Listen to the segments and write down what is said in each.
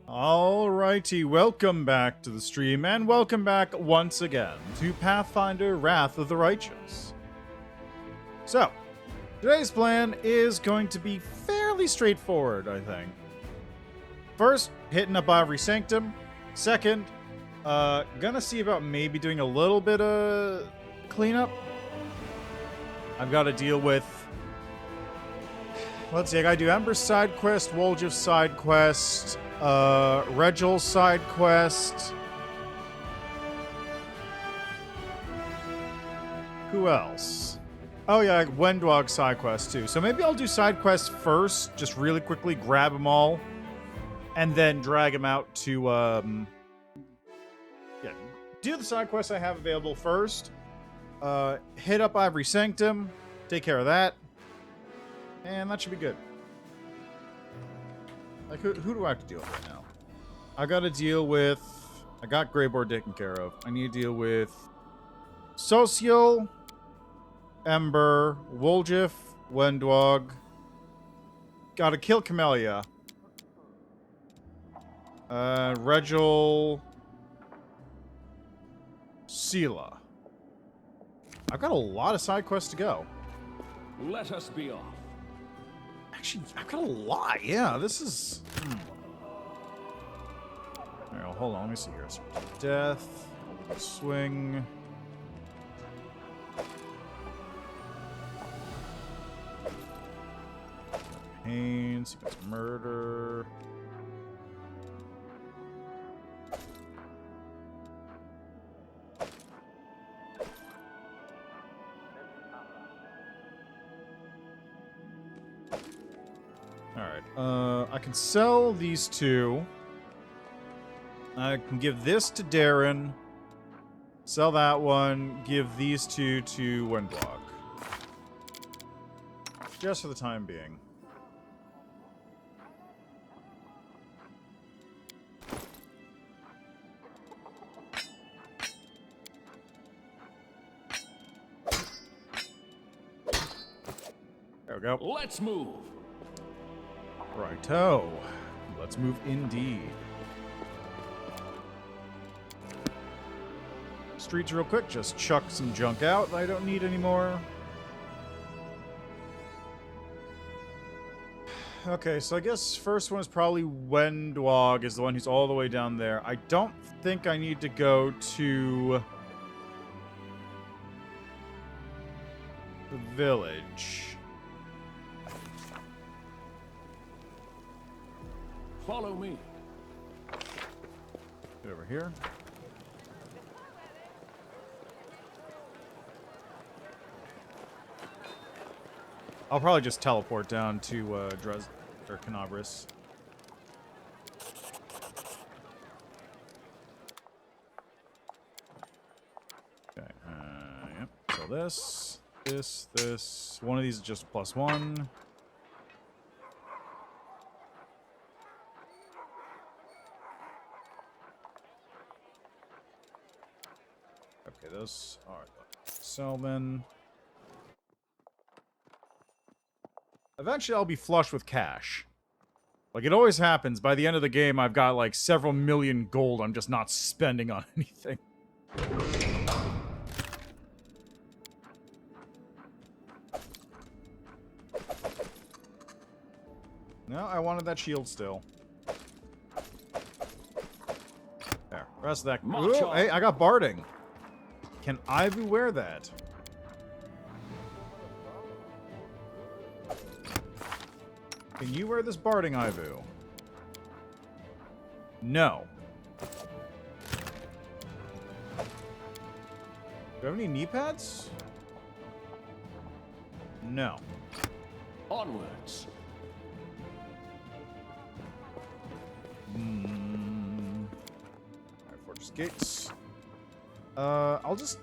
Alrighty, welcome back to the stream, and welcome back once again to Pathfinder Wrath of the Righteous. So, today's plan is going to be fairly straightforward, I think. First, hitting up every Sanctum. Second, gonna see about maybe doing a little bit of cleanup. I've got to deal with... Let's see, I gotta do Ember's side quest, Woljif's side quest... Regel's side quest. Who else? Oh yeah, Wendwog's side quest too. So maybe I'll do side quests first, just really quickly, grab them all, and then drag them out to, yeah, do the side quests I have available first. Hit up Ivory Sanctum, take care of that, and that should be good. Like, who do I have to deal with right now? I gotta deal with... I got Greyboard taken care of. I need to deal with... Social, Ember, Woljif, Wendwog. Gotta kill Camellia. Regel... Sela. I've got a lot of side quests to go. Let us be off. Actually, I've got a lot. Yeah, this is... Alright, well, hold on. Let me see here. So, death. Swing. Pain. Sequence murder. I can sell these two. I can give this to Darren. Sell that one. Give these two to Wendwog. Just for the time being. There we go. Let's move. Righto. Let's move indeed. Streets real quick. Just chuck some junk out that I don't need anymore. Okay, so I guess first one is probably Wendwog is the one who's all the way down there. I don't think I need to go to the village. Follow me. Get over here. I'll probably just teleport down to Dres or Canabris. Okay. Yep. So this. One of these is just a +1. Okay, those are Selman. Eventually, I'll be flush with cash. Like it always happens. By the end of the game, I've got like several million gold I'm just not spending on anything. No, I wanted that shield still. There. Rest of that. Ooh, hey, I got barding. Can Ivy wear that? Can you wear this barding, Ivu? No. Do you have any knee pads? No. Onwards. Alright, Fortress Gates. I'm just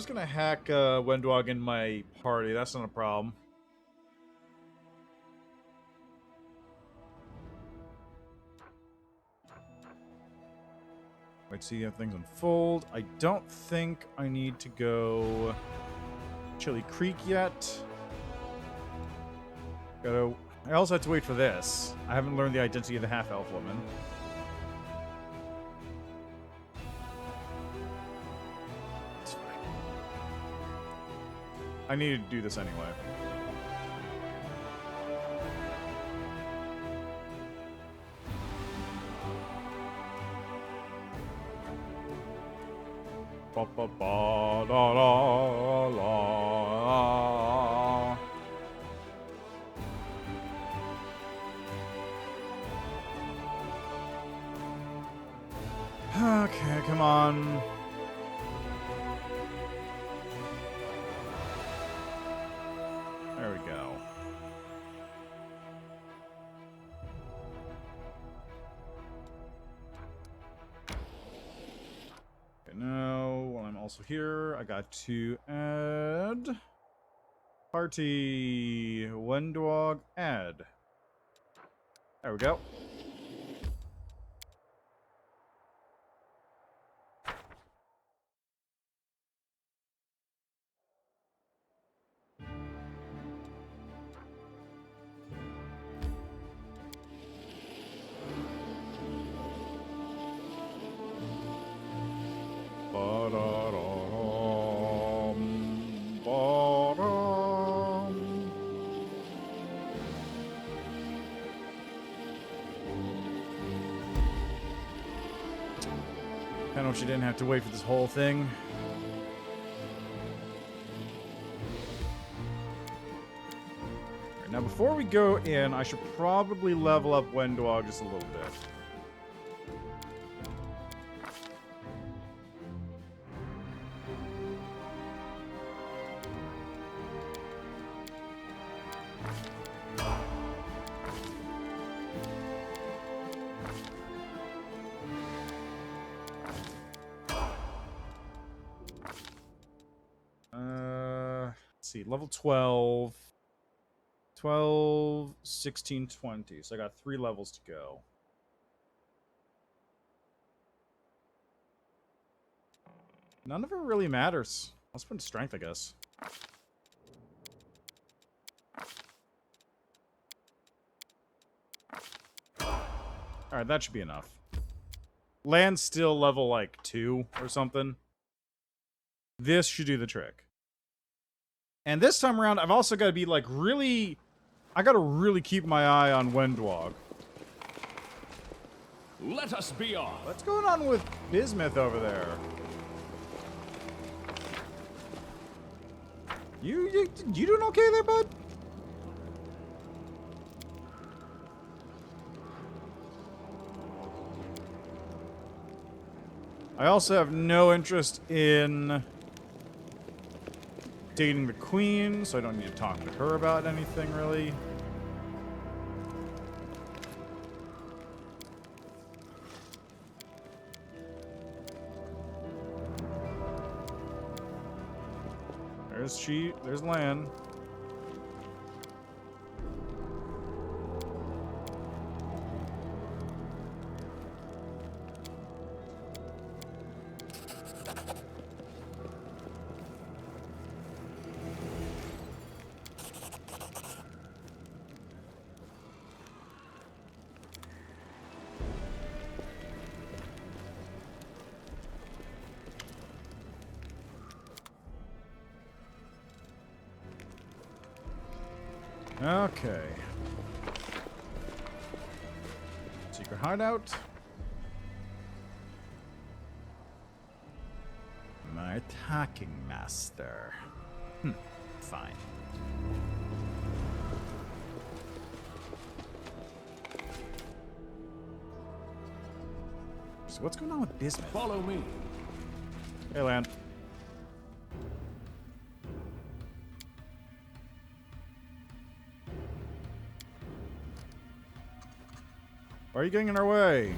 gonna hack Wendwog in my party. That's not a problem. Wait, see how things unfold. I don't think I need to go Chili Creek yet. Gotta I also have to wait for this. I haven't learned the identity of the half-elf woman. It's fine. I needed to do this anyway. Ba ba ba la la la. Okay, come on. There we go. Okay, now, while I'm also here, I got to add party Wendwog add. There we go. Ba-da-da-dum, ba-dum. I wish you didn't have to wait for this whole thing. Now, before we go in, I should probably level up Wendwog just a little bit. Let's see, level 12. 12, 16, 20. So I got 3 levels to go. None of it really matters. I'll spend strength, I guess. Alright, that should be enough. Land's still level, like, 2 or something. This should do the trick. And this time around, I've also got to be, like, really... I gotta really keep my eye on Wendwog. Let us be off. What's going on with Bismuth over there? You doing okay there, bud? I also have no interest in dating the queen, so I don't need to talk to her about anything, really. There's Lan. Okay. Secret hideout. My attacking master. Fine. So what's going on with Bismuth? Follow me. Hey, Lan. Why are you getting in our way?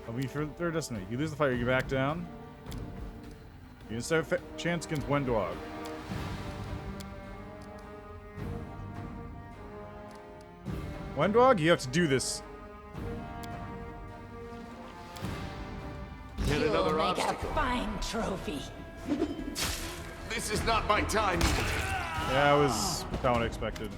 I'll be for their destiny. You lose the fight, you back down. You instead have a chance against Wendwog. Wendwog, you have to do this. Yet You'll another make obstacle. a fine trophy. This is not my time. Yeah, I was Not what I expected.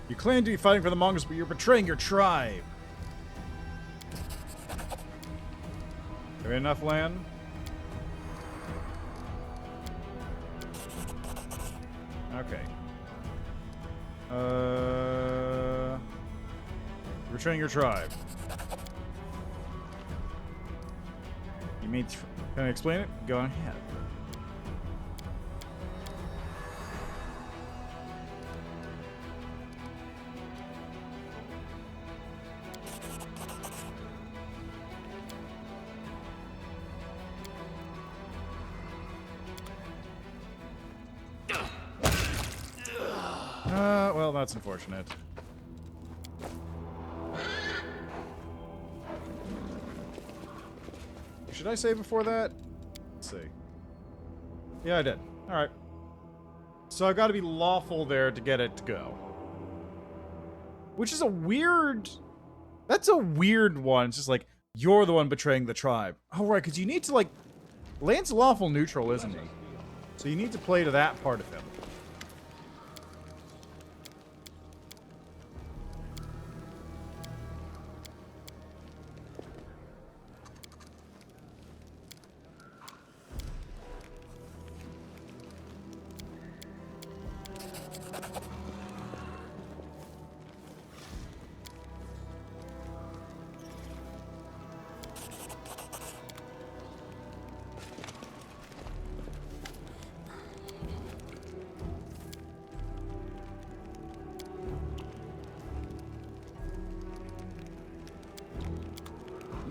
You claim to be fighting for the Mongols, but you're betraying your tribe. Have we enough land? Okay. Betraying your tribe. You mean... Can I explain it? Go ahead. Well, that's unfortunate. Should I save before that? Let's see. Yeah, I did. Alright. So I've got to be lawful there to get it to go. Which is a weird... That's a weird one. It's just like, you're the one betraying the tribe. Oh, right, because you need to, like... Lan's lawful neutral, isn't he? So you need to play to that part of him.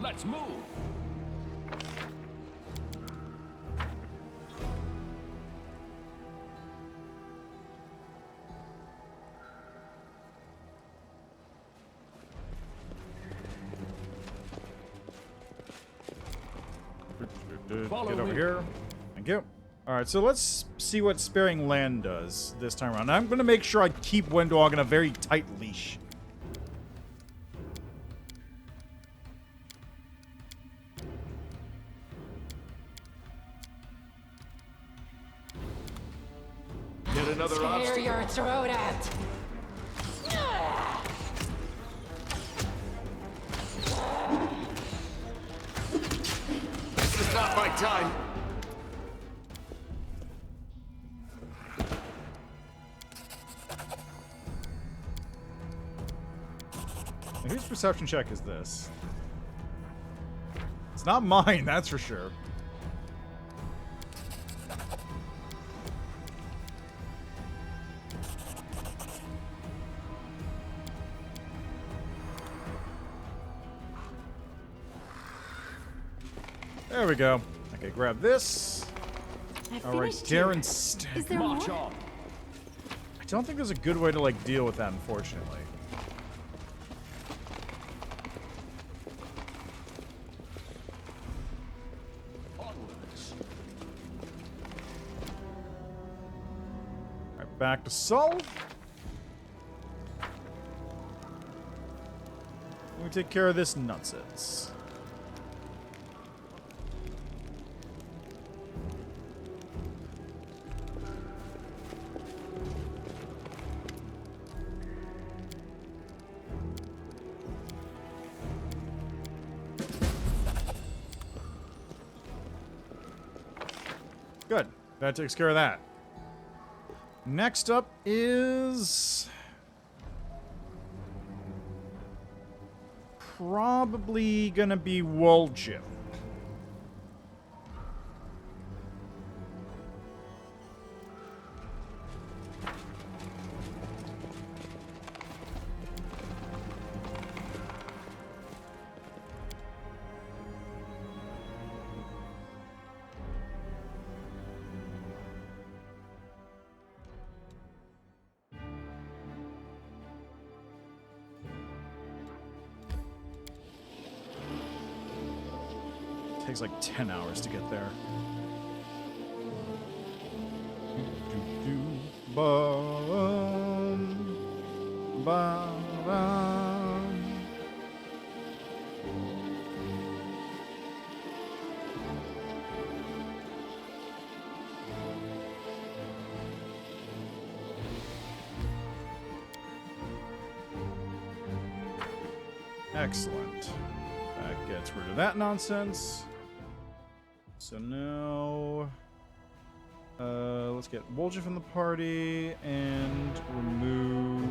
Let's move. Get over here. Thank you. Alright, so let's see what sparing land does this time around. I'm going to make sure I keep Windwalk in a very tight leash. Get another Tear obstacle. your throat out. This is not my time. Now, whose perception check is this? It's not mine, that's for sure. There we go. Okay, grab this. All right, Darren Stagg. Is there March more? on. I don't think there's a good way to, like, deal with that, unfortunately. Onwards. All right, back to Sol. We take care of this nonsense. Good. That takes care of that. Next up is... probably gonna be Woljip. Takes like 10 hours to get there. Bum. Ba-ba-ba. Excellent. That gets rid of that nonsense. So now, let's get Wolja from the party and remove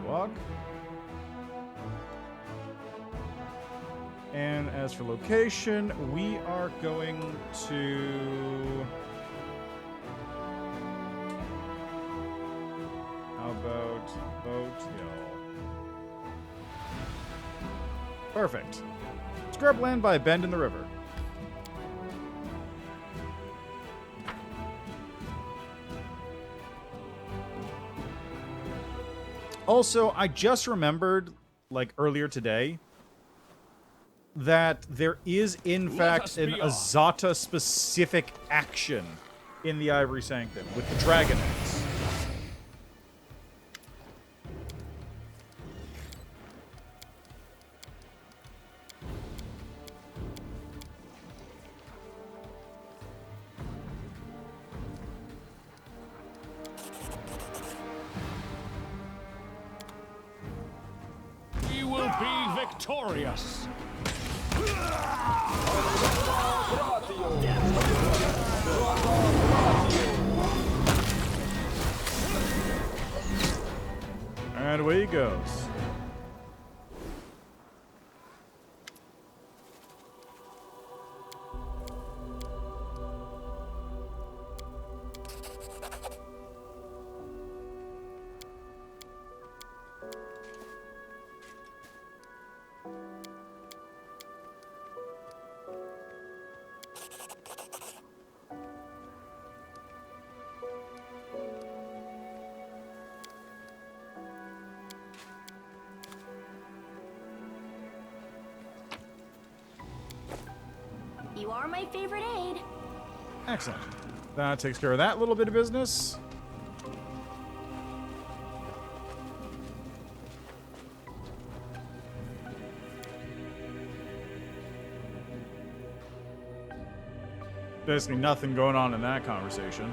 Log. And as for location, we are going to... How about Boat Hill? Perfect. Scrubland by a bend in the river. Also, I just remembered, like, earlier today, that there is, in fact, an Azata-specific action in the Ivory Sanctum with the Dragon Eggs. We will be victorious. And away he goes. You are my favorite aide. Excellent. That takes care of that little bit of business. Basically nothing going on in that conversation.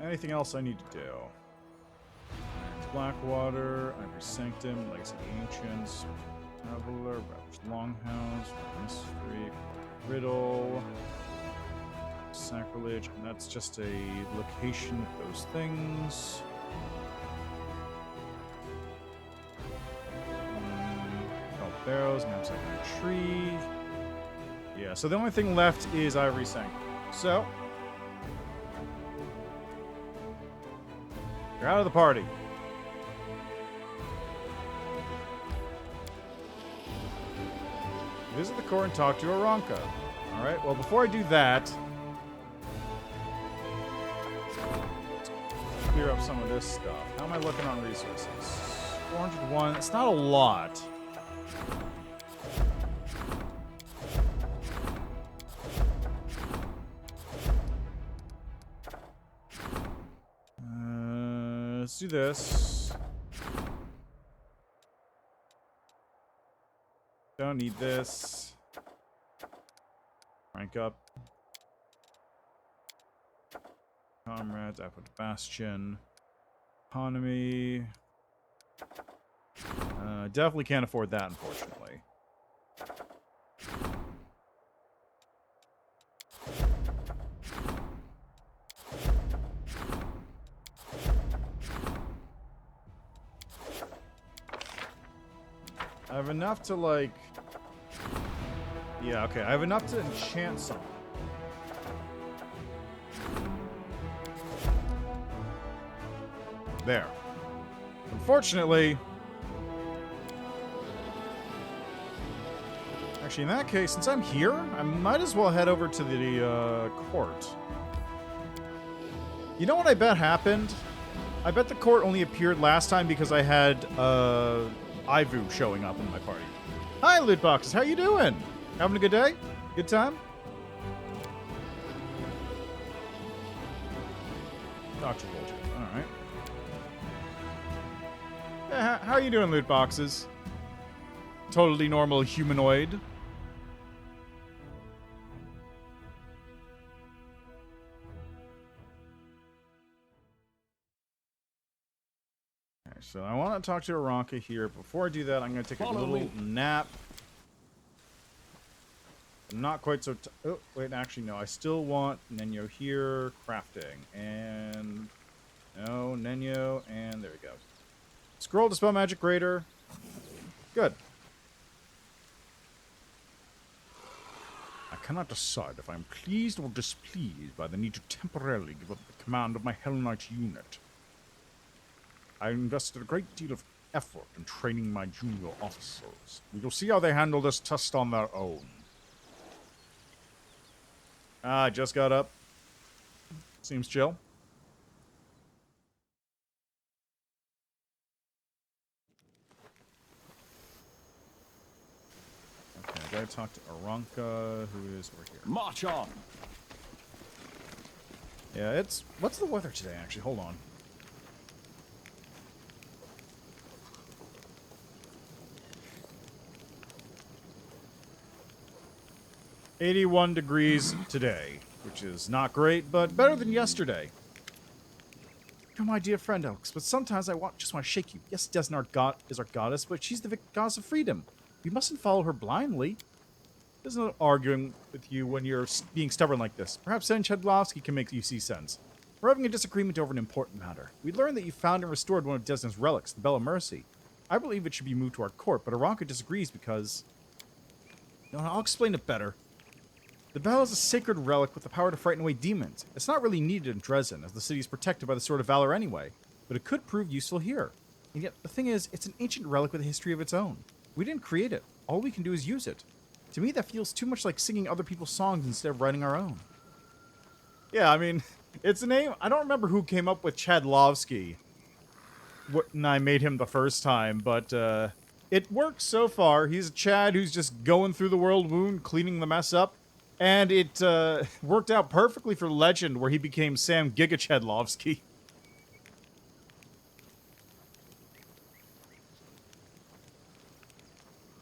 Anything else I need to do? Blackwater, Ivory Sanctum, Legacy of the Ancients, Traveler, Ravaged Longhouse, Mystery, Riddle, Sacrilege, and that's just a location of those things. Barrows, knapsack on a tree. Yeah, so the only thing left is Ivory Sanctum. So, you're out of the party. Visit the core and talk to Aranka. Alright, well, before I do that, let's clear up some of this stuff. How am I looking on resources? 401. It's not a lot. Let's do this. Don't need this. Rank up. Comrades, Apple Bastion. Economy. Definitely can't afford that, unfortunately. I have enough to, like... Yeah, okay. I have enough to enchant something. There. Unfortunately... Actually, in that case, since I'm here, I might as well head over to the court. You know what I bet happened? I bet the court only appeared last time because I had, Ivu showing up in my party. Hi, loot boxes. How you doing? Having a good day? Good time? Dr. Wolter. Alright. Yeah, how are you doing, loot boxes? Totally normal humanoid. Okay, so I want to talk to Aranka here. Before I do that, I'm going to take a little nap. I'm not quite so... oh, wait, actually, no. I still want Nenyo here. Crafting. And... no, Nenyo. And there we go. Scroll to spell magic greater. Good. I cannot decide if I am pleased or displeased by the need to temporarily give up the command of my Hell Knight unit. I invested a great deal of effort in training my junior officers. We will see how they handle this test on their own. Ah, I just got up. Seems chill. Okay, I gotta talk to Aranka, who is over here. March on. Yeah, it's... what's the weather today, actually? Hold on. ...81 degrees today, which is not great, but better than yesterday. You're my dear friend, Alex, but sometimes I just want to shake you. Yes, Desna is our goddess, but she's the goddess of freedom. We mustn't follow her blindly. There's no arguing with you when you're being stubborn like this. Perhaps Sen Chedlovsky can make you see sense. We're having a disagreement over an important matter. We learned that you found and restored one of Desna's relics, the Bell of Mercy. I believe it should be moved to our court, but Aranka disagrees because... no, I'll explain it better. The bell is a sacred relic with the power to frighten away demons. It's not really needed in Dresden, as the city is protected by the Sword of Valor anyway, but it could prove useful here. And yet, the thing is, it's an ancient relic with a history of its own. We didn't create it. All we can do is use it. To me, that feels too much like singing other people's songs instead of writing our own. Yeah, I mean, it's a name... I don't remember who came up with Chadlovsky when I made him the first time, but it works so far. He's a Chad who's just going through the world wound, cleaning the mess up. And it worked out perfectly for Legend, where he became Sam Gigachedlovsky.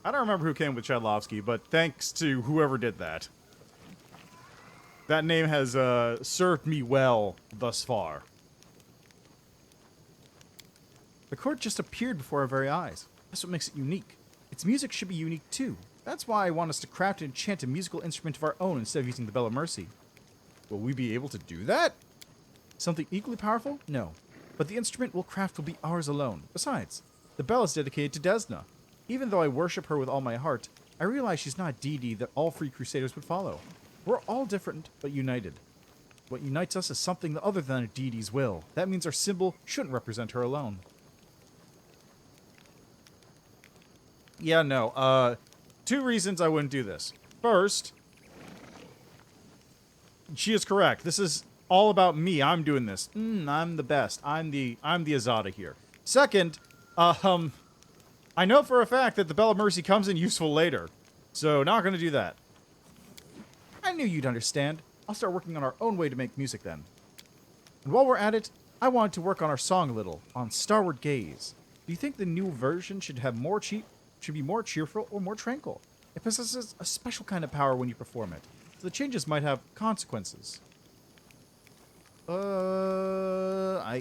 I don't remember who came with Chadlovsky, but thanks to whoever did that. That name has served me well thus far. The court just appeared before our very eyes. That's what makes it unique. Its music should be unique too. That's why I want us to craft and enchant a musical instrument of our own instead of using the Bell of Mercy. Will we be able to do that? Something equally powerful? No. But the instrument we'll craft will be ours alone. Besides, the bell is dedicated to Desna. Even though I worship her with all my heart, I realize she's not a deity that all free crusaders would follow. We're all different, but united. What unites us is something other than a deity's will. That means our symbol shouldn't represent her alone. Yeah, no, two reasons I wouldn't do this. First, she is correct. This is all about me. I'm doing this. I'm the best. I'm the Azada here. Second, I know for a fact that the Bell of Mercy comes in useful later, so not gonna do that. I knew you'd understand. I'll start working on our own way to make music then. And while we're at it, I wanted to work on our song a little, on Starward Gaze. Do you think the new version should be more cheerful or more tranquil? It possesses a special kind of power when you perform it, so the changes might have consequences. How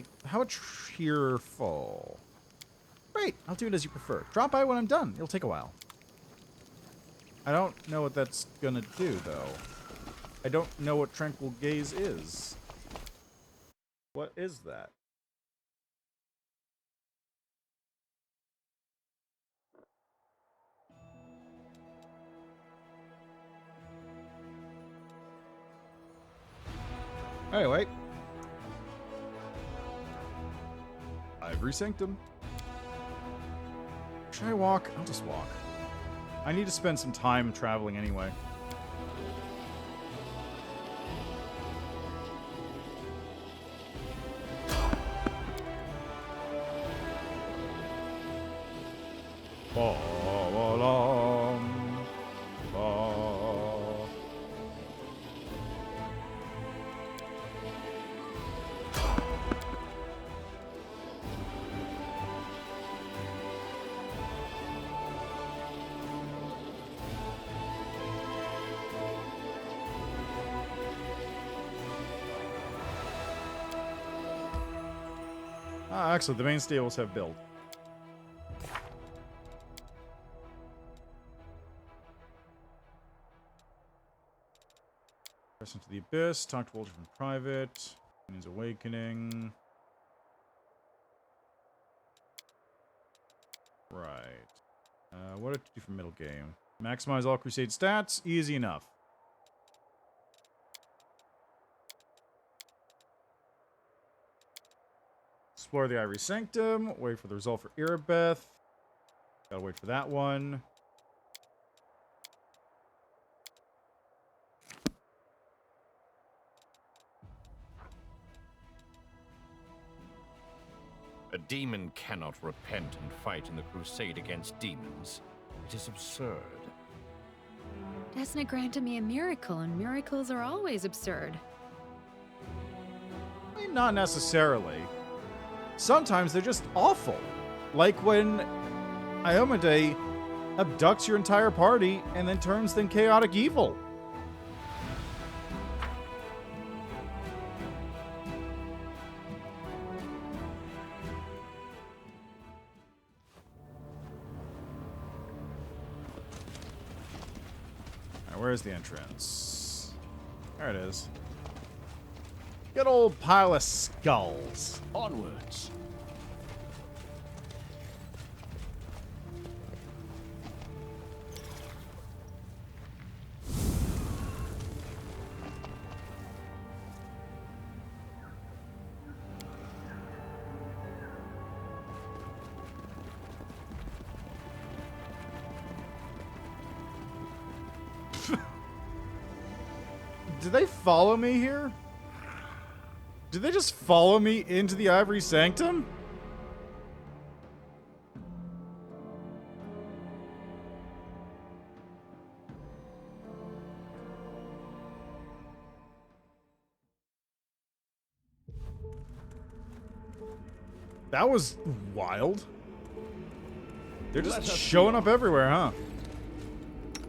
cheerful? Great, I'll do it as you prefer. Drop by when I'm done. It'll take a while. I don't know what that's gonna do, though. I don't know what Tranquil Gaze is. What is that? Anyway. Ivory Sanctum. Should I walk? I'll just walk. I need to spend some time traveling anyway. Ah, excellent. The main stables have built. Press into the abyss. Talk to Wolf in private. Means awakening. Right. What did it do for middle game? Maximize all crusade stats. Easy enough. Explore the Ivory Sanctum. Wait for the result for Irabeth. Gotta wait for that one. A demon cannot repent and fight in the crusade against demons. It is absurd. Desna granted me a miracle, and miracles are always absurd. I mean, not necessarily. Sometimes they're just awful. Like when Iomade abducts your entire party and then turns them chaotic evil. Alright, where's the entrance? There it is. Good old pile of skulls. Onwards. Did they follow me here? Did they just follow me into the Ivory Sanctum? That was wild. They're Let just us showing go. up everywhere, huh?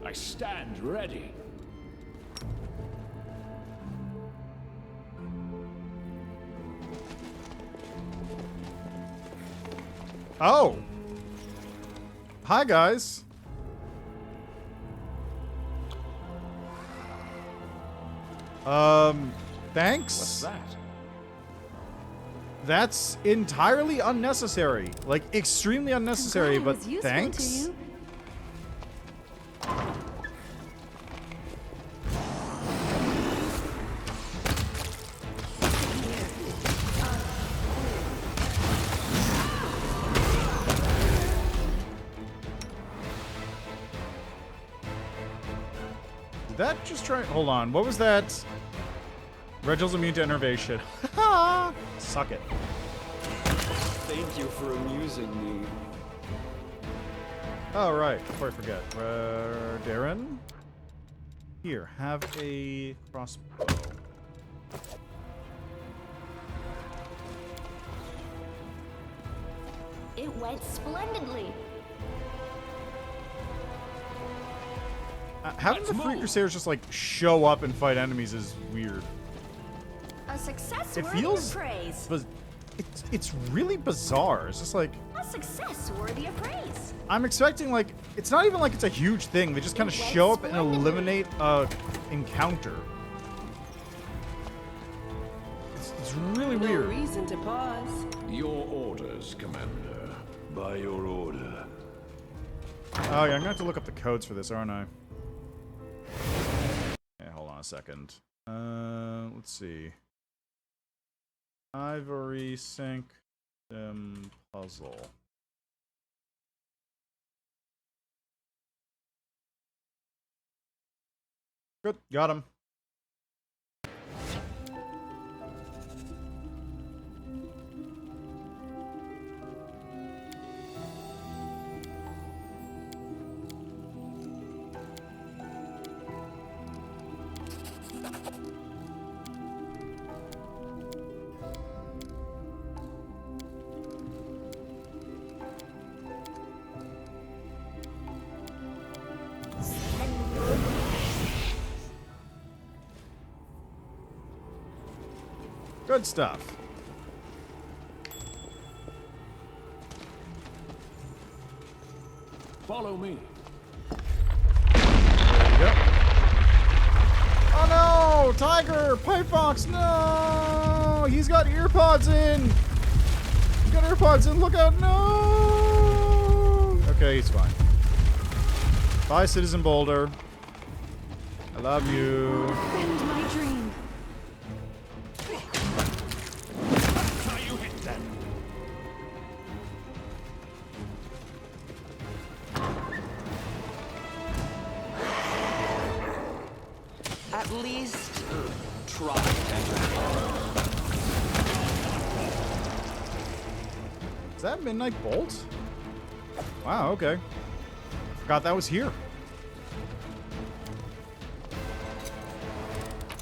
I stand ready. Oh. Hi, guys. Thanks. What's that? That's entirely unnecessary. Like, extremely unnecessary, I'm glad I but was useful thanks. to you. Did that just try... Hold on. What was that? Reginald's immune to enervation. Suck it. Thank you for amusing me. Oh, right. Before I forget. Darren? Here, have a crossbow. It went splendidly. Having the Free Crusaders just, like, show up and fight enemies is weird. A success It worthy feels... of praise. But it's really bizarre. It's just like... A success worthy of praise. I'm expecting, like... It's not even like it's a huge thing. They just kind of It went show up and splendidly. eliminate a encounter. It's really No weird. reason to pause. Your orders, Commander. By your order. Oh, yeah, I'm gonna have to look up the codes for this, aren't I? Yeah, hold on a second. Let's see. Ivory Sanctum puzzle. Good, got him. Good stuff. Follow me. There you go. Oh no! Tiger! Pipe Fox! No! He's got earpods in! He's got earpods in! Look out! No! Okay, he's fine. Bye, Citizen Boulder. I love you. Bend my dream. Try you hit them. At least, try. Is that Midnight Bolt? Wow, okay. Forgot that was here.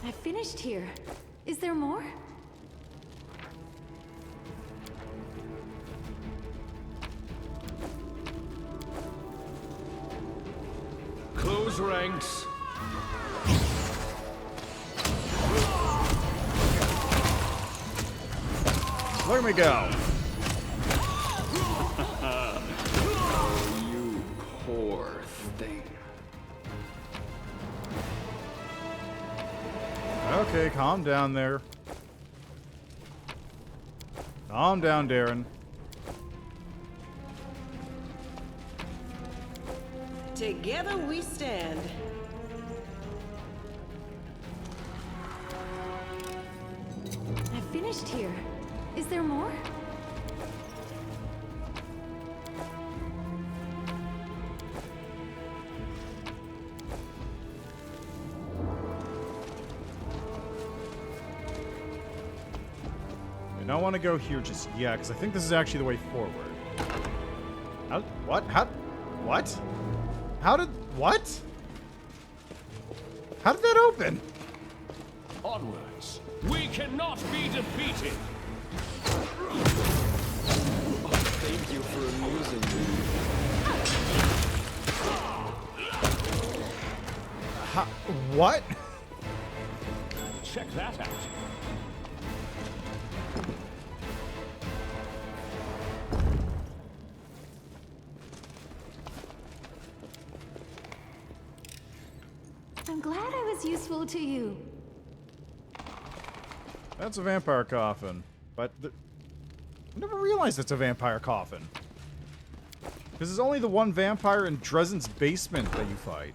I finished here. Is there more? Close ranks. Look at me go. You poor thing. Okay, calm down there. Calm down, Darren. Together we stand. I finished here. Is there more? I don't want to go here just yet, because I think this is actually the way forward. How? What? How? What? How did? What? How did that open? Onwards. We cannot be defeated. Thank you for amusing me. What? Check that out. I'm glad I was useful to you. That's a vampire coffin. But I never realized it's a vampire coffin. Because there's only the one vampire in Dresden's basement that you fight.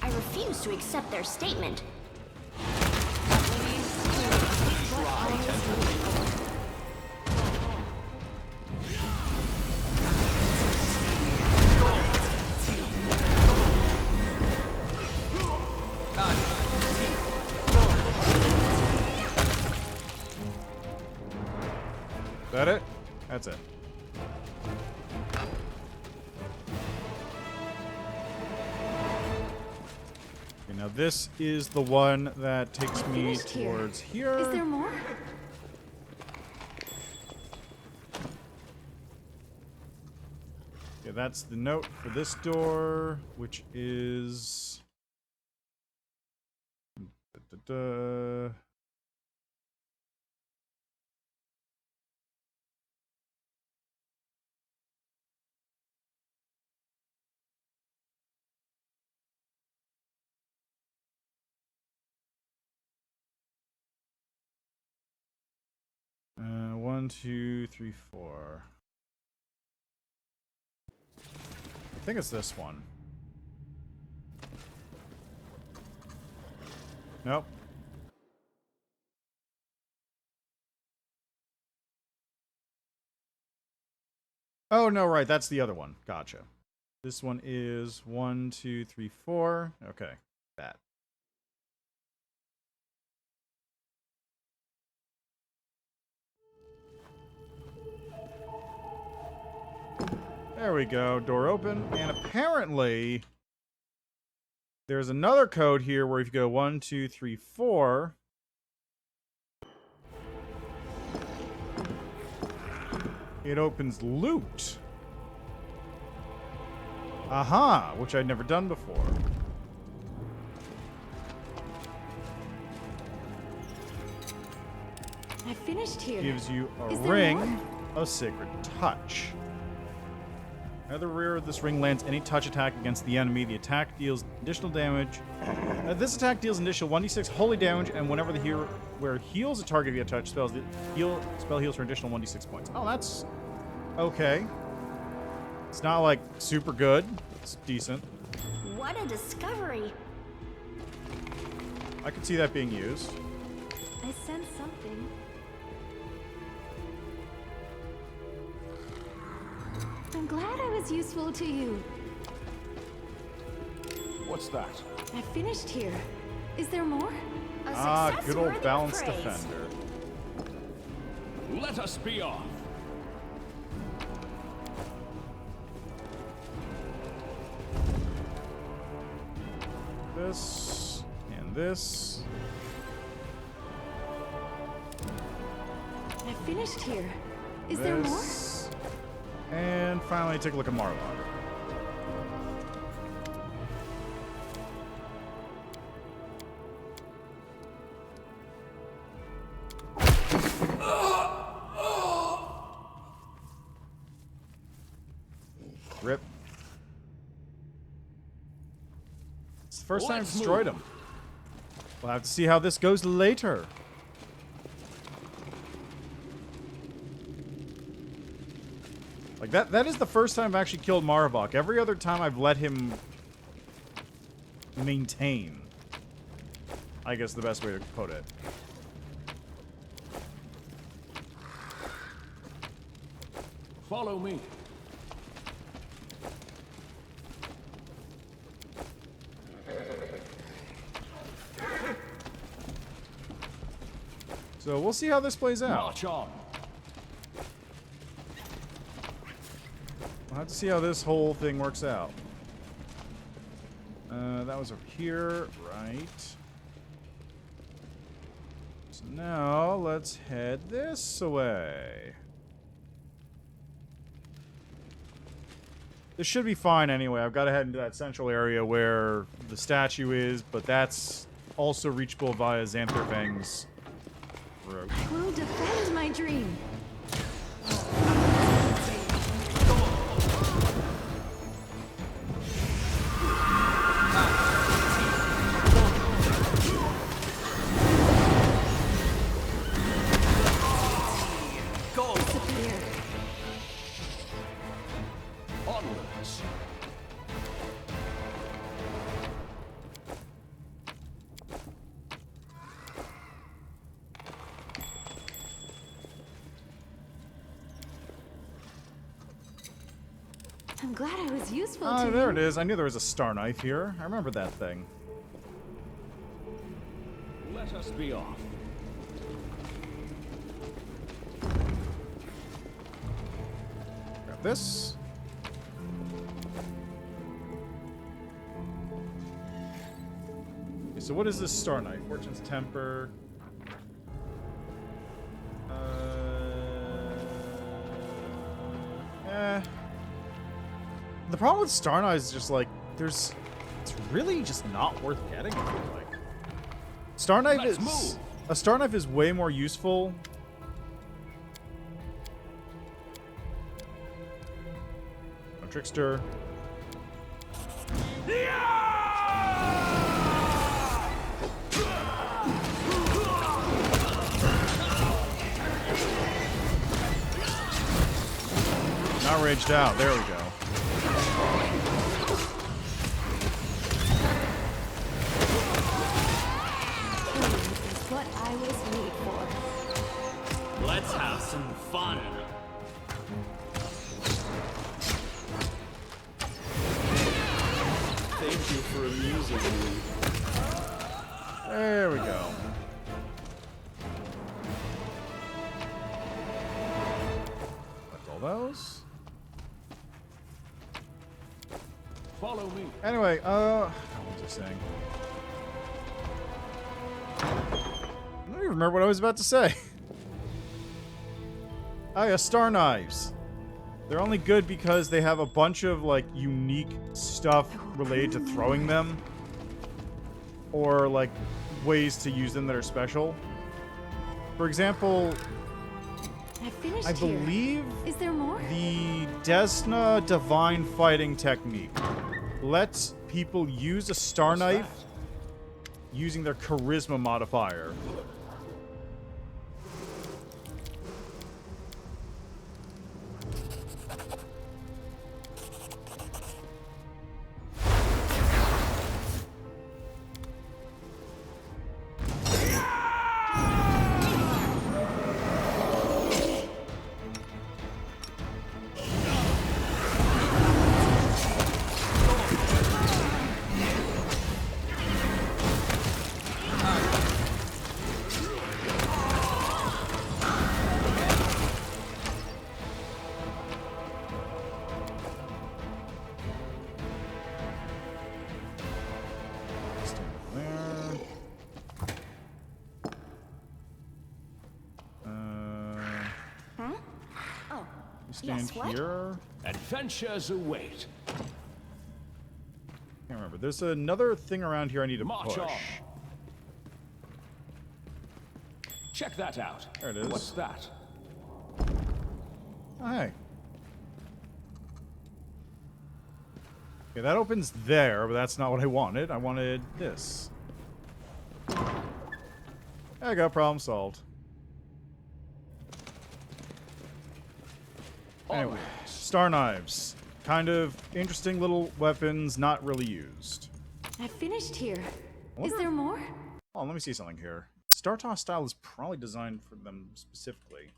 I refuse to accept their statement. Is that it? That's it. Okay, now this is the one that takes me Finished here. towards here. Is there more? Okay, that's the note for this door, which is... Da-da-da. One, two, three, four. I think it's this one. Nope. Oh, no, right. That's the other one. Gotcha. This one is 1, 2, 3, 4. Okay. That. There we go. Door open. And apparently, there's another code here where if you go 1, 2, 3, 4, it opens loot. Aha, which I'd never done before. I finished here. Gives you a Is there ring more? of sacred touch. At the rear of this ring lands any touch attack against the enemy. The attack deals additional damage. This attack deals initial 1d6 holy damage, and whenever the hero where heals a target via touch spells, the spell heals for additional 1d6 points. Oh, that's okay. It's not like super good. It's decent. What a discovery. I could see that being used. I sense something. I'm glad I was useful to you. What's that? I finished here. Is there more? A Ah, success good old worthy of balanced praise. defender. Let us be off. This and this. I finished here. Is there more? This. And finally, take a look at Marlock. Rip. It's the first time I've destroyed him. We'll have to see how this goes later. Like, that is the first time I've actually killed Marvok. Every other time I've let him maintain. I guess the best way to put it. Follow me. So we'll see how this plays out. March on. We'll have to see how this whole thing works out. That was over here, right? So now let's head this way. This should be fine anyway. I've got to head into that central area where the statue is, but that's also reachable via Xantherfang's rope. I will defend my dream. Disappear. Onwards. I'm glad I was useful Oh, to there you. it is. I knew there was a star knife here. I remember that thing. Let us be off. Grab this. Okay, so what is this star knife? Fortune's Temper. The problem with Star Knife is just like it's really just not worth getting. I feel like Star Knife Let's is move. a Star Knife is way more useful. No Trickster. Not raged out. There we go. Is what I was made for. Let's have some fun. Thank you for amusing me. There we go. Collect all those. Follow me. Anyway, what was I saying? I don't even remember what I was about to say. Oh yeah, Star Knives. They're only good because they have a bunch of, like, unique stuff related to throwing them. Or, like, ways to use them that are special. For example, I finished I here. believe Is there more? the Desna Divine Fighting Technique lets people use a Star Knife using their Charisma modifier. Stand Yes, what? here. Adventures await. Can't remember. There's another thing around here I need to March push. on. Check that out. There it is. What's that? Oh, hey. Okay, that opens there, but that's not what I wanted. I wanted this. There you go, problem solved. Anyway, Star Knives. Kind of interesting little weapons, not really used. I finished here. Is wonder- there more? Oh, let me see something here. Star-Toss style is probably designed for them specifically.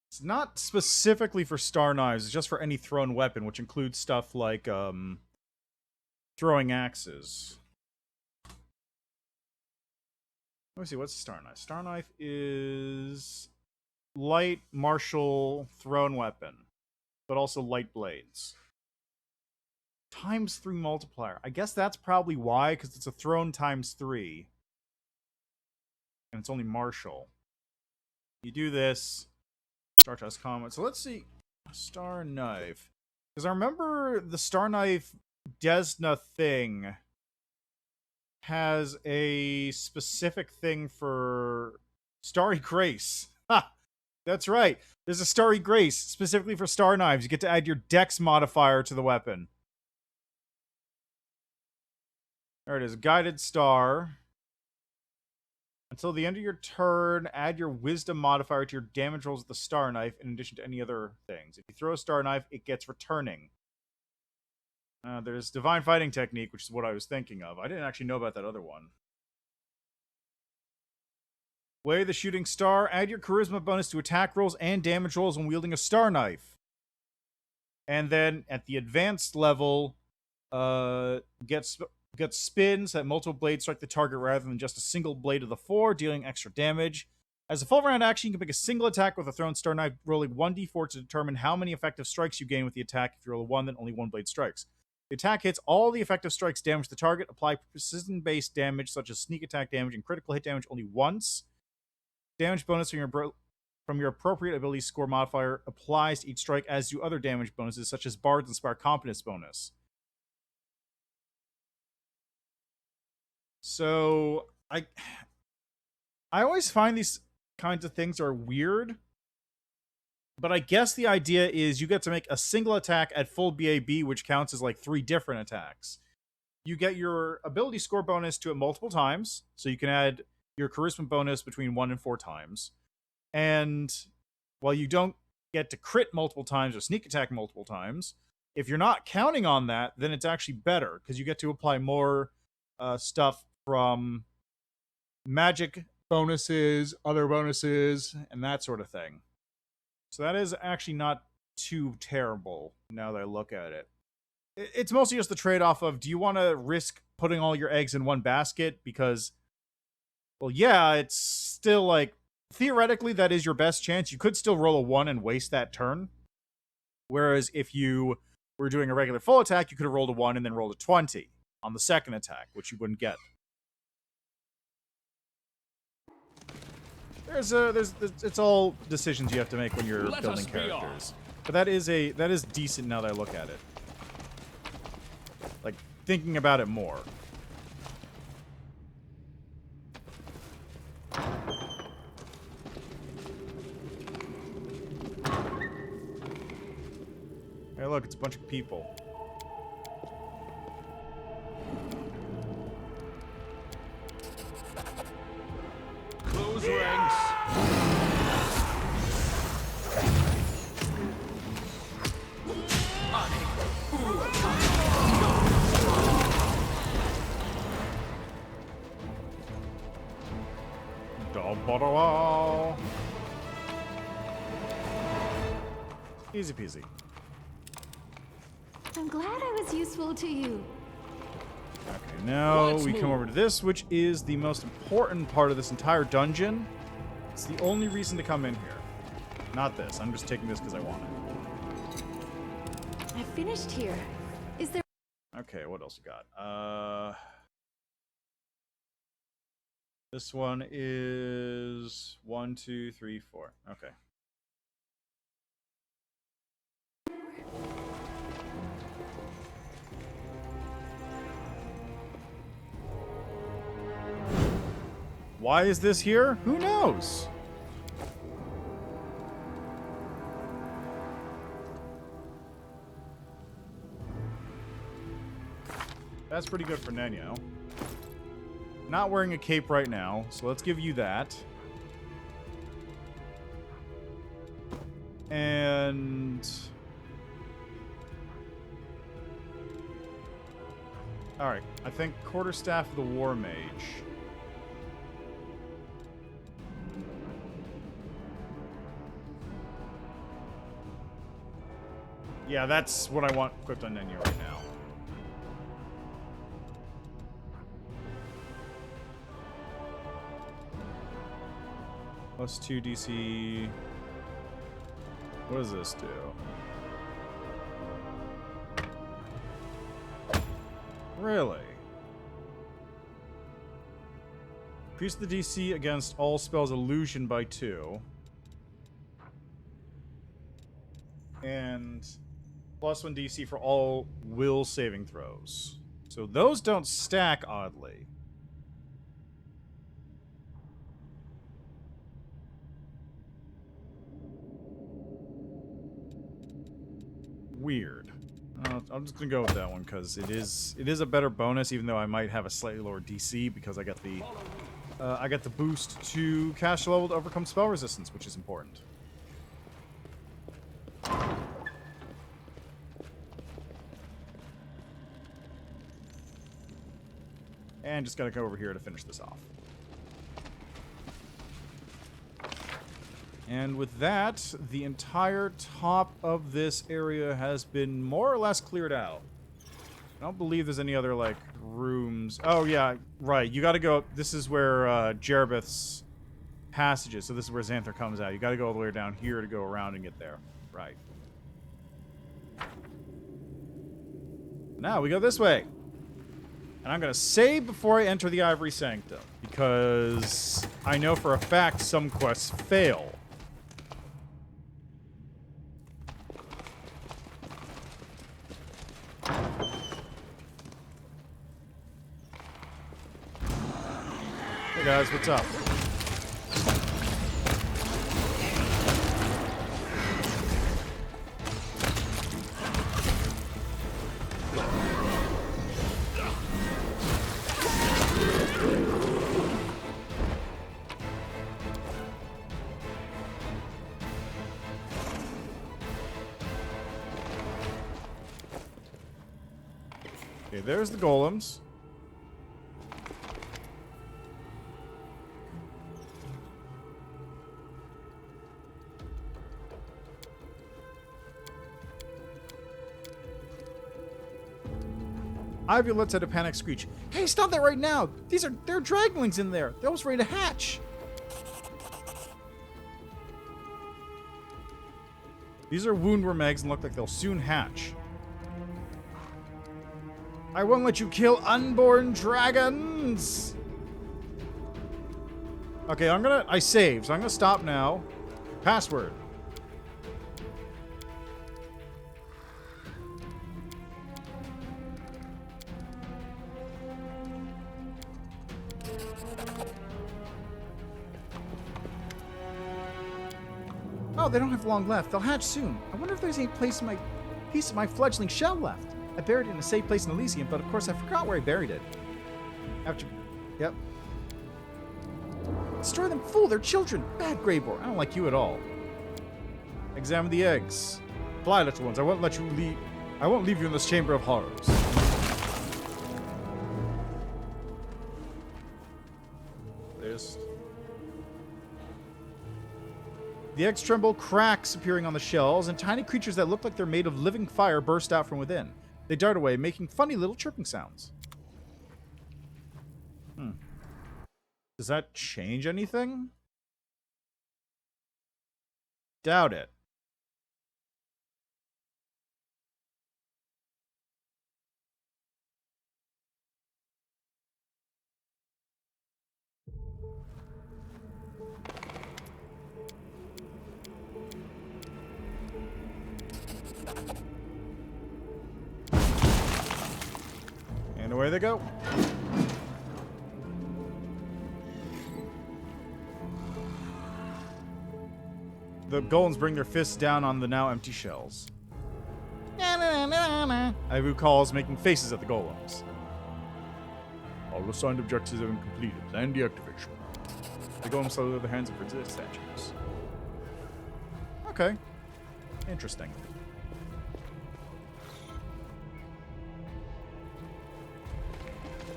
It's not specifically for Star Knives, it's just for any thrown weapon, which includes stuff like, throwing axes. Let me see, what's a Star Knife? Star Knife is light martial thrown weapon, but also light blades. ×3 multiplier. I guess that's probably why, because it's a thrown ×3. And it's only martial. You do this. Star Test comment. So let's see. Star Knife. Because I remember the Star Knife Desna thing has a specific thing for Starry Grace. Ha! That's right. There's a Starry Grace specifically for Star Knives. You get to add your Dex modifier to the weapon. There it is. Guided Star. Until the end of your turn, add your Wisdom modifier to your damage rolls with the Star Knife in addition to any other things. If you throw a Star Knife, it gets returning. There's Divine Fighting Technique, which is what I was thinking of. I didn't actually know about that other one. Way the Shooting Star. Add your Charisma bonus to attack rolls and damage rolls when wielding a Star Knife. And then at the advanced level, get spins that multiple blades strike the target rather than just a single blade of the 4, dealing extra damage. As a full round action, you can make a single attack with a thrown Star Knife, rolling 1d4 to determine how many effective strikes you gain with the attack. If you roll a 1, then only one blade strikes. The attack hits all the effective strikes, damage the target. Apply precision-based damage such as sneak attack damage and critical hit damage only once. Damage bonus from your appropriate ability score modifier applies to each strike, as do other damage bonuses such as Bard's Inspire Competence bonus. So, I always find these kinds of things are weird. But I guess the idea is you get to make a single attack at full BAB, which counts as like 3 different attacks. You get your ability score bonus to it multiple times, so you can add your charisma bonus between 1 and 4 times. And while you don't get to crit multiple times or sneak attack multiple times, if you're not counting on that, then it's actually better, because you get to apply more stuff from magic bonuses, other bonuses, and that sort of thing. So that is actually not too terrible now that I look at it. It's mostly just the trade-off of, do you want to risk putting all your eggs in one basket? Because, well, yeah, it's still like, theoretically, that is your best chance. You could still roll a 1 and waste that turn. Whereas if you were doing a regular full attack, you could have rolled a 1 and then rolled a 20 on the second attack, which you wouldn't get. there's it's all decisions you have to make when you're Let building us be characters. But that is decent now that I look at it. Like thinking about it more. Hey, look, it's a bunch of people. Close ranks. Easy peasy. I'm glad I was useful to you. Okay, now Let's we come move. over to this, which is the most important part of this entire dungeon. It's the only reason to come in here. Not this. I'm just taking this because I want it. I finished here. Is there... Okay, what else we got? This one is 1, 2, 3, 4. Okay. Why is this here? Who knows? That's pretty good for Nenyo. Not wearing a cape right now, so let's give you that. And... Alright, I think Quarterstaff of the War Mage. Yeah, that's what I want equipped on Nenyo right now. Plus 2 DC. What does this do? Really? Increase the DC against all spells illusion by 2. And plus 1 DC for all will saving throws. So those don't stack, oddly. Weird. I'm just gonna go with that one because it is a better bonus, even though I might have a slightly lower DC because I got the boost to cast level to overcome spell resistance, which is important. And just gotta go over here to finish this off. And with that, the entire top of this area has been more or less cleared out. I don't believe there's any other, like, rooms. Oh, yeah, right. You gotta go... This is where Jerebeth's passage is, so this is where Xanther comes out. You gotta go all the way down here to go around and get there. Right. Now, we go this way. And I'm gonna save before I enter the Ivory Sanctum, because I know for a fact some quests fail. Hey guys, what's up? Okay, there's the golems. Ivy lets out a panic screech. Hey, stop that right now! There are draglings in there! They're almost ready to hatch! These are woundworm eggs and look like they'll soon hatch. I won't let you kill unborn dragons! Okay, I saved, so I'm gonna stop now. Password. Oh, they don't have long left. They'll hatch soon. I wonder if there's any piece of my fledgling shell left. I buried it in a safe place in Elysium, but of course I forgot where I buried it. Yep. Destroy them, fool! They're children! Bad Greybor. I don't like you at all. Examine the eggs. Fly, little ones. I won't leave you in this chamber of horrors. The eggs tremble, cracks appearing on the shells, and tiny creatures that look like they're made of living fire burst out from within. They dart away, making funny little chirping sounds. Does that change anything? Doubt it. And away they go. The golems bring their fists down on the now empty shells. Ivu calls, making faces at the golems. All assigned objectives have been completed. And deactivation. The golems slowly their hands up for the statues. Okay. Interesting.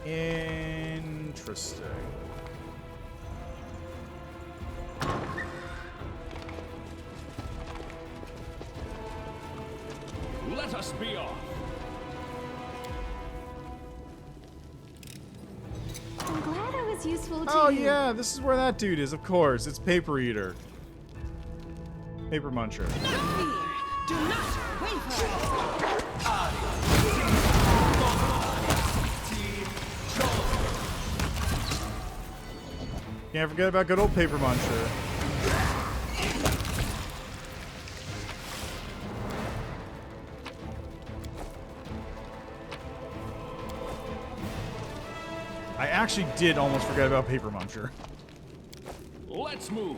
Interesting. Let us be off. I'm glad I was useful to Oh you. yeah, this is where that dude is, of course. It's Paper Eater. Paper Muncher. Fear. Do not waver. Can't forget about good old Paper Muncher. I actually did almost forget about Paper Muncher. Let's move.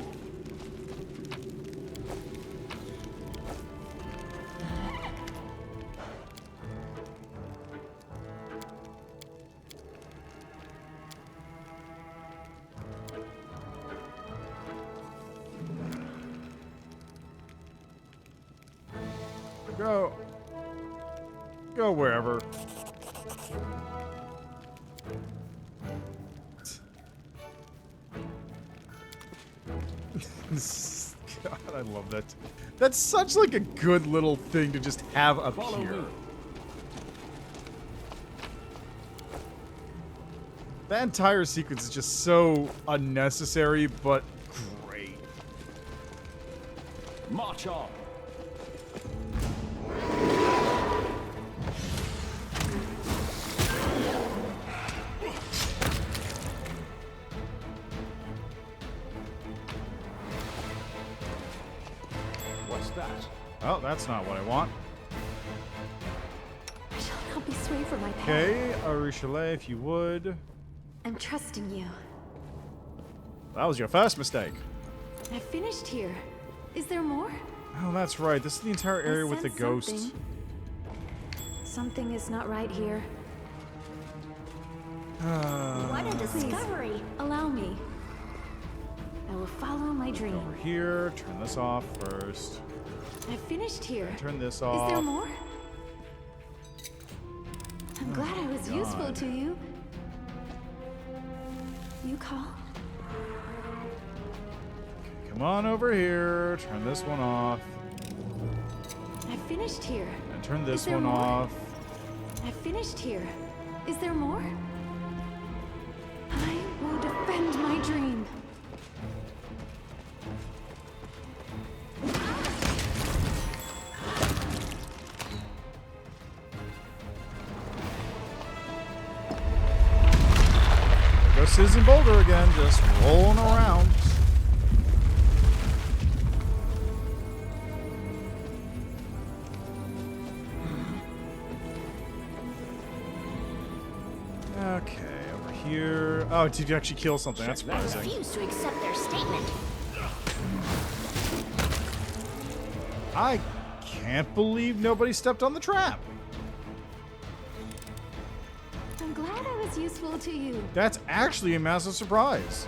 Go wherever. God, I love that. That's such like a good little thing to just have up Follow here. me. That entire sequence is just so unnecessary, but great. March on. What's that? Oh, that's not what I want. I shall not be swayed from my path. Okay, Richelieu, if you would. I'm trusting you. That was your first mistake. I finished here. Is there more? Oh, that's right. This is the entire area with the sense ghost. something. Something is not right here. What a discovery. Allow me. I will follow my dream. Over here. Turn this off first. I finished here. Turn this Is off. there more? I'm glad I was useful God. to you. You call? Come on over here. Turn this one off. I finished here. And turn this Is there one more? off. I finished here. Is there more? I will defend my dream. Citizen Boulder again, just rolling around. Okay, over here. Oh, did you actually kill something? That's I surprising. refuse to accept their statement. I can't believe nobody stepped on the trap. I'm glad I was useful to you. That's actually a massive surprise.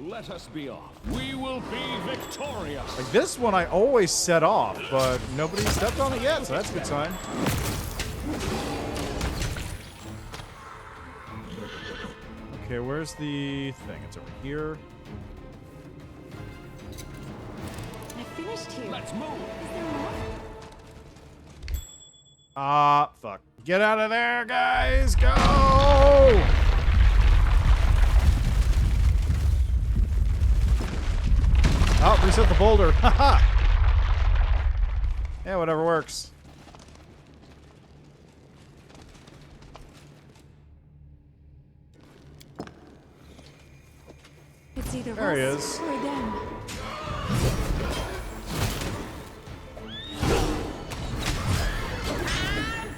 Let us be off. We will be victorious. Like this one I always set off, but nobody stepped on it yet, so that's a good sign. Okay, where's the thing? It's over here. I finished here. Let's move. Is there more? Ah, fuck. Get out of there, guys! Go! Oh, reset the boulder. Haha! Yeah, whatever works. It's either There he us is. or them.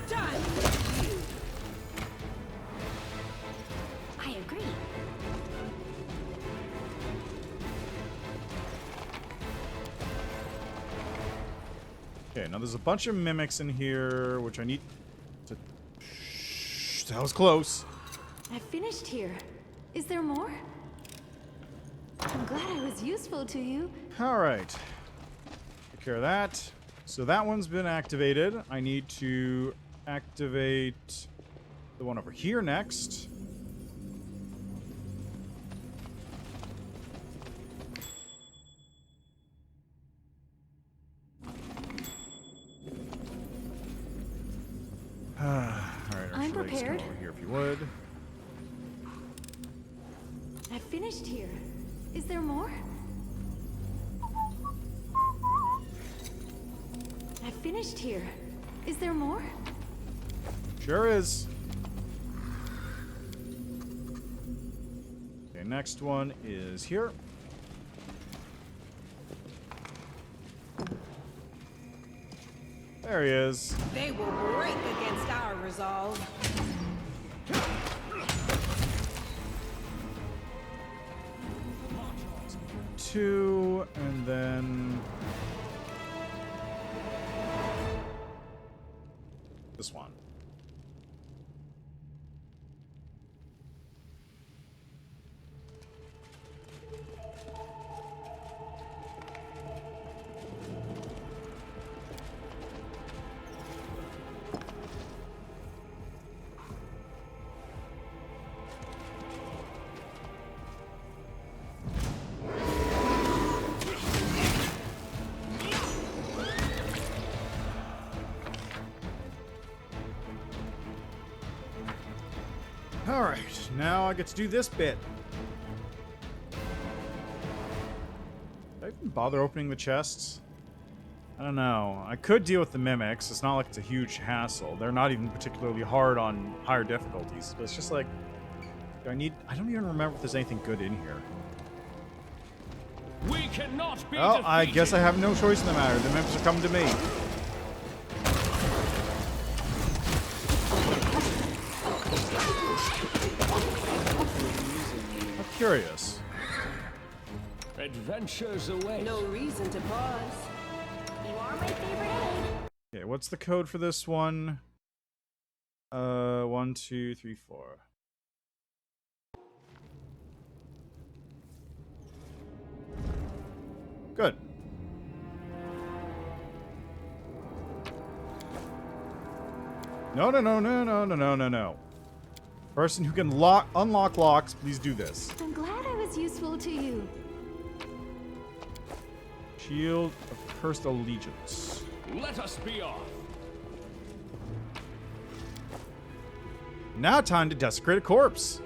Done. I agree. Okay, now there's a bunch of mimics in here, which I need to... Shh, that was close. I finished here. Is there more? I'm glad I was useful to you. Alright. Take care of that. So that one's been activated. I need to activate the one over here next. Alright, I'm Archie, just come prepared. over here if you would. I finished here. Is there more? I finished here. Is there more? Sure is. Okay, next one is here. There he is. They will break against our resolve. Two, and then this one. Alright, now I get to do this bit. Did I even bother opening the chests? I don't know. I could deal with the mimics. It's not like it's a huge hassle. They're not even particularly hard on higher difficulties. But it's just like, I don't even remember if there's anything good in here. We cannot be Oh, I defeated. guess I have no choice in the matter. The mimics are coming to me. I'm curious. Adventures away. No reason to pause. You are my favorite aide. Okay, what's the code for this one? 1, 2, 3, 4. Good. No, no, no, no, no, no, no, no, no. Person who can unlock locks, please do this. I'm glad I was useful to you. Shield of Cursed Allegiance. Let us be off. Now time to desecrate a corpse.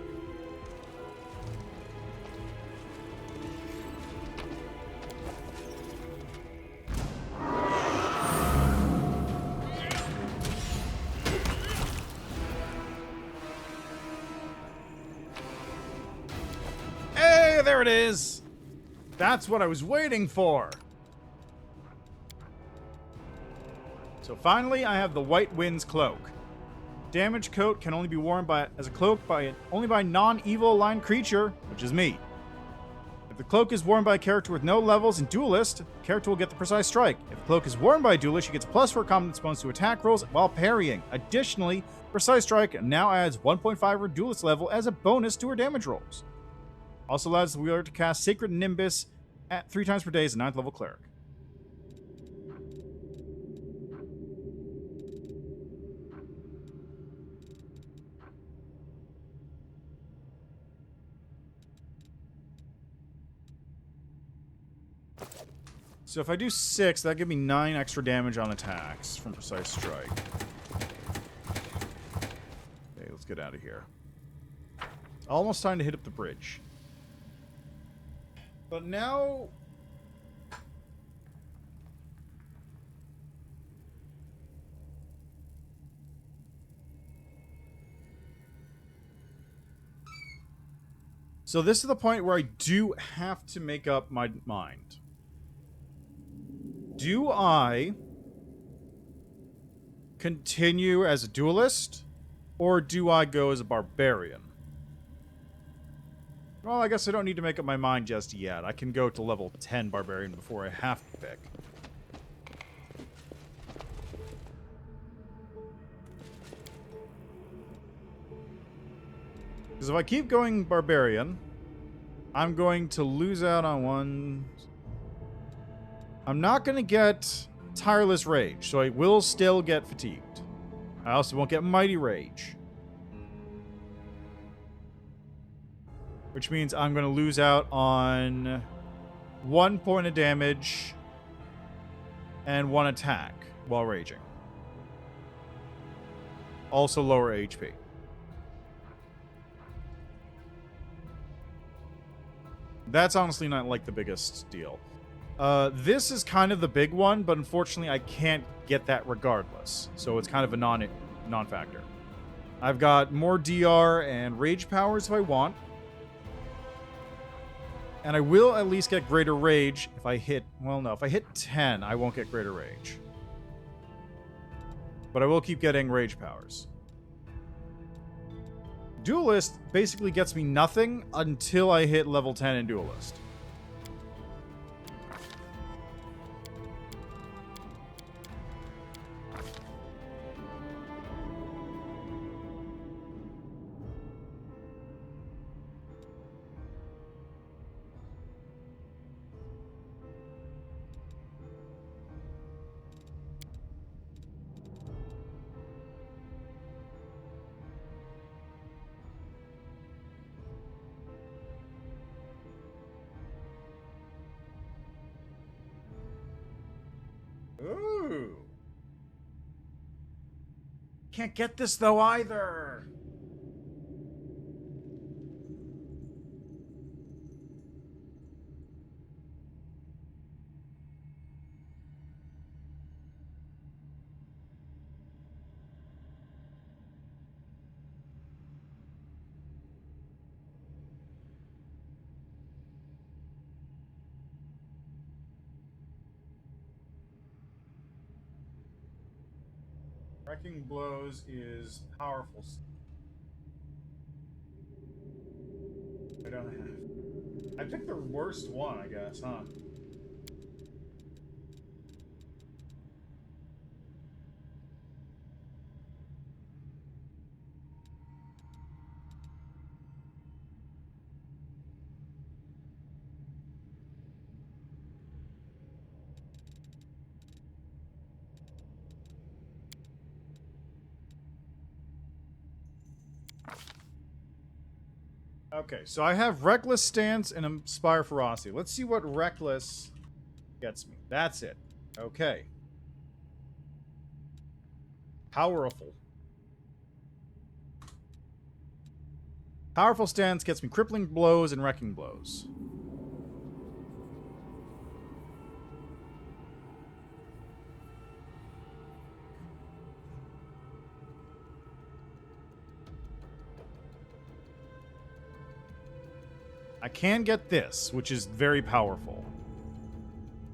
There it is! That's what I was waiting for! So finally, I have the White Wind's Cloak. Damage coat can only be worn as a cloak only by non-evil aligned creature, which is me. If the cloak is worn by a character with no levels in Duelist, the character will get the Precise Strike. If the cloak is worn by a Duelist, she gets a +4 confidence bonus to attack rolls while parrying. Additionally, Precise Strike now adds 1.5 her Duelist level as a bonus to her damage rolls. Also allows the wielder to cast Sacred Nimbus at 3 times per day as a 9th level cleric. So if I do 6, that'll give me 9 extra damage on attacks from Precise Strike. Okay, let's get out of here. Almost time to hit up the bridge. But now... So this is the point where I do have to make up my mind. Do I continue as a duelist, or do I go as a barbarian? Well, I guess I don't need to make up my mind just yet. I can go to level 10 barbarian before I have to pick. Because if I keep going barbarian, I'm going to lose out on one... I'm not going to get Tireless Rage, so I will still get Fatigued. I also won't get Mighty Rage. Which means I'm going to lose out on 1 point of damage and 1 attack while raging. Also lower HP. That's honestly not like the biggest deal. This is kind of the big one, but unfortunately I can't get that regardless. So it's kind of a non-factor. I've got more DR and rage powers if I want. And I will at least get greater rage if I hit... Well, no. If I hit 10, I won't get greater rage. But I will keep getting rage powers. Duelist basically gets me nothing until I hit level 10 in Duelist. Ooh. Can't get this though either. Wrecking Blows is powerful. I don't have... I picked the worst one, I guess, huh? Okay, so I have Reckless Stance and Inspire Ferocity. Let's see what Reckless gets me. That's it. Okay. Powerful. Powerful Stance gets me Crippling Blows and Wrecking Blows. I can get this, which is very powerful.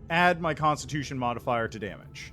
Add my Constitution modifier to damage.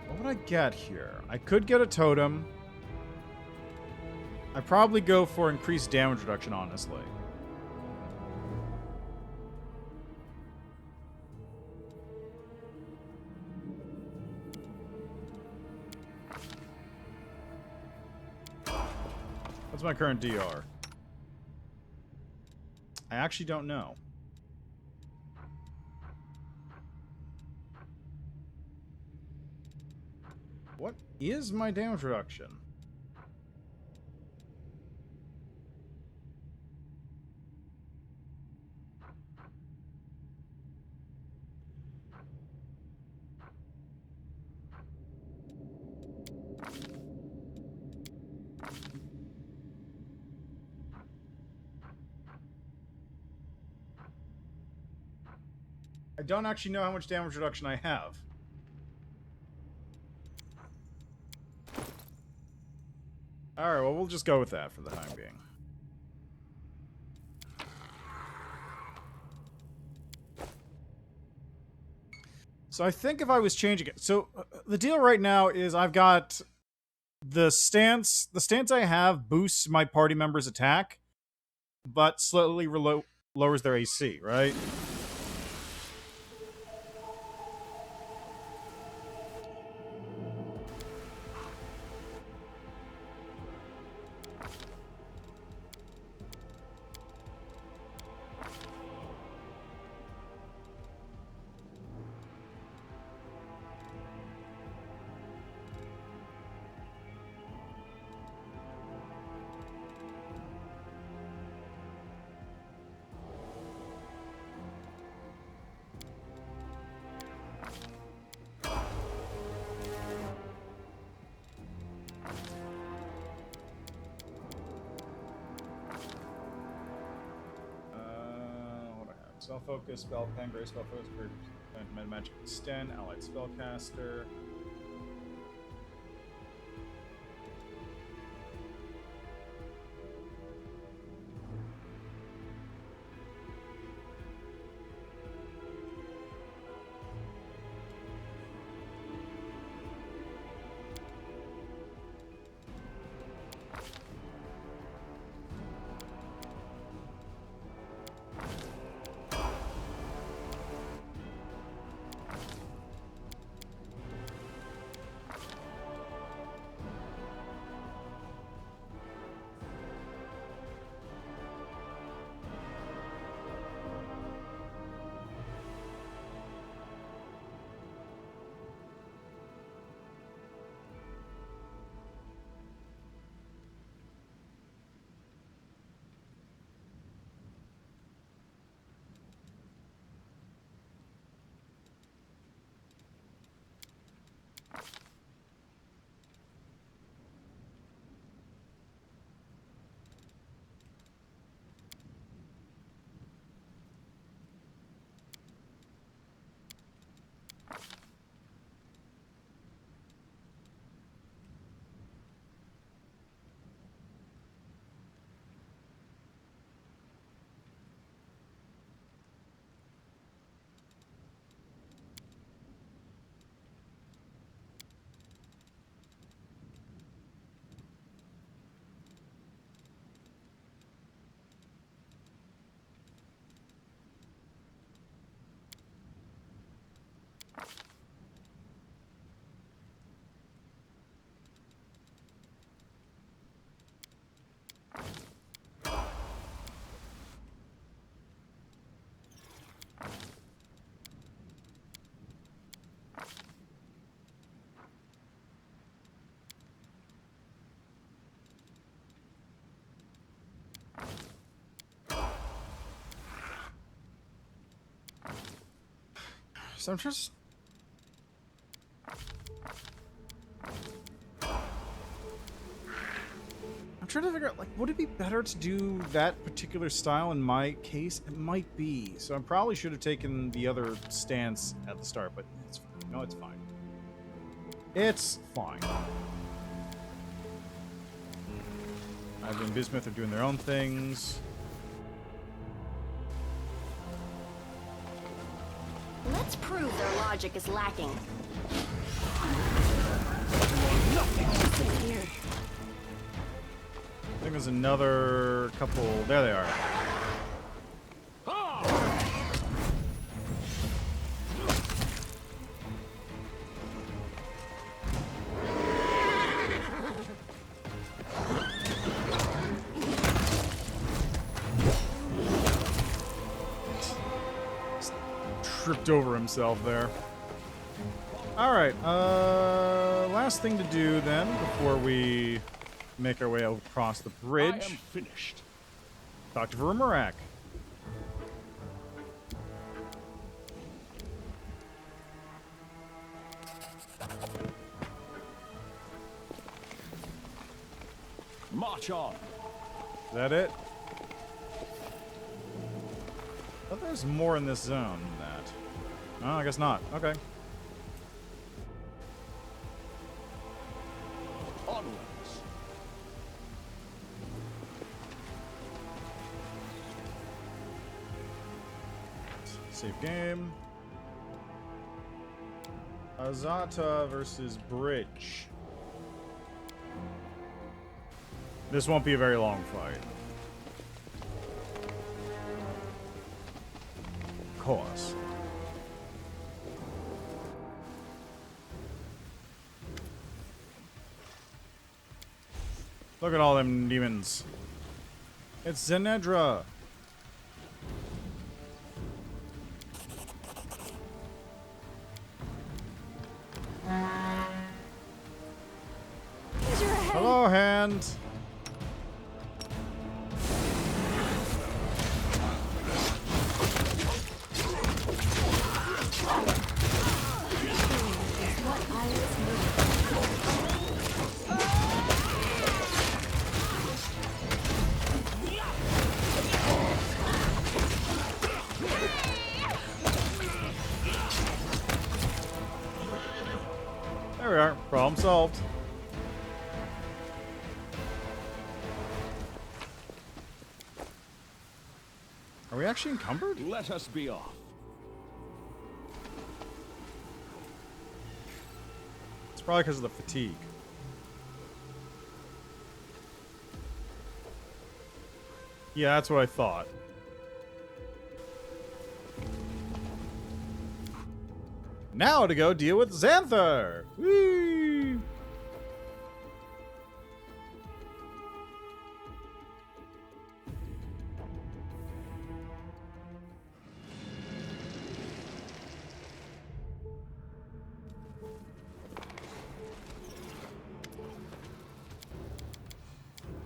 What would I get here? I could get a totem. I'd probably go for increased damage reduction, honestly. What's my current DR? I actually don't know. What is my damage reduction? I don't actually know how much damage reduction I have. Alright, well, we'll just go with that for the time being. So I think if I was changing it... So, the deal right now is I've got... The stance I have boosts my party members' attack, but slightly lowers their AC, right? Spell focus, spell pen, gray spell focus, med magic extend, allied spellcaster. So I'm just... I'm trying to figure out, like, would it be better to do that particular style in my case? It might be. So I probably should have taken the other stance at the start, but it's fine. No, it's fine. It's fine. Ivy and Bismuth are doing their own things. Let's prove their logic is lacking. Here. I think there's another couple. There they are. Tripped over himself there. Alright, last thing to do then before we make our way across the I bridge. am finished. Talk to Vermerak. March on. Is that it? I thought there's more in this zone than that. Oh, I guess not. Okay. Onwards. Save game. Azata versus Bridge. This won't be a very long fight. Of course. Look at all them demons. It's Zenedra. Use your head. Hello, hand. What I was moving. There we are. Problem solved. Are we actually encumbered? Let us be off. It's probably because of the fatigue. Yeah, that's what I thought. Now to go deal with Xanther! Whee!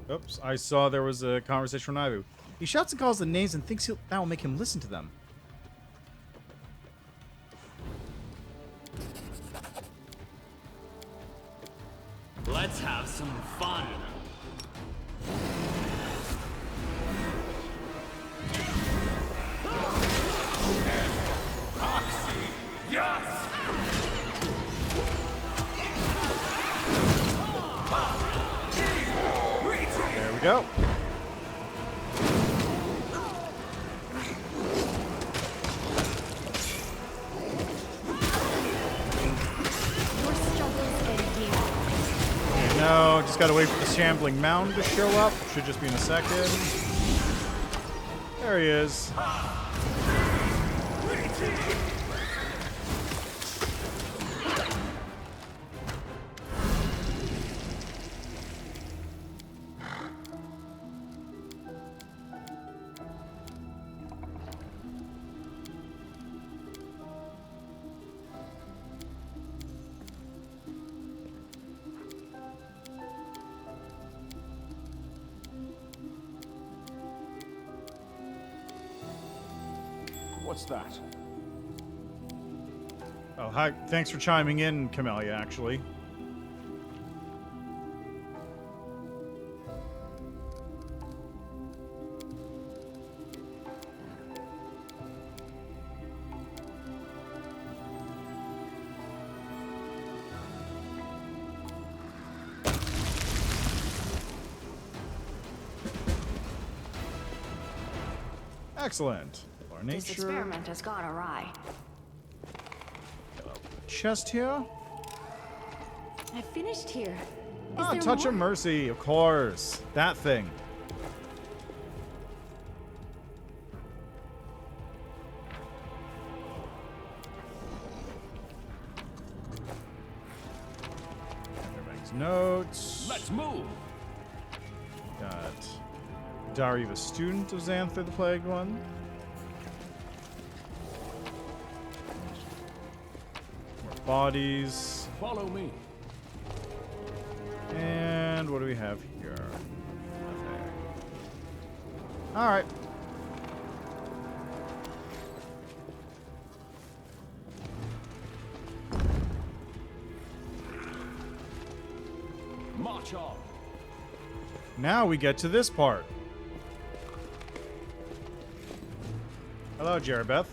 Oops, I saw there was a conversation from Ivu. He shouts and calls the names and thinks that will make him listen to them. Let's have some fun. There we go. Your struggles end here. Okay, no, just gotta wait for the shambling mound to show up. Should just be in a second. There he is. What's that? Oh, hi. Thanks for chiming in, Camellia, actually. Excellent. Our This nature. experiment has gone awry. Chest here. I finished here. Is Ah, there touch more? of mercy, of course. That thing. Everybody's notes. Let's move. Got Diary of a Student of Xanther the Plagued One. More bodies. Follow me. And what do we have here? Nothing. Alright. March on. Now we get to this part. Hello, Jerabeth.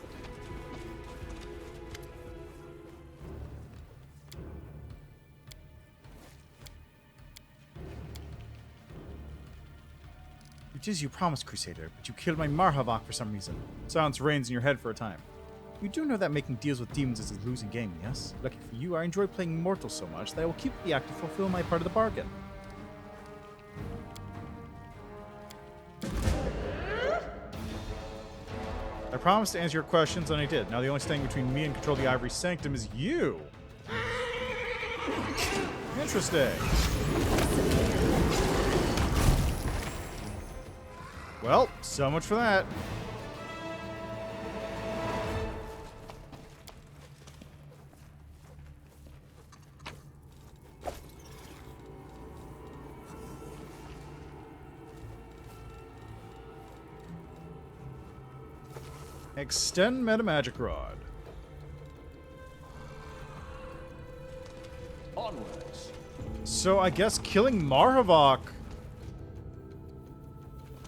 It is you promised, Crusader, but you killed my Marhavok for some reason. Silence reigns in your head for a time. You do know that making deals with demons is a losing game, yes? Lucky for you, I enjoy playing mortals so much that I will keep the act to fulfill my part of the bargain. I promised to answer your questions, and I did. Now the only thing between me and control the Ivory Sanctum is you. Interesting. Well, so much for that. Extend Metamagic Rod. Onwards. So I guess killing Marhavok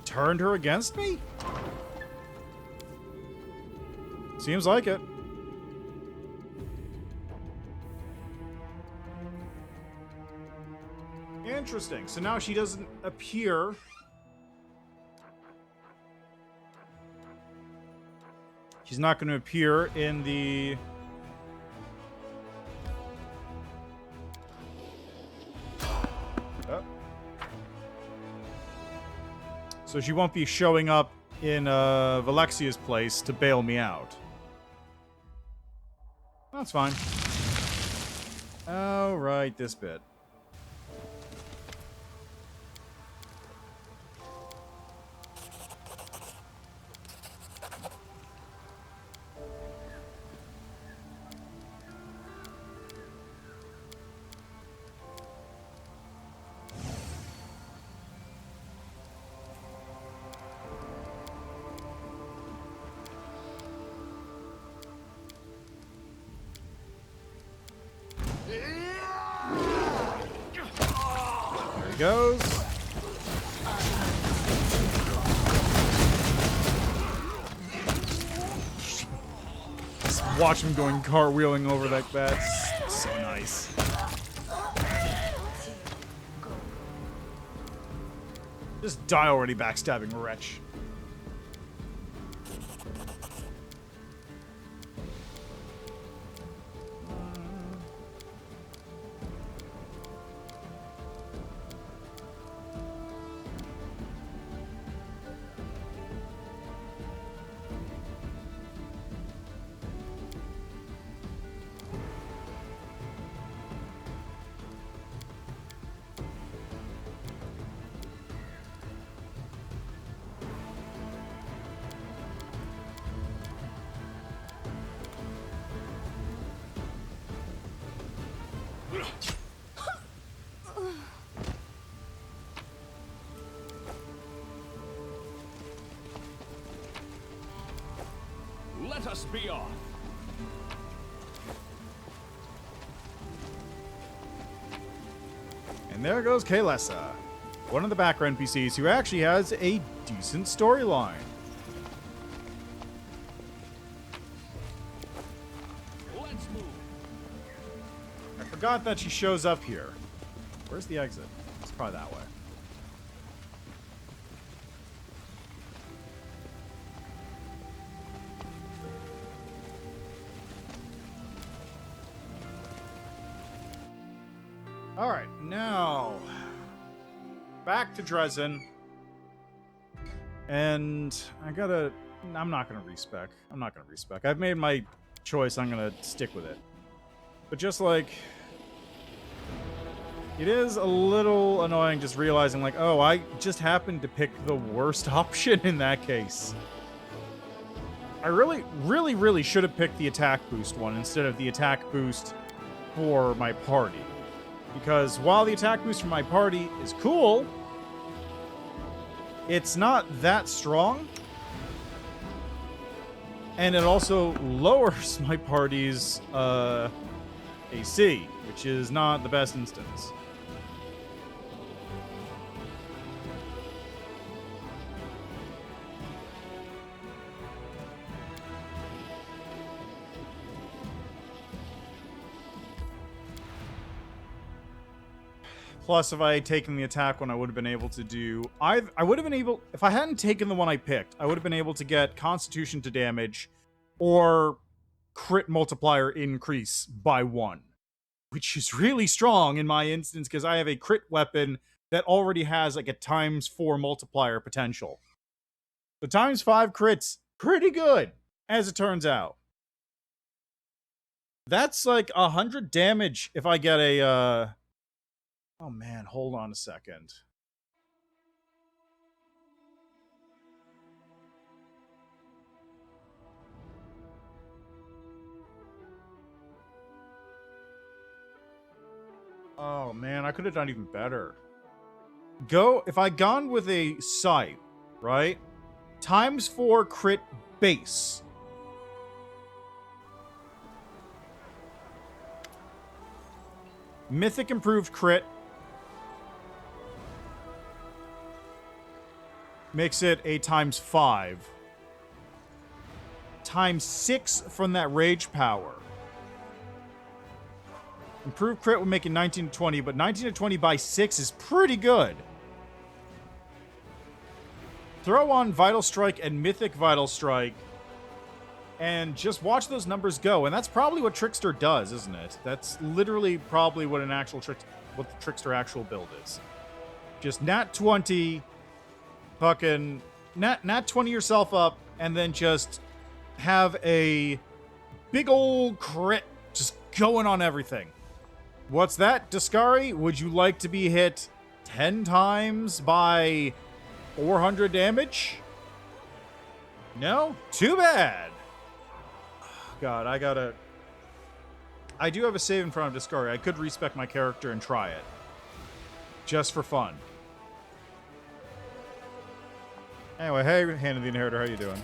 turned her against me? Seems like it. Interesting. So now she doesn't appear. She's not going to appear in the... Oh. So she won't be showing up in Valexia's place to bail me out. That's fine. Oh, right, this bit. There he goes. Just watch him going cartwheeling over like that. So nice. Just die already, backstabbing wretch. Let us be off. And there goes Kaylessa, one of the background NPCs who actually has a decent storyline. Let's move. I forgot that she shows up here. Where's the exit? It's probably that way. Alright, now back to Dresden. And I'm not gonna respec. I've made my choice, I'm gonna stick with it. But just like, it is a little annoying just realizing like, oh, I just happened to pick the worst option in that case. I really should have picked the attack boost one instead of the attack boost for my party. Because while the attack boost for my party is cool, it's not that strong. And it also lowers my party's AC, which is not the best instance. Plus, if I had taken the attack one, I would have been able to do... I would have been able... If I hadn't taken the one I picked, I would have been able to get Constitution to damage or crit multiplier increase by 1. Which is really strong in my instance, because I have a crit weapon that already has like a ×4 multiplier potential. The ×5 crit's pretty good, as it turns out. That's like 100 damage if I get a... Oh man, hold on a second. Oh man, I could have done even better. If I'd gone with a scythe, right? ×4 crit base. Mythic improved crit. Makes it a ×5. ×6 from that rage power. Improved crit would make it 19 to 20, but 19 to 20 by 6 is pretty good. Throw on Vital Strike and Mythic Vital Strike, and just watch those numbers go. And that's probably what Trickster does, isn't it? That's literally probably what what the Trickster actual build is. Just nat 20, fucking nat 20 yourself up, and then just have a big old crit just going on everything. What's that, Discari? Would you like to be hit 10 times by 400 damage? No? Too bad. God, I do have a save in front of Discari. I could respec my character and try it. Just for fun. Anyway, hey, Hand of the Inheritor, how you doing?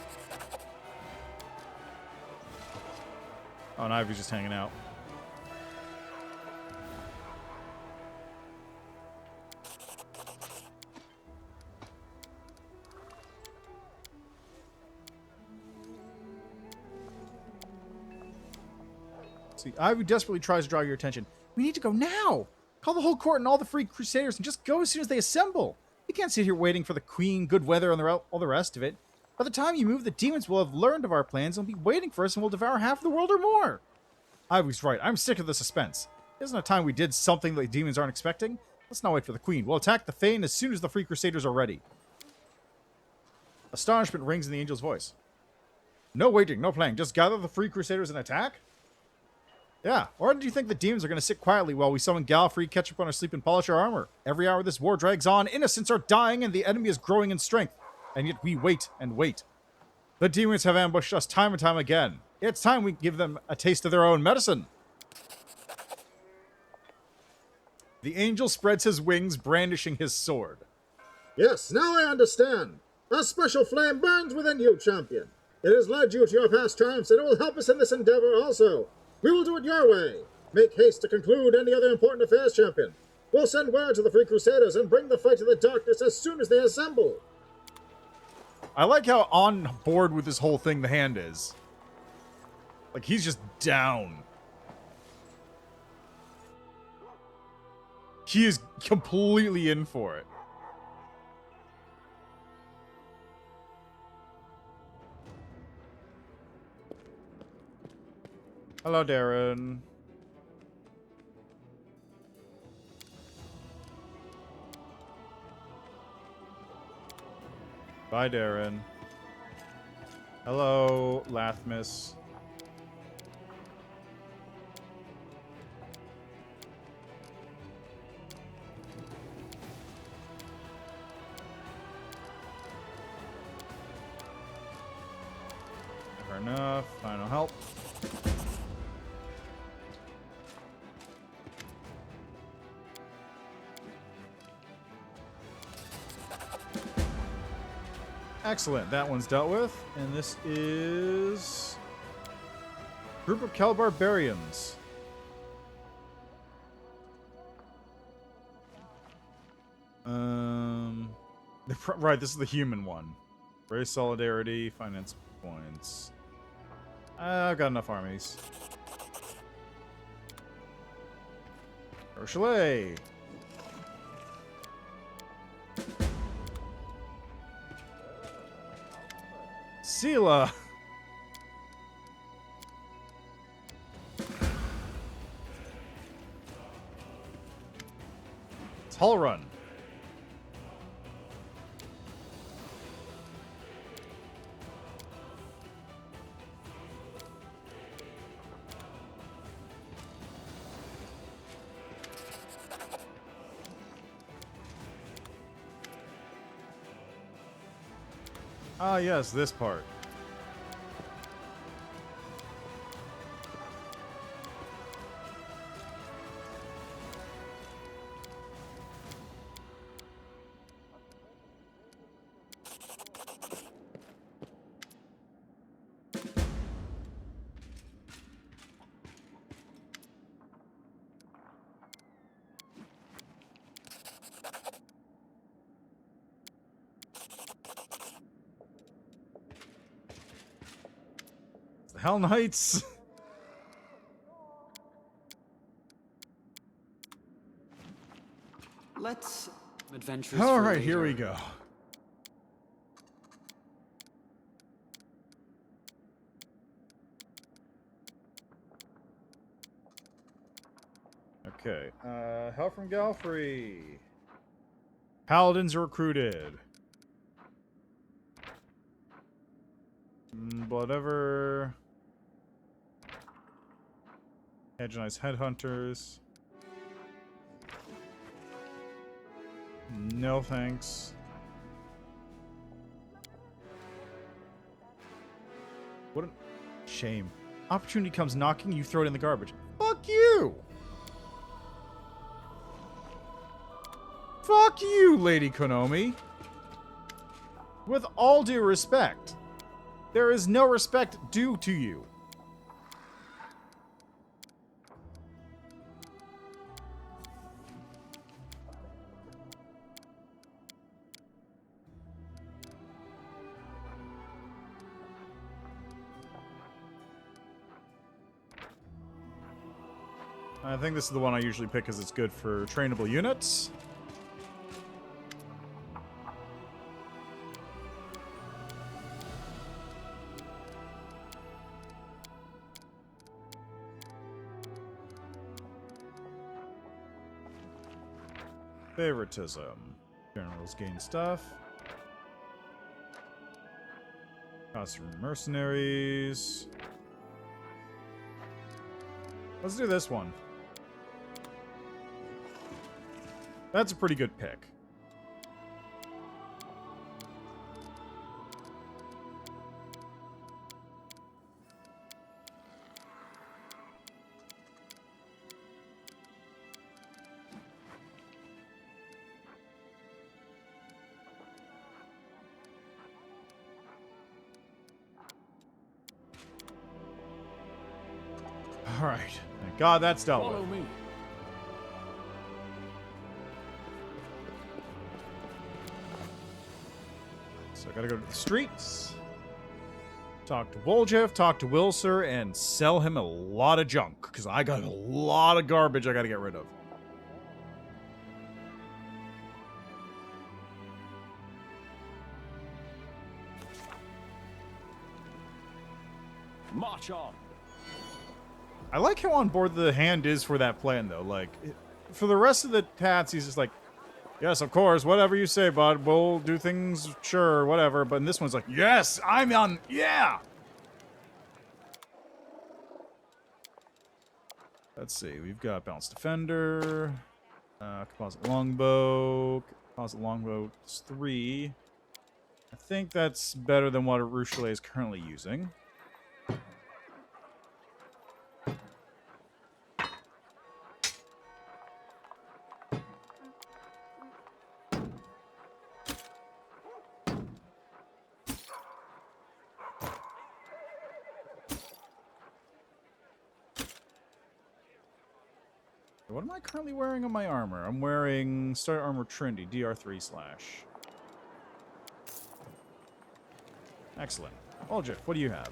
Oh, and Ivy's just hanging out. See, Ivy desperately tries to draw your attention. We need to go now! Call the whole court and all the free crusaders and just go as soon as they assemble! We can't sit here waiting for the queen, good weather, and all the rest of it. By the time you move, the demons will have learned of our plans and will be waiting for us and will devour half the world or more! Ivy's right. I'm sick of the suspense. Isn't it time we did something the demons aren't expecting? Let's not wait for the queen. We'll attack the Fane as soon as the free crusaders are ready. Astonishment rings in the angel's voice. No waiting, no playing. Just gather the free crusaders and attack? Yeah, or do you think the demons are going to sit quietly while we summon Gallifrey, catch up on our sleep, and polish our armor? Every hour this war drags on, innocents are dying, and the enemy is growing in strength. And yet we wait and wait. The demons have ambushed us time and time again. It's time we give them a taste of their own medicine. The angel spreads his wings, brandishing his sword. Yes, now I understand. A special flame burns within you, champion. It has led you to your past triumphs, and it will help us in this endeavor also. We will do it your way. Make haste to conclude any other important affairs, champion. We'll send word to the Free Crusaders and bring the fight to the darkness as soon as they assemble. I like how on board with this whole thing the Hand is. Like, he's just down. He is completely in for it. Hello, Darren. Bye, Darren. Hello, Lathmus. Fair enough. Final help. Excellent. That one's dealt with. And this is... Group of Kel Barbarians. Right, this is the human one. Race solidarity, finance points. I've got enough armies. Rochelet. Sela. It's Hull Run. Ah, yes, this part. Hell Knights. Let's adventures. All for right, here we later. go. Okay. Hell from Galfrey. Paladins recruited. Whatever. Hedgenize Headhunters. No thanks. What a shame. Opportunity comes knocking, you throw it in the garbage. Fuck you! Fuck you, Lady Konomi! With all due respect, there is no respect due to you. I think this is the one I usually pick because it's good for trainable units. Favoritism. Generals gain stuff. Costume mercenaries. Let's do this one. That's a pretty good pick. All right. Thank God that's dealt with. Follow me. So I gotta go to the streets, talk to Woljev, talk to Wilser, and sell him a lot of junk, because I got a lot of garbage I gotta get rid of. March on. I like how on board the hand is for that plan, though. Like, for the rest of the tats, he's just like, yes, of course, whatever you say, bud. We'll do things, sure, whatever. But in this one's like, yes, I'm on, yeah! Let's see, we've got Balanced Defender, Composite Longbow, Composite Longbow 3. I think that's better than what Rochelet is currently using. What am I currently wearing on my armor? I'm wearing Star Armor Trinity, DR3 slash. Excellent. Aldrich, what do you have?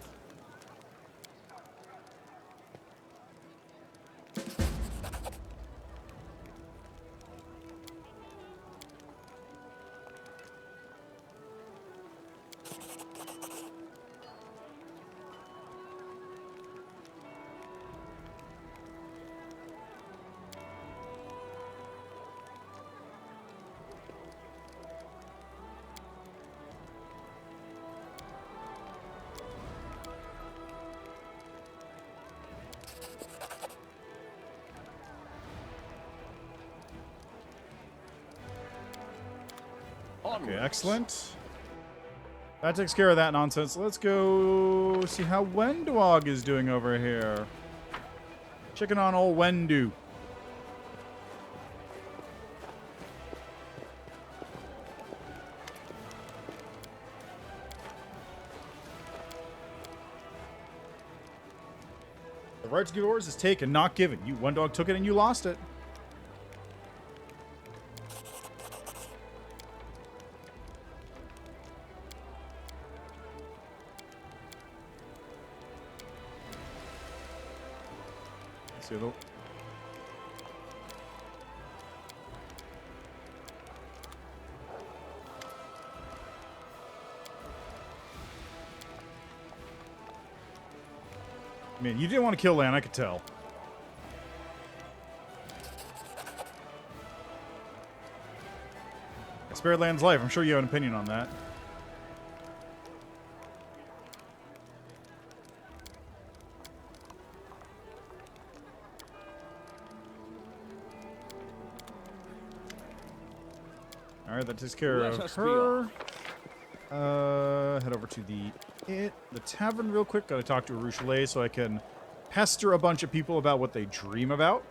Okay, excellent. That takes care of that nonsense. Let's go see how Wendwog is doing over here. Checking on old Wendu. The right to give orders is taken, not given. You Wendwog took it and you lost it. Man, you didn't want to kill Lan, I could tell. I spared Lan's life. I'm sure you have an opinion on that. Alright, that takes care of her. Head over to the tavern real quick. Gotta talk to a Rochelet so I can pester a bunch of people about what they dream about.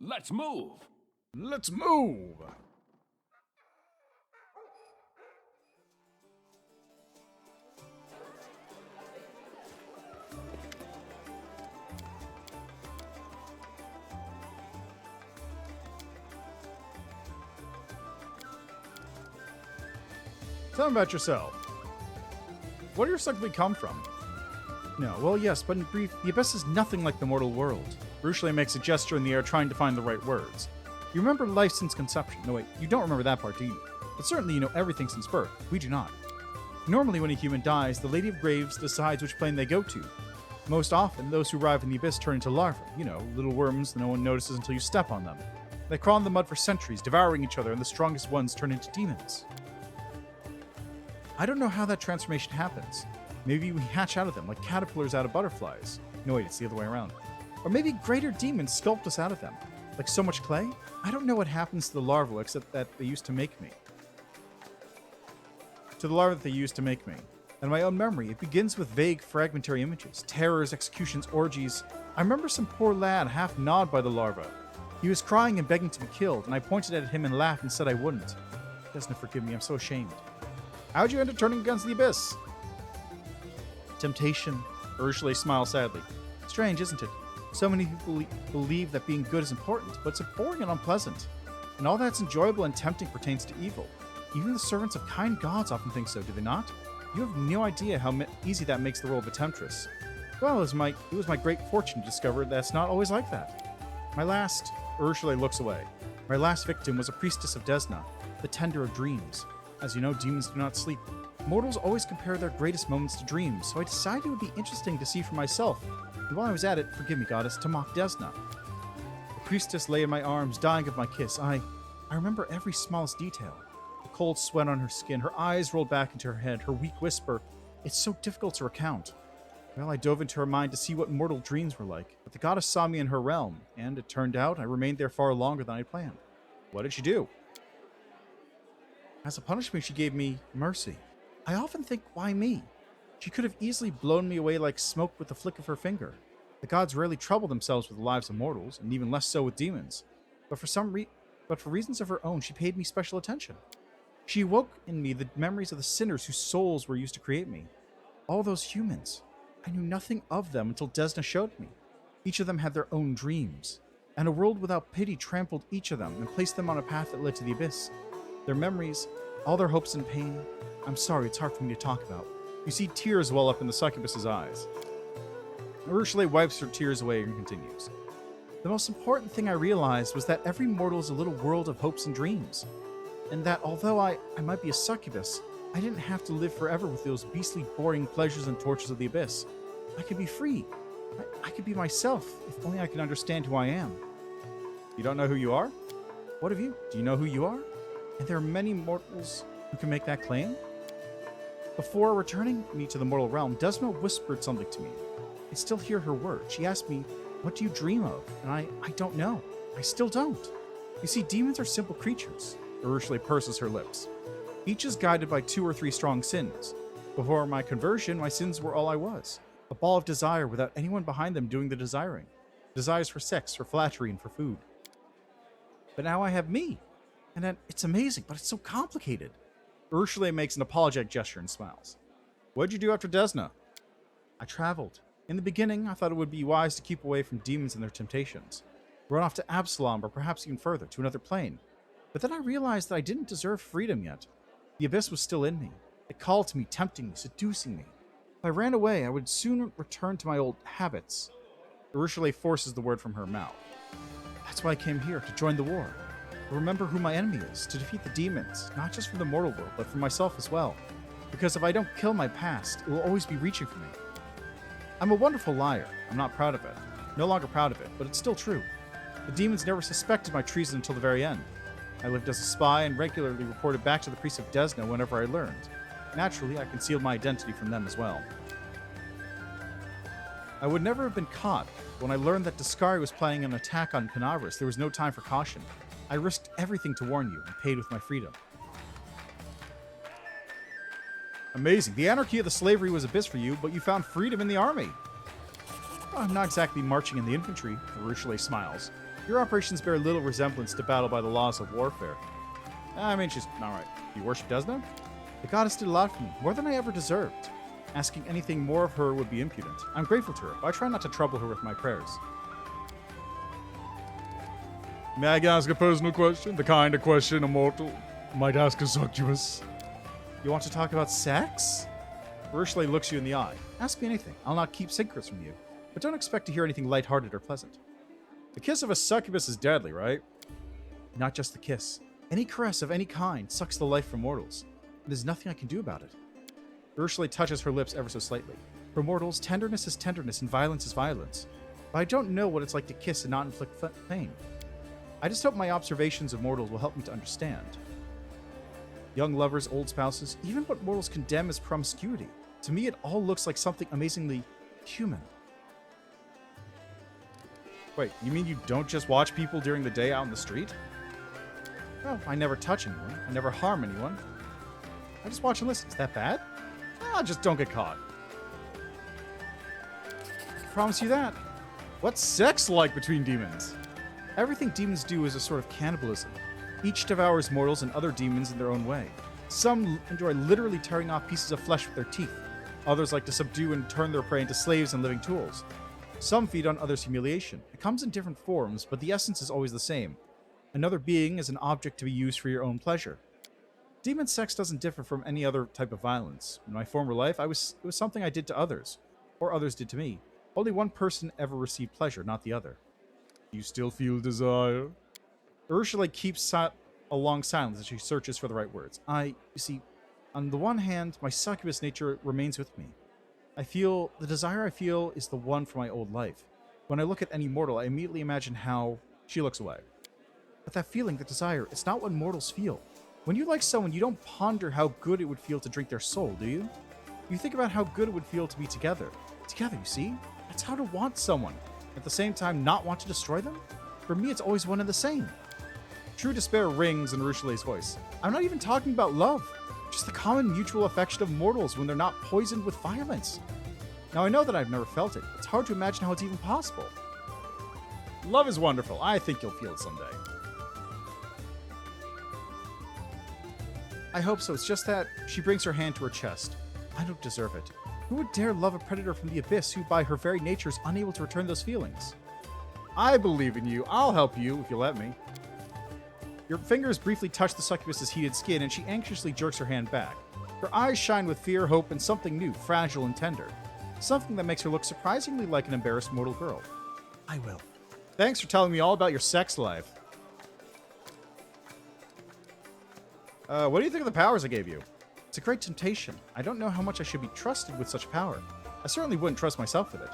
Let's move. Let's move. Tell me about yourself. Where do your Sanctum come from? No, well, yes, but in brief, the Abyss is nothing like the mortal world. Rochelet makes a gesture in the air trying to find the right words. You remember life since conception. No, wait, you don't remember that part, do you? But certainly you know everything since birth. We do not. Normally, when a human dies, the Lady of Graves decides which plane they go to. Most often, those who arrive in the Abyss turn into larvae. You know, little worms that no one notices until you step on them. They crawl in the mud for centuries, devouring each other, and the strongest ones turn into demons. I don't know how that transformation happens. Maybe we hatch out of them, like caterpillars out of butterflies. No, wait, it's the other way around. Or maybe greater demons sculpt us out of them. Like so much clay? I don't know what happens to the larvae, except that they used to make me. To the larvae that they used to make me. In my own memory, it begins with vague, fragmentary images. Terrors, executions, orgies. I remember some poor lad half gnawed by the larva. He was crying and begging to be killed, and I pointed at him and laughed and said I wouldn't. Desna, forgive me. I'm so ashamed. How'd you end up turning against the Abyss? Temptation. Ursula smiles sadly. Strange, isn't it? So many people believe that being good is important, but it's boring and unpleasant. And all that's enjoyable and tempting pertains to evil. Even the servants of kind gods often think so, do they not? You have no idea how easy that makes the role of a temptress. Well, it was my great fortune to discover that's not always like that. Ursula looks away. My last victim was a priestess of Desna, the tender of dreams. As you know, demons do not sleep. Mortals always compare their greatest moments to dreams, so I decided it would be interesting to see for myself. And while I was at it, forgive me, goddess, to mock Desna. The priestess lay in my arms, dying of my kiss. I remember every smallest detail. The cold sweat on her skin, her eyes rolled back into her head, her weak whisper. It's so difficult to recount. Well, I dove into her mind to see what mortal dreams were like, but the goddess saw me in her realm, and it turned out I remained there far longer than I planned. What did she do? As a punishment, she gave me mercy. I often think, why me? She could have easily blown me away like smoke with the flick of her finger. The gods rarely trouble themselves with the lives of mortals, and even less so with demons. But for reasons of her own, she paid me special attention. She awoke in me the memories of the sinners whose souls were used to create me. All those humans. I knew nothing of them until Desna showed me. Each of them had their own dreams, and a world without pity trampled each of them and placed them on a path that led to the abyss. Their memories, all their hopes and pain. I'm sorry, it's hard for me to talk about. You see tears well up in the succubus's eyes. Ursula wipes her tears away and continues. The most important thing I realized was that every mortal is a little world of hopes and dreams, and that although I might be a succubus, I didn't have to live forever with those beastly, boring pleasures and tortures of the abyss. I could be free. I could be myself, if only I could understand who I am. You don't know who you are? What of you? Do you know who you are? And there are many mortals who can make that claim? Before returning me to the mortal realm, Desna whispered something to me. I still hear her words. She asked me, what do you dream of? And I don't know. I still don't. You see, demons are simple creatures. Ursula purses her lips. Each is guided by 2 or 3 strong sins. Before my conversion, my sins were all I was. A ball of desire without anyone behind them doing the desiring. Desires for sex, for flattery, and for food. But now I have me. And then it's amazing, but it's so complicated. Ursula makes an apologetic gesture and smiles. What'd you do after Desna? I traveled. In the beginning, I thought it would be wise to keep away from demons and their temptations. Run off to Absalom, or perhaps even further, to another plane. But then I realized that I didn't deserve freedom yet. The abyss was still in me. It called to me, tempting me, seducing me. If I ran away, I would soon return to my old habits. Ursula forces the word from her mouth. That's why I came here, to join the war. To remember who my enemy is, to defeat the demons, not just from the mortal world, but for myself as well. Because if I don't kill my past, it will always be reaching for me. I'm a wonderful liar. I'm not proud of it. No longer proud of it, but it's still true. The demons never suspected my treason until the very end. I lived as a spy and regularly reported back to the priest of Desna whenever I learned. Naturally, I concealed my identity from them as well. I would never have been caught. When I learned that Discari was planning an attack on Canavras, there was no time for caution. I risked everything to warn you and paid with my freedom. Amazing. The anarchy of the slavery was abyss for you, but you found freedom in the army. Well, I'm not exactly marching in the infantry, Ursula smiles. Your operations bear little resemblance to battle by the laws of warfare. I mean, she's alright. You worship Desna? The goddess did a lot for me, more than I ever deserved. Asking anything more of her would be impudent. I'm grateful to her, but I try not to trouble her with my prayers. May I ask a personal question? The kind of question a mortal might ask a succubus. You want to talk about sex? Ursula looks you in the eye. Ask me anything. I'll not keep secrets from you. But don't expect to hear anything lighthearted or pleasant. The kiss of a succubus is deadly, right? Not just the kiss. Any caress of any kind sucks the life from mortals. And there's nothing I can do about it. Ursula touches her lips ever so slightly. For mortals, tenderness is tenderness and violence is violence. But I don't know what it's like to kiss and not inflict pain. I just hope my observations of mortals will help me to understand. Young lovers, old spouses, even what mortals condemn as promiscuity. To me, it all looks like something amazingly human. Wait, you mean you don't just watch people during the day out in the street? Well, I never touch anyone. I never harm anyone. I just watch and listen. Is that bad? Just don't get caught. I promise you that. What's sex like between demons? Everything demons do is a sort of cannibalism. Each devours mortals and other demons in their own way. Some enjoy literally tearing off pieces of flesh with their teeth. Others like to subdue and turn their prey into slaves and living tools. Some feed on others' humiliation. It comes in different forms, but the essence is always the same. Another being is an object to be used for your own pleasure. Demon sex doesn't differ from any other type of violence. In my former life, it was something I did to others, or others did to me. Only one person ever received pleasure, not the other. You still feel desire? Ursula keeps a long silence as she searches for the right words. You see, on the one hand, my succubus nature remains with me. The desire I feel is the one from my old life. When I look at any mortal, I immediately imagine how she looks away. But that feeling, that desire, it's not what mortals feel. When you like someone, you don't ponder how good it would feel to drink their soul, do you? You think about how good it would feel to be together. Together, you see? That's how to want someone. At the same time, not want to destroy them? For me, it's always one and the same. True despair rings in Rushale's voice. I'm not even talking about love. Just the common mutual affection of mortals when they're not poisoned with violence. Now, I know that I've never felt it. It's hard to imagine how it's even possible. Love is wonderful. I think you'll feel it someday. I hope so. It's just that she brings her hand to her chest. I don't deserve it. Who would dare love a predator from the abyss who, by her very nature, is unable to return those feelings? I believe in you. I'll help you if you let me. Your fingers briefly touch the succubus's heated skin, and she anxiously jerks her hand back. Her eyes shine with fear, hope, and something new, fragile and tender. Something that makes her look surprisingly like an embarrassed mortal girl. I will. Thanks for telling me all about your sex life. What do you think of the powers I gave you? It's a great temptation. I don't know how much I should be trusted with such power. I certainly wouldn't trust myself with it.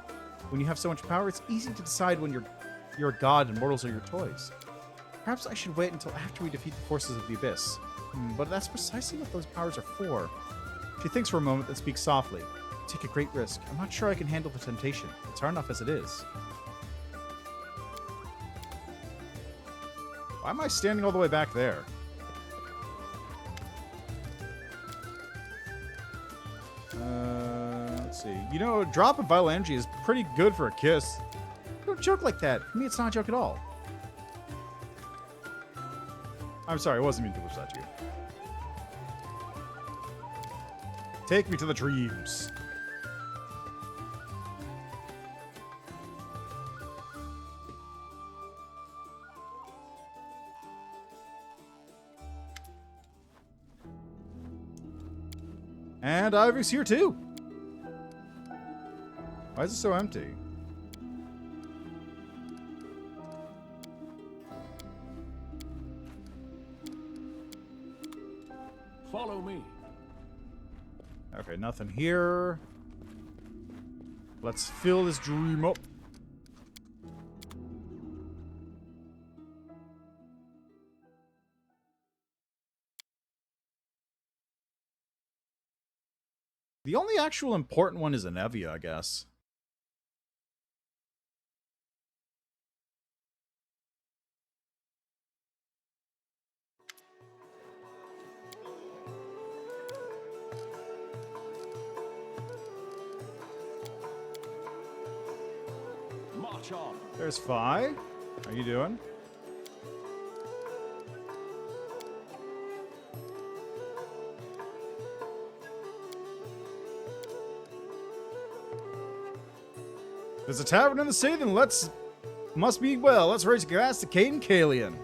When you have so much power, it's easy to decide when you're a god and mortals are your toys. Perhaps I should wait until after we defeat the forces of the Abyss. But that's precisely what those powers are for. She thinks for a moment, then speaks softly. Take a great risk. I'm not sure I can handle the temptation. It's hard enough as it is. Why am I standing all the way back there? Let's see. You know, a drop of vital energy is pretty good for a kiss. Don't joke like that. For me, it's not a joke at all. I'm sorry, I wasn't meaning to wish that to you. Take me to the dreams. And Ivy's here too. Why is it so empty? Follow me. Okay, nothing here. Let's fill this dream up. The only actual important one is Anevia, I guess. March on. There's Fi. How you doing? There's a tavern in the city, then must be well. Let's raise a glass to Kate and Kalian.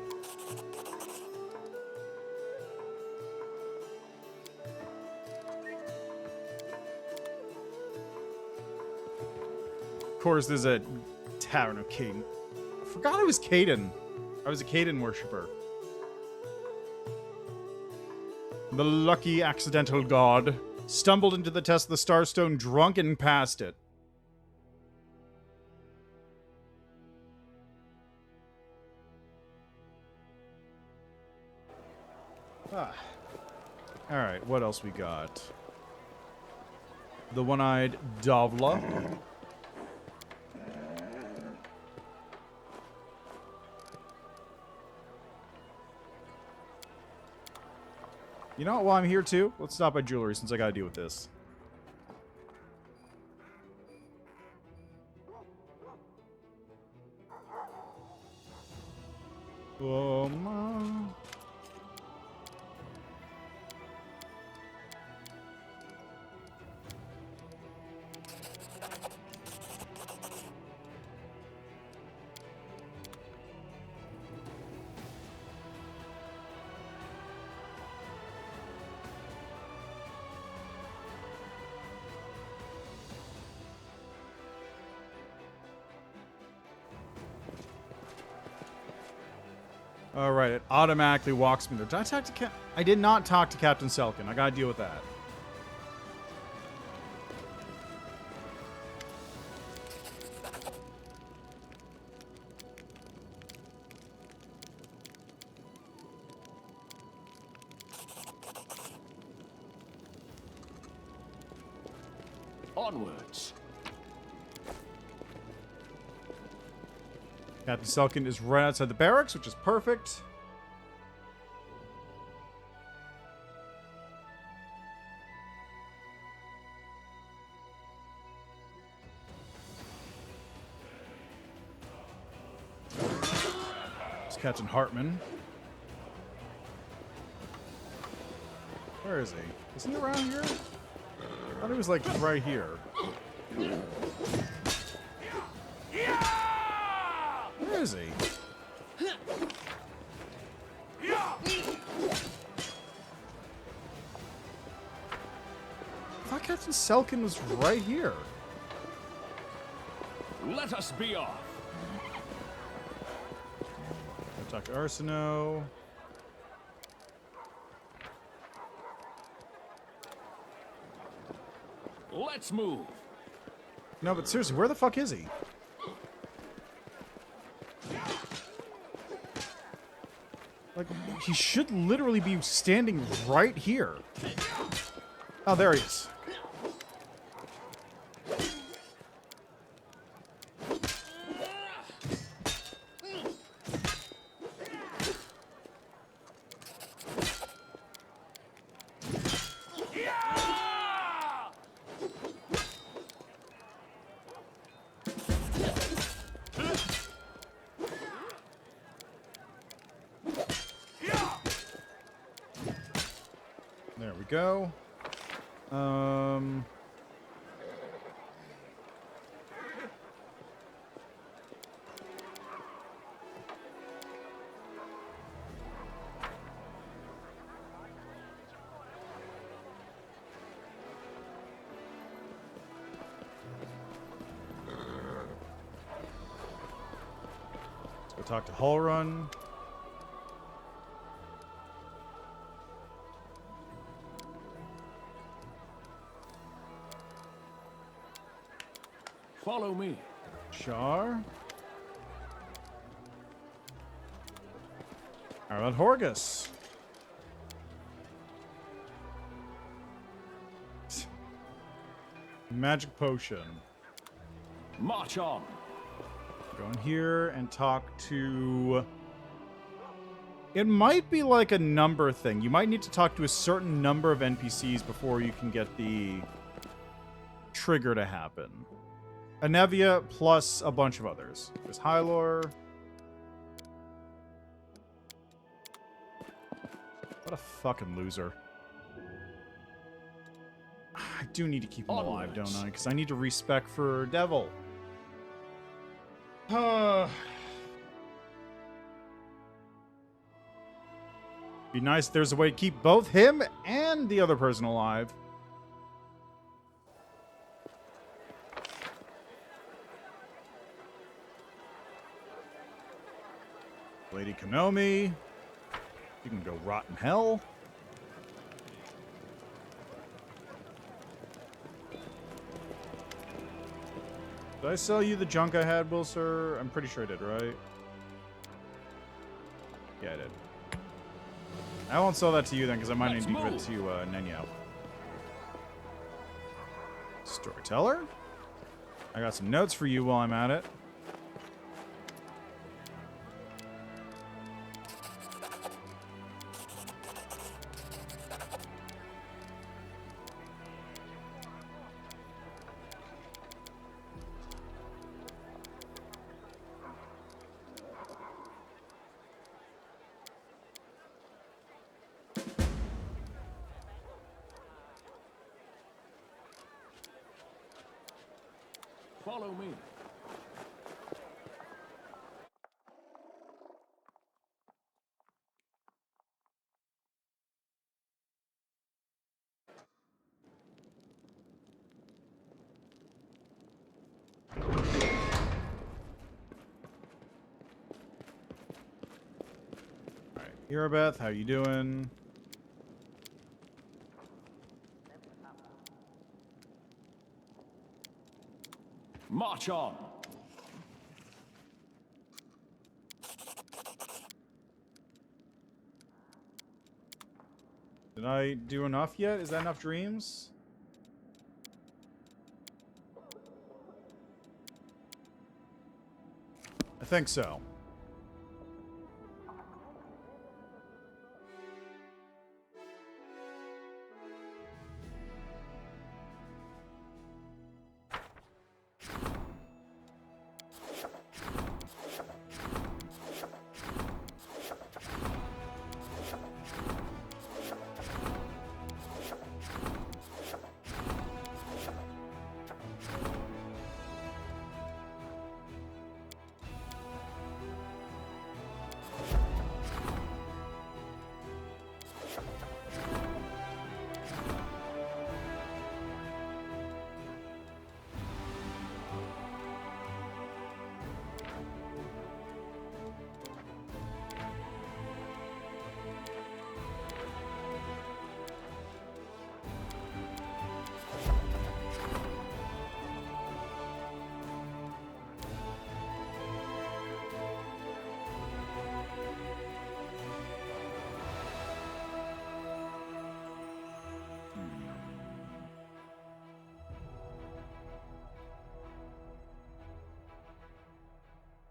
Of course, there's a tavern of Caden. I forgot it was Caden. I was a Caden worshiper. The lucky accidental god stumbled into the test of the Starstone drunk and passed it. Alright, what else we got? The one-eyed Davla. You know what, while I'm here too, let's stop by jewelry since I gotta deal with this. Oh, my. All right, it automatically walks me there. Did I talk to I did not talk to Captain Selkin. I gotta deal with that. Onwards. Captain Selkin is right outside the barracks, which is perfect. It's Captain Hartman. Where is he? Is he around here? I thought he was like right here. Where is he? I thought Captain Selkin was right here. Let us be off. I'll talk to Arsino. Let's move. No, but seriously, where the fuck is he? Like, he should literally be standing right here. Oh, there he is. There we go. Let's go talk to Hullrun. Follow me. Char. How about Horgus? Magic potion. March on. Go in here and talk to... It might be like a number thing. You might need to talk to a certain number of NPCs before you can get the trigger to happen. Anevia plus a bunch of others. There's Hylor. What a fucking loser. I do need to keep him alive, don't I? Because I need to respec for Devil. Be nice if there's a way to keep both him and the other person alive. Lady Konomi. You can go rot in hell. Did I sell you the junk I had, Will Sir? I'm pretty sure I did, right? Yeah, I did. I won't sell that to you then, because I might need to give it to Nenyo. Storyteller. I got some notes for you while I'm at it. Follow me. Irabeth, how you doing? March on. Did I do enough yet? Is that enough dreams? I think so.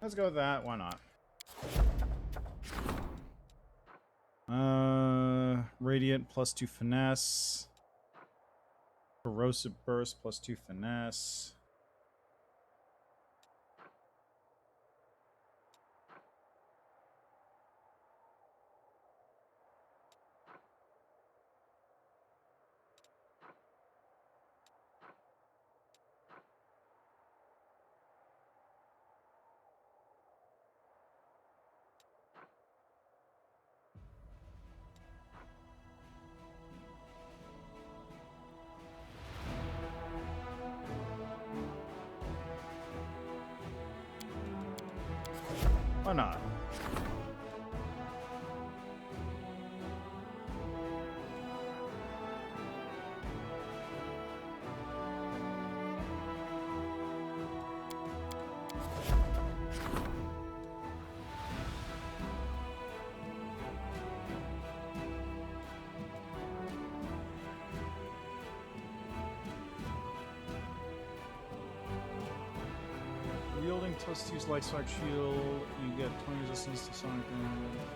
Let's go with that. Why not? Radiant +2 finesse. Corrosive burst +2 finesse. Why not? Wielding plus use light strike shield, you get 20 resistance to sonic damage.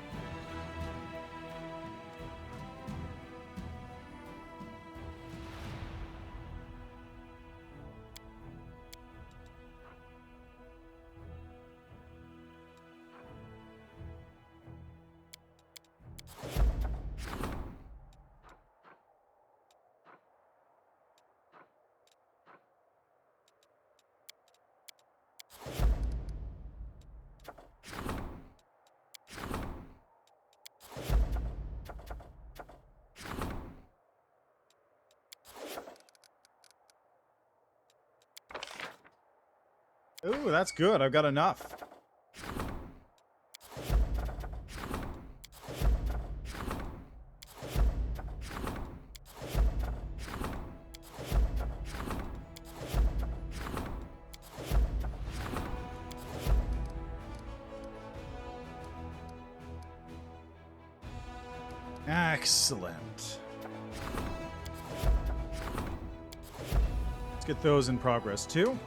Ooh, that's good. I've got enough. Excellent. Let's get those in progress too.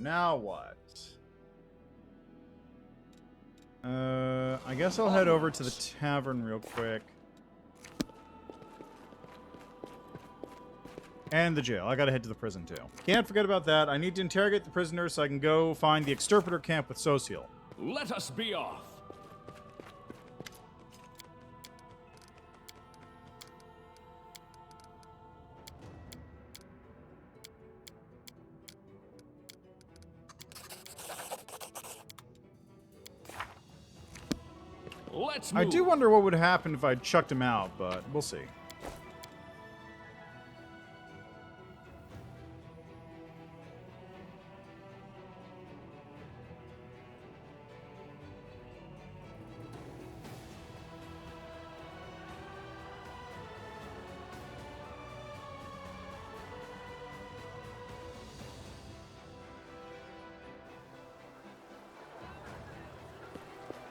Now what? I guess I'll head over to the tavern real quick. And the jail. I gotta head to the prison too. Can't forget about that. I need to interrogate the prisoners so I can go find the exterminator camp with Social. Let us be off. Let's move. I do wonder what would happen if I chucked him out, but we'll see.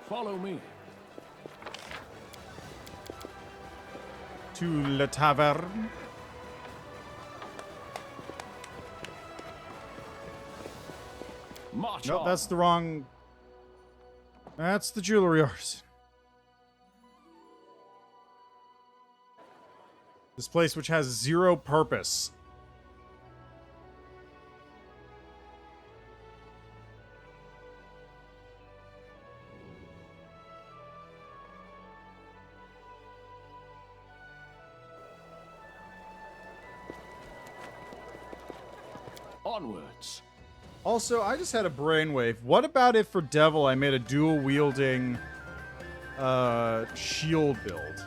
Follow me. To La Taverne. March Nope, on. that's the wrong... That's the jewelry artisan. This place which has zero purpose. Onwards. Also, I just had a brainwave. What about if for Devil I made a dual-wielding shield build?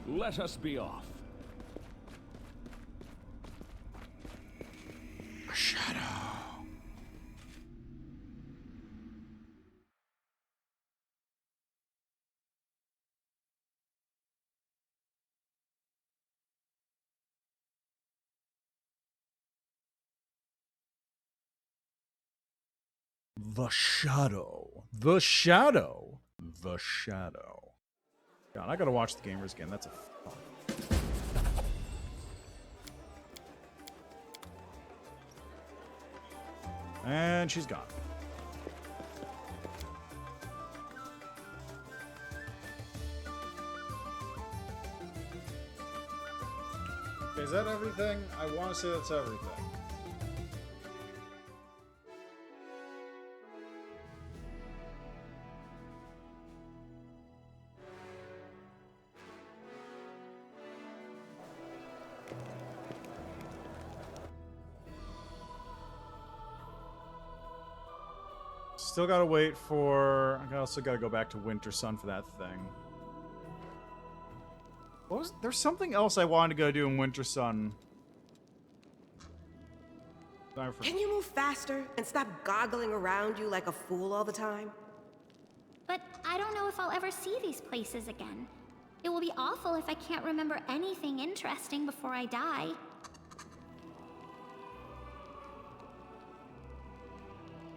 Let us be off. A shadow. The shadow. The shadow. The shadow. God, I gotta watch the gamers again. That's a fun. And she's gone. Okay, is that everything? I want to say that's everything. Still gotta wait for... I also gotta go back to Winter Sun for that thing. What was... There's something else I wanted to go do in Winter Sun. Can you move faster and stop goggling around you like a fool all the time? But I don't know if I'll ever see these places again. It will be awful if I can't remember anything interesting before I die.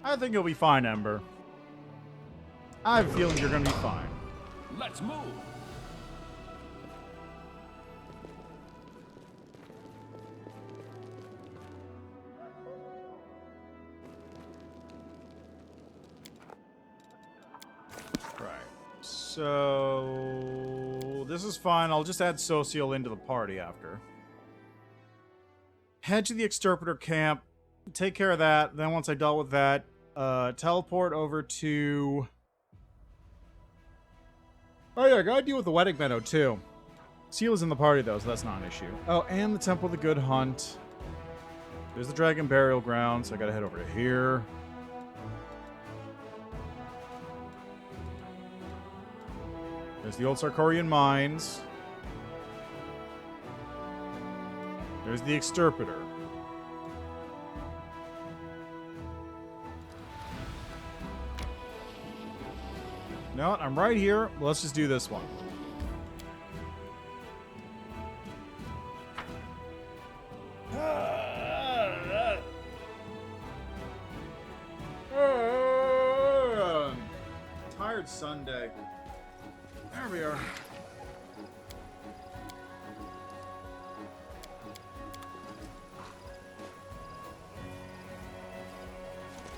I think you'll be fine, Ember. I have a feeling you're gonna be fine. Let's move. Right. So... This is fine. I'll just add Social into the party after. Head to the Exterminator camp. Take care of that. Then once I dealt with that, teleport over to... Oh yeah, I gotta deal with the Wedding Meadow too. Seal is in the party though, so that's not an issue. Oh, and the Temple of the Good Hunt. There's the Dragon Burial Ground, so I gotta head over to here. There's the old Sarkorian Mines. There's the Exterminator. No, I'm right here. Let's just do this one. Tired Sunday. There we are.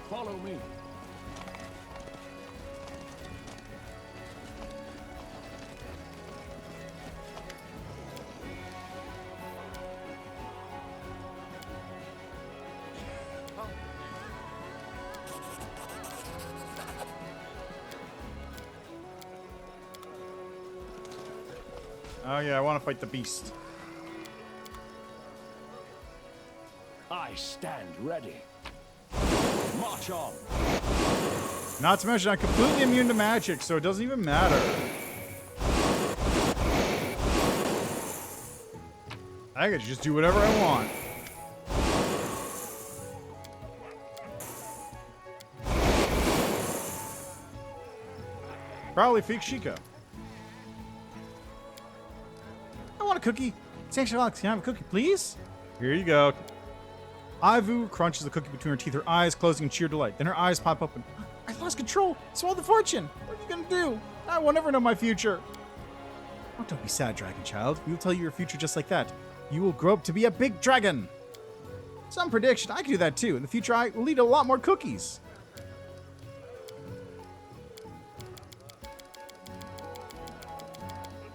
Follow me. Oh yeah, I want to fight the beast. I stand ready. March on. Not to mention, I'm completely immune to magic, so it doesn't even matter. I could just do whatever I want. Probably fake Chico. I want a cookie. Sanctum, Alex, can I have a cookie, please? Here you go. Ivu crunches the cookie between her teeth, her eyes closing in sheer delight. Then her eyes pop open. I lost control. Swallow the fortune. What are you gonna do? I will never know my future. Oh, don't be sad, dragon child. We will tell you your future just like that. You will grow up to be a big dragon. Some prediction. I can do that too. In the future, I will eat a lot more cookies.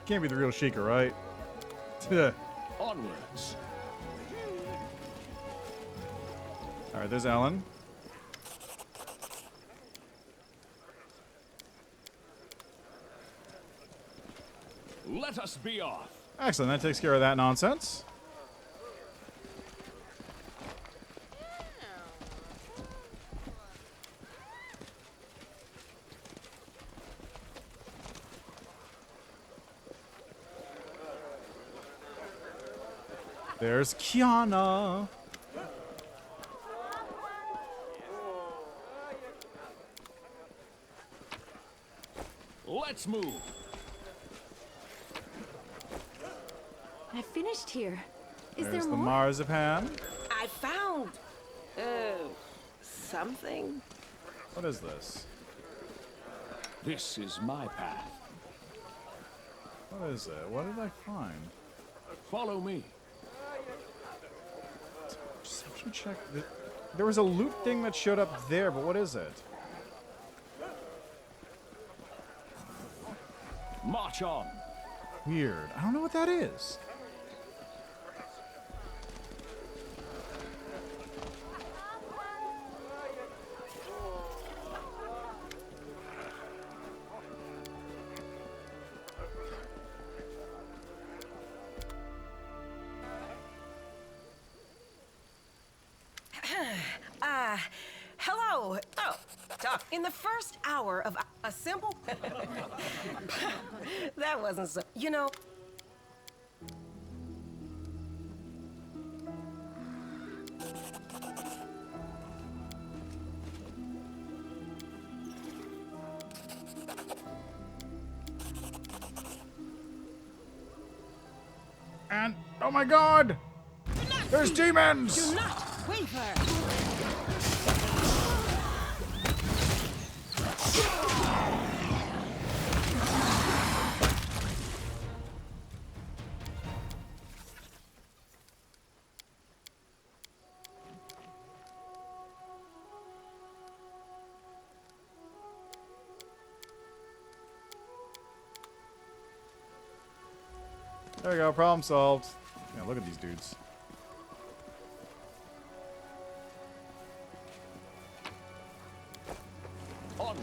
Can't be the real Sheikah, right? Onwards. All right, there's Alan. Let us be off. Excellent, that takes care of that nonsense. There's Kiana. Let's move. I finished here. Is There's there the more? marzipan. I found something. What is this? This is my path. What is it? What did I find? Follow me. Just have to check. There was a loot thing that showed up there, but what is it? March on. Weird. I don't know what that is. Hello. Oh, in the first hour of a simple... That wasn't so... You know... And, oh my god! There's demons! Do not waver! There we go, problem solved. Yeah, look at these dudes. Onwards.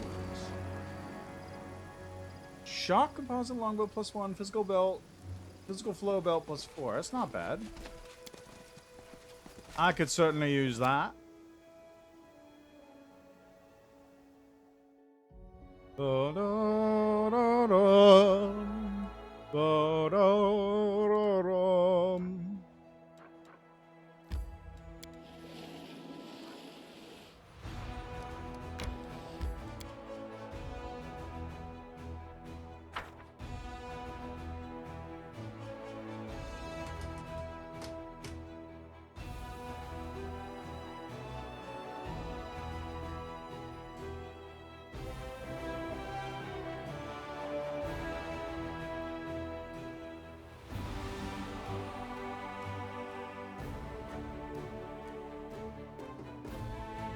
Shock composite longbow +1, physical belt, physical flow belt +4. That's not bad. I could certainly use that. Ba-da-da-dum. Ba-da-da-dum.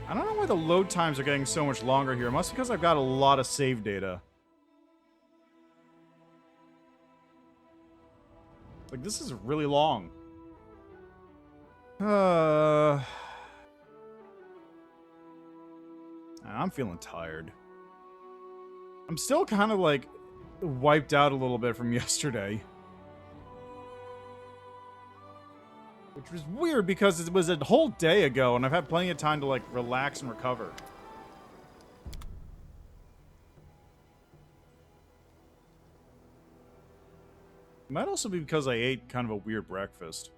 I don't know why the load times are getting so much longer here. It must be because I've got a lot of save data. Like, this is really long. I'm feeling tired. I'm still kind of, like, wiped out a little bit from yesterday. Which was weird because it was a whole day ago and I've had plenty of time to, like, relax and recover. It might also be because I ate kind of a weird breakfast.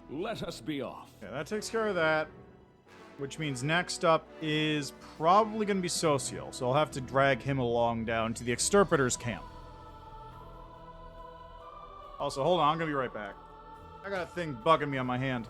Let us be off. Yeah, that takes care of that. Which means next up is probably going to be Social, so I'll have to drag him along down to the Extirpators camp. Also, hold on, I'm going to be right back. I got a thing bugging me on my hand.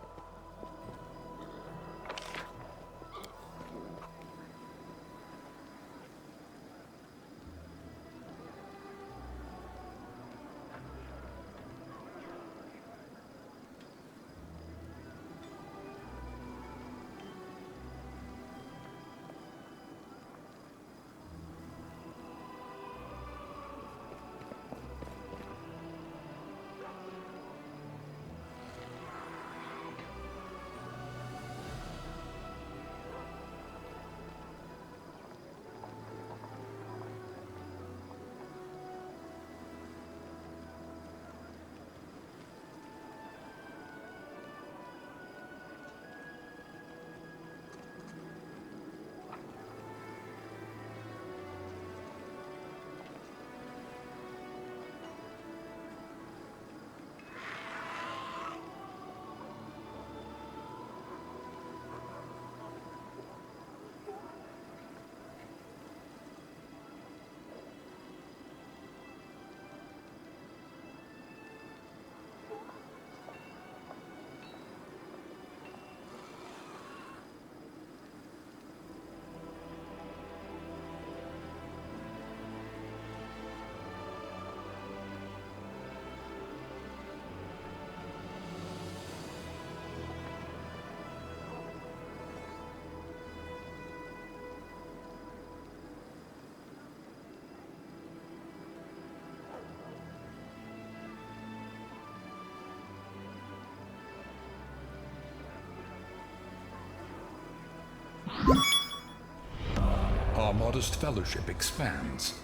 Our modest fellowship expands.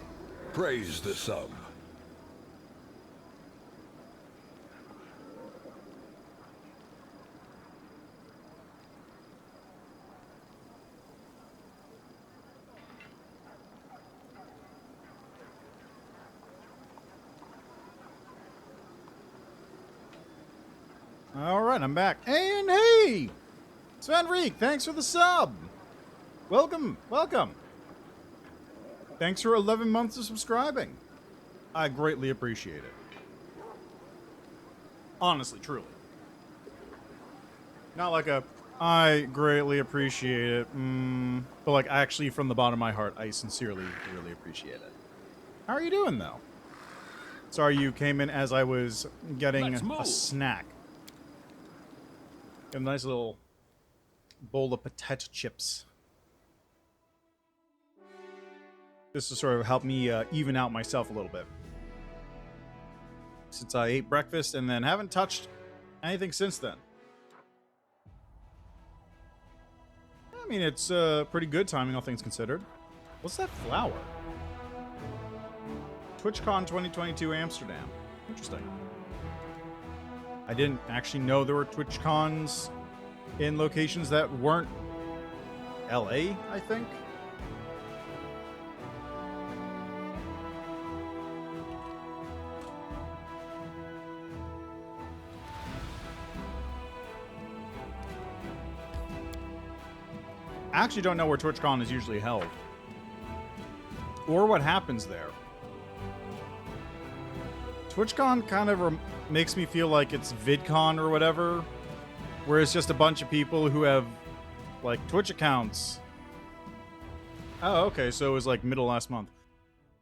Praise the sub. Alright, I'm back. And hey! Sven Reek, thanks for the sub! Welcome, welcome! Thanks for 11 months of subscribing. I greatly appreciate it. Honestly, truly. Not like a, I greatly appreciate it, but like actually from the bottom of my heart, I sincerely, really appreciate it. How are you doing, though? Sorry you came in as I was getting a snack. A nice little bowl of potato chips. This will sort of help me even out myself a little bit. Since I ate breakfast and then haven't touched anything since then. I mean, it's pretty good timing, all things considered. What's that flower? TwitchCon 2022 Amsterdam. Interesting. I didn't actually know there were TwitchCons in locations that weren't LA, I think. I actually don't know where TwitchCon is usually held. Or what happens there. TwitchCon kind of makes me feel like it's VidCon or whatever, where it's just a bunch of people who have, like, Twitch accounts. Oh, okay, so it was, like, middle last month.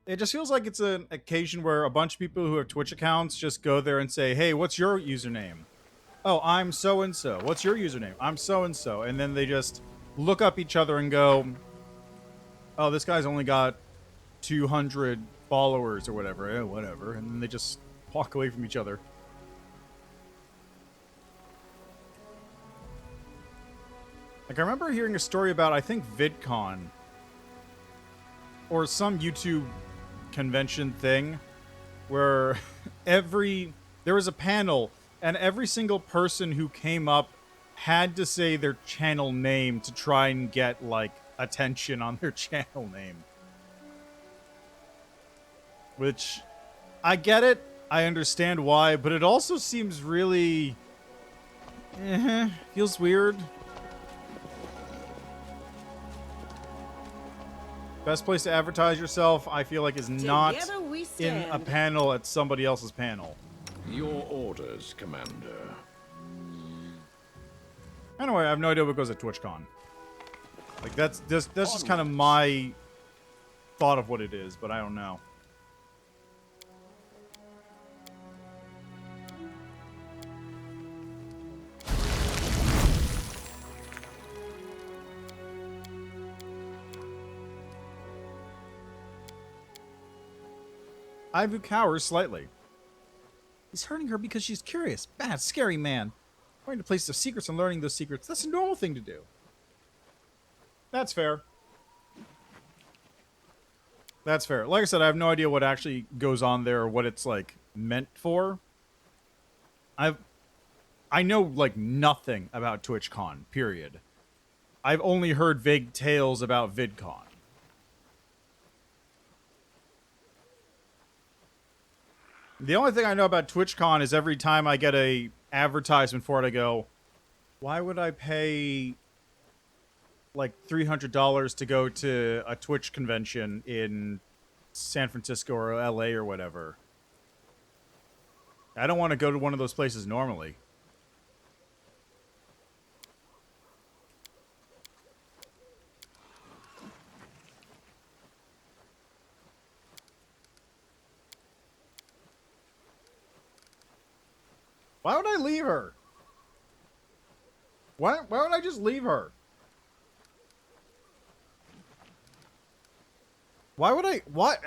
It just feels like it's an occasion where a bunch of people who have Twitch accounts just go there and say, hey, what's your username? Oh, I'm so-and-so. What's your username? I'm so-and-so. And then they just look up each other and go, oh, this guy's only got 200 followers or whatever. Whatever. And then they just walk away from each other. Like, I remember hearing a story about, I think, VidCon, or some YouTube convention thing, where there was a panel, and every single person who came up had to say their channel name to try and get, like, attention on their channel name. Which, I get it, I understand why, but it also seems really... feels weird. Best place to advertise yourself, I feel like, is not in a panel at somebody else's panel. Your orders, Commander. Anyway, I have no idea what goes at TwitchCon. Like, that's just kind of my thought of what it is, but I don't know. Ivu cowers slightly. He's hurting her because she's curious. Bad, scary man. Going to places of secrets and learning those secrets, that's a normal thing to do. That's fair. That's fair. Like I said, I have no idea what actually goes on there or what it's, like, meant for. I know, like, nothing about TwitchCon, period. I've only heard vague tales about VidCon. The only thing I know about TwitchCon is every time I get a advertisement for it, I go, why would I pay like $300 to go to a Twitch convention in San Francisco or LA or whatever? I don't want to go to one of those places normally. Why would I leave her? Why would I just leave her? Why would I... What?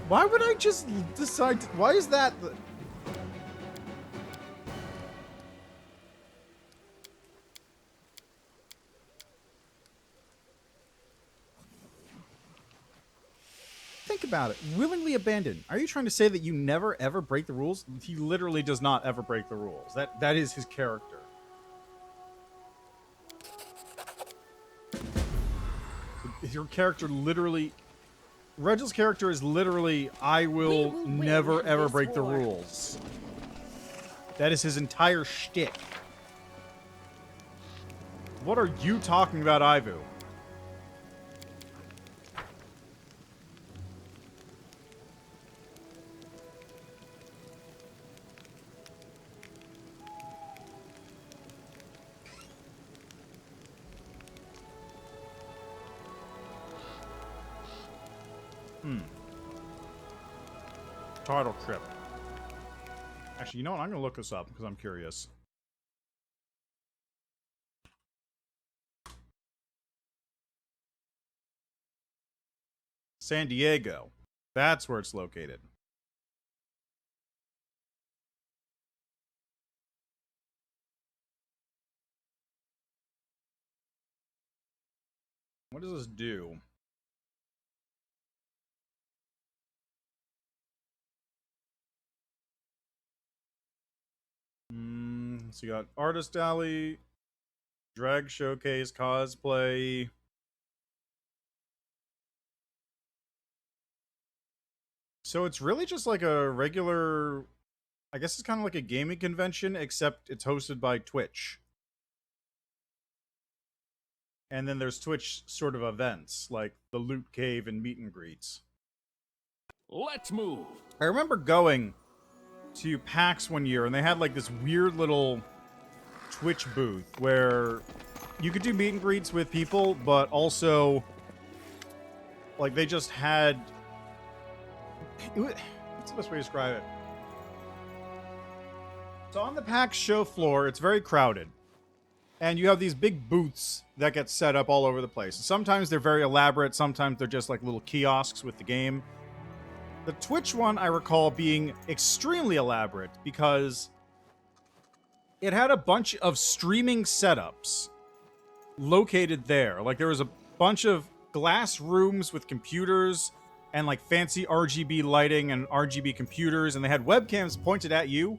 Why would I just decide to... Why is that... Think about it. Willingly abandoned. Are you trying to say that you never ever break the rules? He literally does not ever break the rules. That is his character. Your character literally... Regel's character is literally, I will never ever break the rules. That is his entire shtick. What are you talking about, Ivu? Title trip. Actually, you know what? I'm going to look this up because I'm curious. San Diego. That's where it's located. What does this do? So you got Artist Alley, Drag Showcase, Cosplay. So it's really just like a regular... I guess it's kind of like a gaming convention, except it's hosted by Twitch. And then there's Twitch sort of events, like the Loot Cave and meet and greets. Let's move! I remember going to PAX one year, and they had like this weird little Twitch booth where you could do meet and greets with people, but also like they just had... What's the best way to describe it? So on the PAX show floor, it's very crowded. And you have these big booths that get set up all over the place. Sometimes they're very elaborate, sometimes they're just like little kiosks with the game. The Twitch one I recall being extremely elaborate because it had a bunch of streaming setups located there. Like there was a bunch of glass rooms with computers and like fancy RGB lighting and RGB computers, and they had webcams pointed at you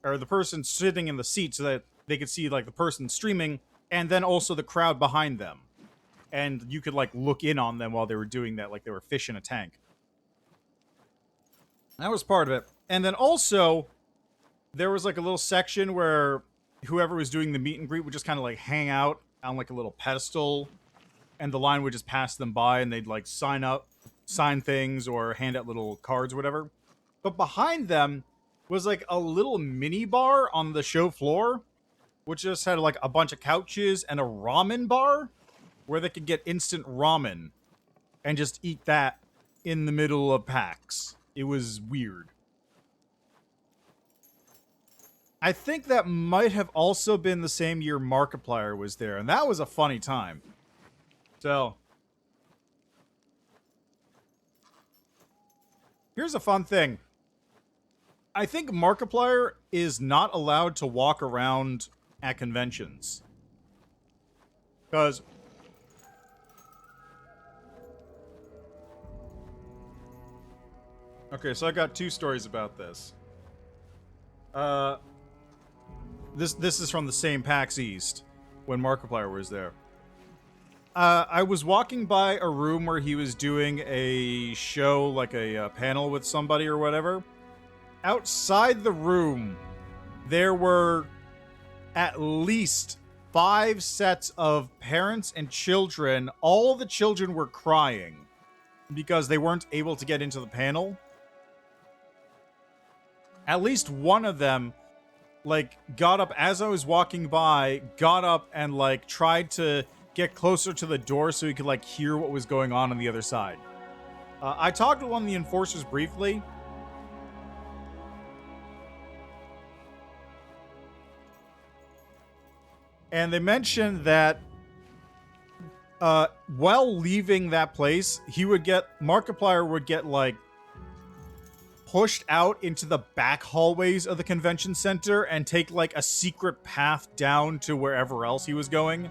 or the person sitting in the seat so that they could see like the person streaming and then also the crowd behind them. And you could like look in on them while they were doing that, like they were fish in a tank. That was part of it. And then also there was like a little section where whoever was doing the meet and greet would just kind of like hang out on like a little pedestal, and the line would just pass them by and they'd like sign things or hand out little cards or whatever. But behind them was like a little mini bar on the show floor, which just had like a bunch of couches and a ramen bar where they could get instant ramen and just eat that in the middle of PAX. It was weird. I think that might have also been the same year Markiplier was there, and that was a funny time. So, here's a fun thing. I think Markiplier is not allowed to walk around at conventions. Because okay, so I got two stories about this. This is from the same PAX East when Markiplier was there. I was walking by a room where he was doing a show, like a panel with somebody or whatever. Outside the room, there were at least 5 sets of parents and children. All the children were crying because they weren't able to get into the panel. At least one of them, like, got up as I was walking by, got up and, like, tried to get closer to the door so he could, like, hear what was going on the other side. I talked to one of the enforcers briefly. And they mentioned that while leaving that place, Markiplier would get, like, pushed out into the back hallways of the convention center and take, like, a secret path down to wherever else he was going.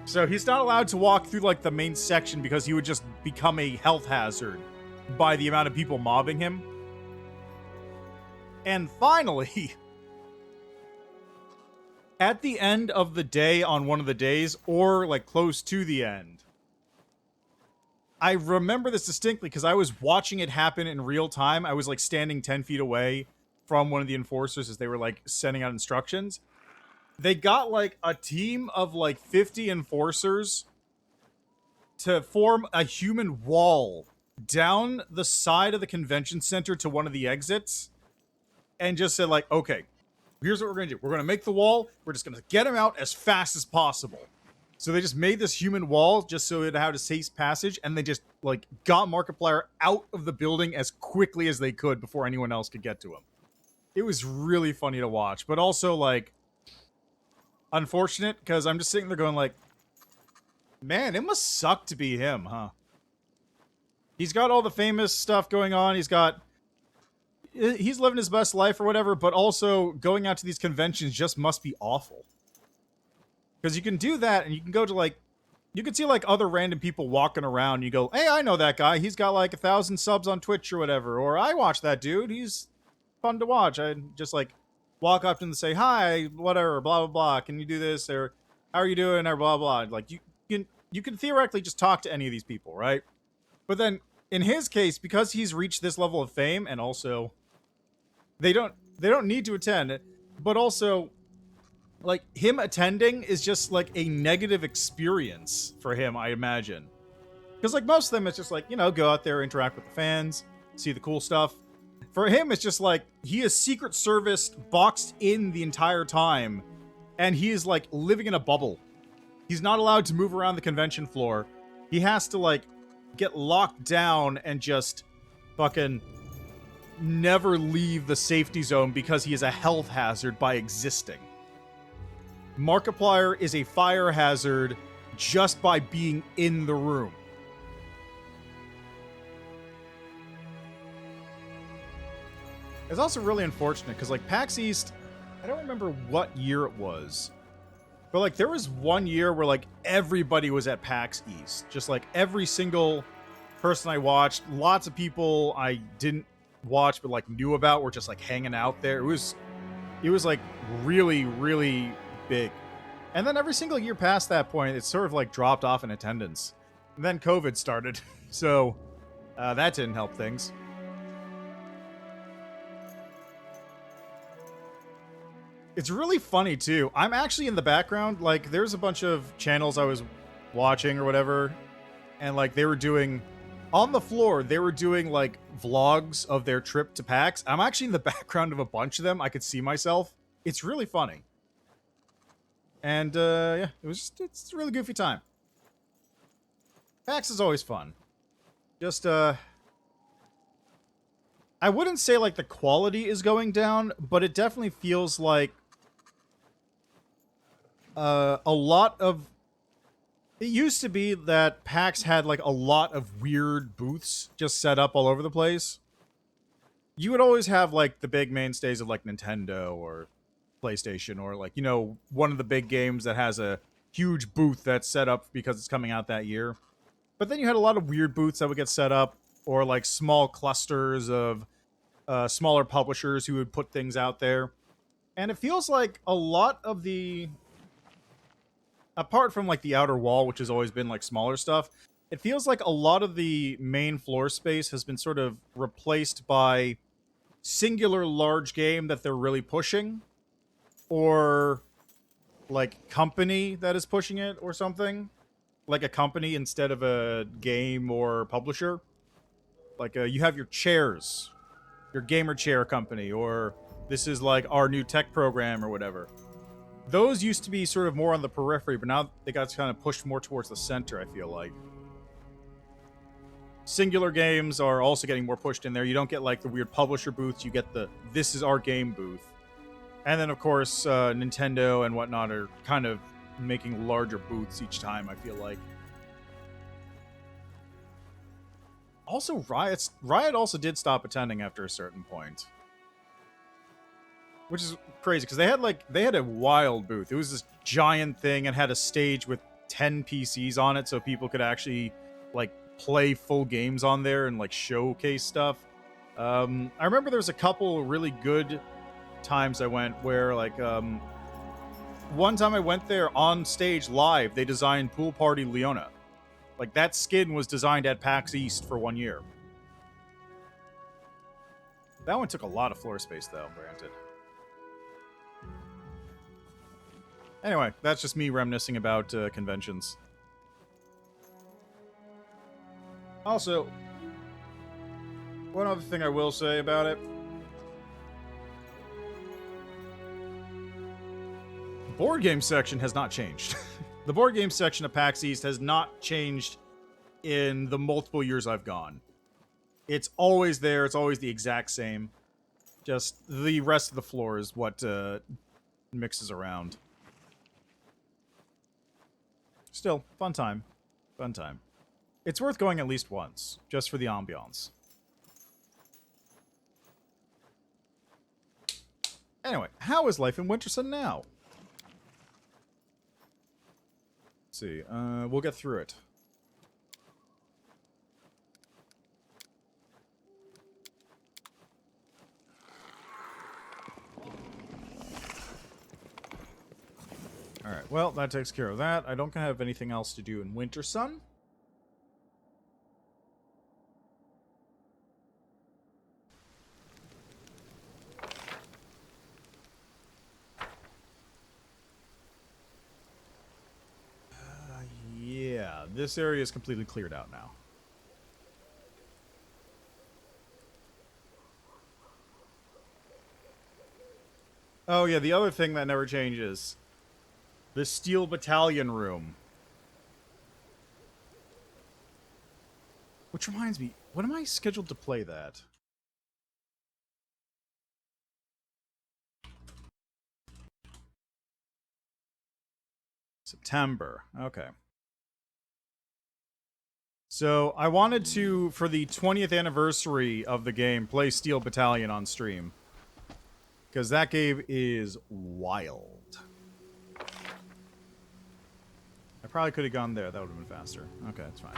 So he's not allowed to walk through, like, the main section because he would just become a health hazard by the amount of people mobbing him. And finally, at the end of the day on one of the days, or, like, close to the end, I remember this distinctly because I was watching it happen in real time. I was, like, standing 10 feet away from one of the enforcers as they were, like, sending out instructions. They got, like, a team of, like, 50 enforcers to form a human wall down the side of the convention center to one of the exits and just said, like, okay, here's what we're going to do. We're going to make the wall. We're just going to get him out as fast as possible. So they just made this human wall just so it had a safe passage, and they just, like, got Markiplier out of the building as quickly as they could before anyone else could get to him. It was really funny to watch, but also, like, unfortunate, because I'm just sitting there going, like, man, it must suck to be him, huh? He's got all the famous stuff going on. He's living his best life or whatever, but also going out to these conventions just must be awful. Because you can do that, and you can go to, like, you can see, like, other random people walking around, and you go, hey, I know that guy. He's got, like, 1,000 subs on Twitch or whatever. Or, I watch that dude. He's fun to watch. I just, like, walk up to him and say, hi, whatever, blah, blah, blah. Can you do this? Or, how are you doing? Or, blah, blah. Like, you can theoretically just talk to any of these people, right? But then, in his case, because he's reached this level of fame, and also, they don't need to attend, but also, like, him attending is just, like, a negative experience for him, I imagine. Because, like, most of them, it's just, like, you know, go out there, interact with the fans, see the cool stuff. For him, it's just, like, he is Secret Service boxed in the entire time, and he is, like, living in a bubble. He's not allowed to move around the convention floor. He has to, like, get locked down and just fucking never leave the safety zone because he is a health hazard by existing. Markiplier is a fire hazard just by being in the room. It's also really unfortunate because, like, PAX East, I don't remember what year it was, but, like, there was one year where, like, everybody was at PAX East. Just, like, every single person I watched, lots of people I didn't watch but, like, knew about were just, like, hanging out there. It was like, really, really big. And then every single year past that point, it sort of, like, dropped off in attendance. And then COVID started, so that didn't help things. It's really funny, too. I'm actually in the background. Like, there's a bunch of channels I was watching or whatever, and, like, they were doing... On the floor, they were doing, like, vlogs of their trip to PAX. I'm actually in the background of a bunch of them. I could see myself. It's really funny. And, yeah, it's a really goofy time. PAX is always fun. Just, I wouldn't say, like, the quality is going down, but it definitely feels like a lot of... It used to be that PAX had, like, a lot of weird booths just set up all over the place. You would always have, like, the big mainstays of, like, Nintendo or PlayStation or, like, you know, one of the big games that has a huge booth that's set up because it's coming out that year. But then you had a lot of weird booths that would get set up, or, like, small clusters of smaller publishers who would put things out there. And it feels like a lot of the... Apart from, like, the outer wall, which has always been, like, smaller stuff, it feels like a lot of the main floor space has been sort of replaced by singular large game that they're really pushing, or, like, company that is pushing it or something. Like a company instead of a game or publisher. Like, you have your chairs, your gamer chair company, or this is, like, our new tech program or whatever. Those used to be sort of more on the periphery, but now they got kind of pushed more towards the center, I feel like. Singular games are also getting more pushed in there. You don't get, like, the weird publisher booths. You get the, this is our game booth. And then, of course, Nintendo and whatnot are kind of making larger booths each time, I feel like. Also, Riot also did stop attending after a certain point. Which is crazy, because they had a wild booth. It was this giant thing and had a stage with 10 PCs on it, so people could actually, like, play full games on there and, like, showcase stuff. I remember there was a couple really good times I went where, like, one time I went there on stage live, they designed Pool Party Leona. Like, that skin was designed at PAX East for 1 year. That one took a lot of floor space, though, granted. Anyway, that's just me reminiscing about conventions. Also, one other thing I will say about it. The board game section has not changed. The board game section of PAX East has not changed in the multiple years I've gone. It's always there. It's always the exact same. Just the rest of the floor is what mixes around. Still, fun time. Fun time. It's worth going at least once, just for the ambiance. Anyway, how is life in Winterson now? Let's see. We'll get through it. Alright, well, that takes care of that. I don't have anything else to do in Wintersun. Yeah, this area is completely cleared out now. Oh yeah, the other thing that never changes. The Steel Battalion room. Which reminds me, when am I scheduled to play that? September. Okay. So I wanted to, for the 20th anniversary of the game, play Steel Battalion on stream. Because that game is wild. I probably could have gone there. That would have been faster. Okay, that's fine.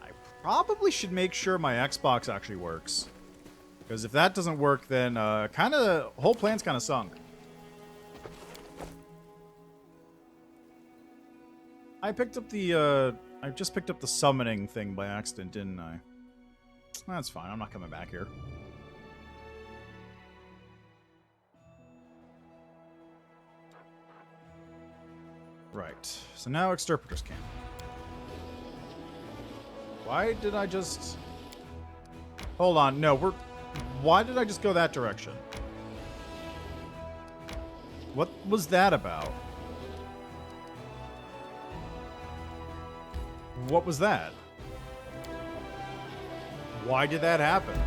I probably should make sure my Xbox actually works. Because if that doesn't work, then whole plan's kind of sunk. I picked up the, I just picked up the summoning thing by accident, didn't I? That's fine, I'm not coming back here. Right, so now Exterpretors Camp. Why did I just... Hold on, no, why did I just go that direction? What was that about? What was that? Why did that happen?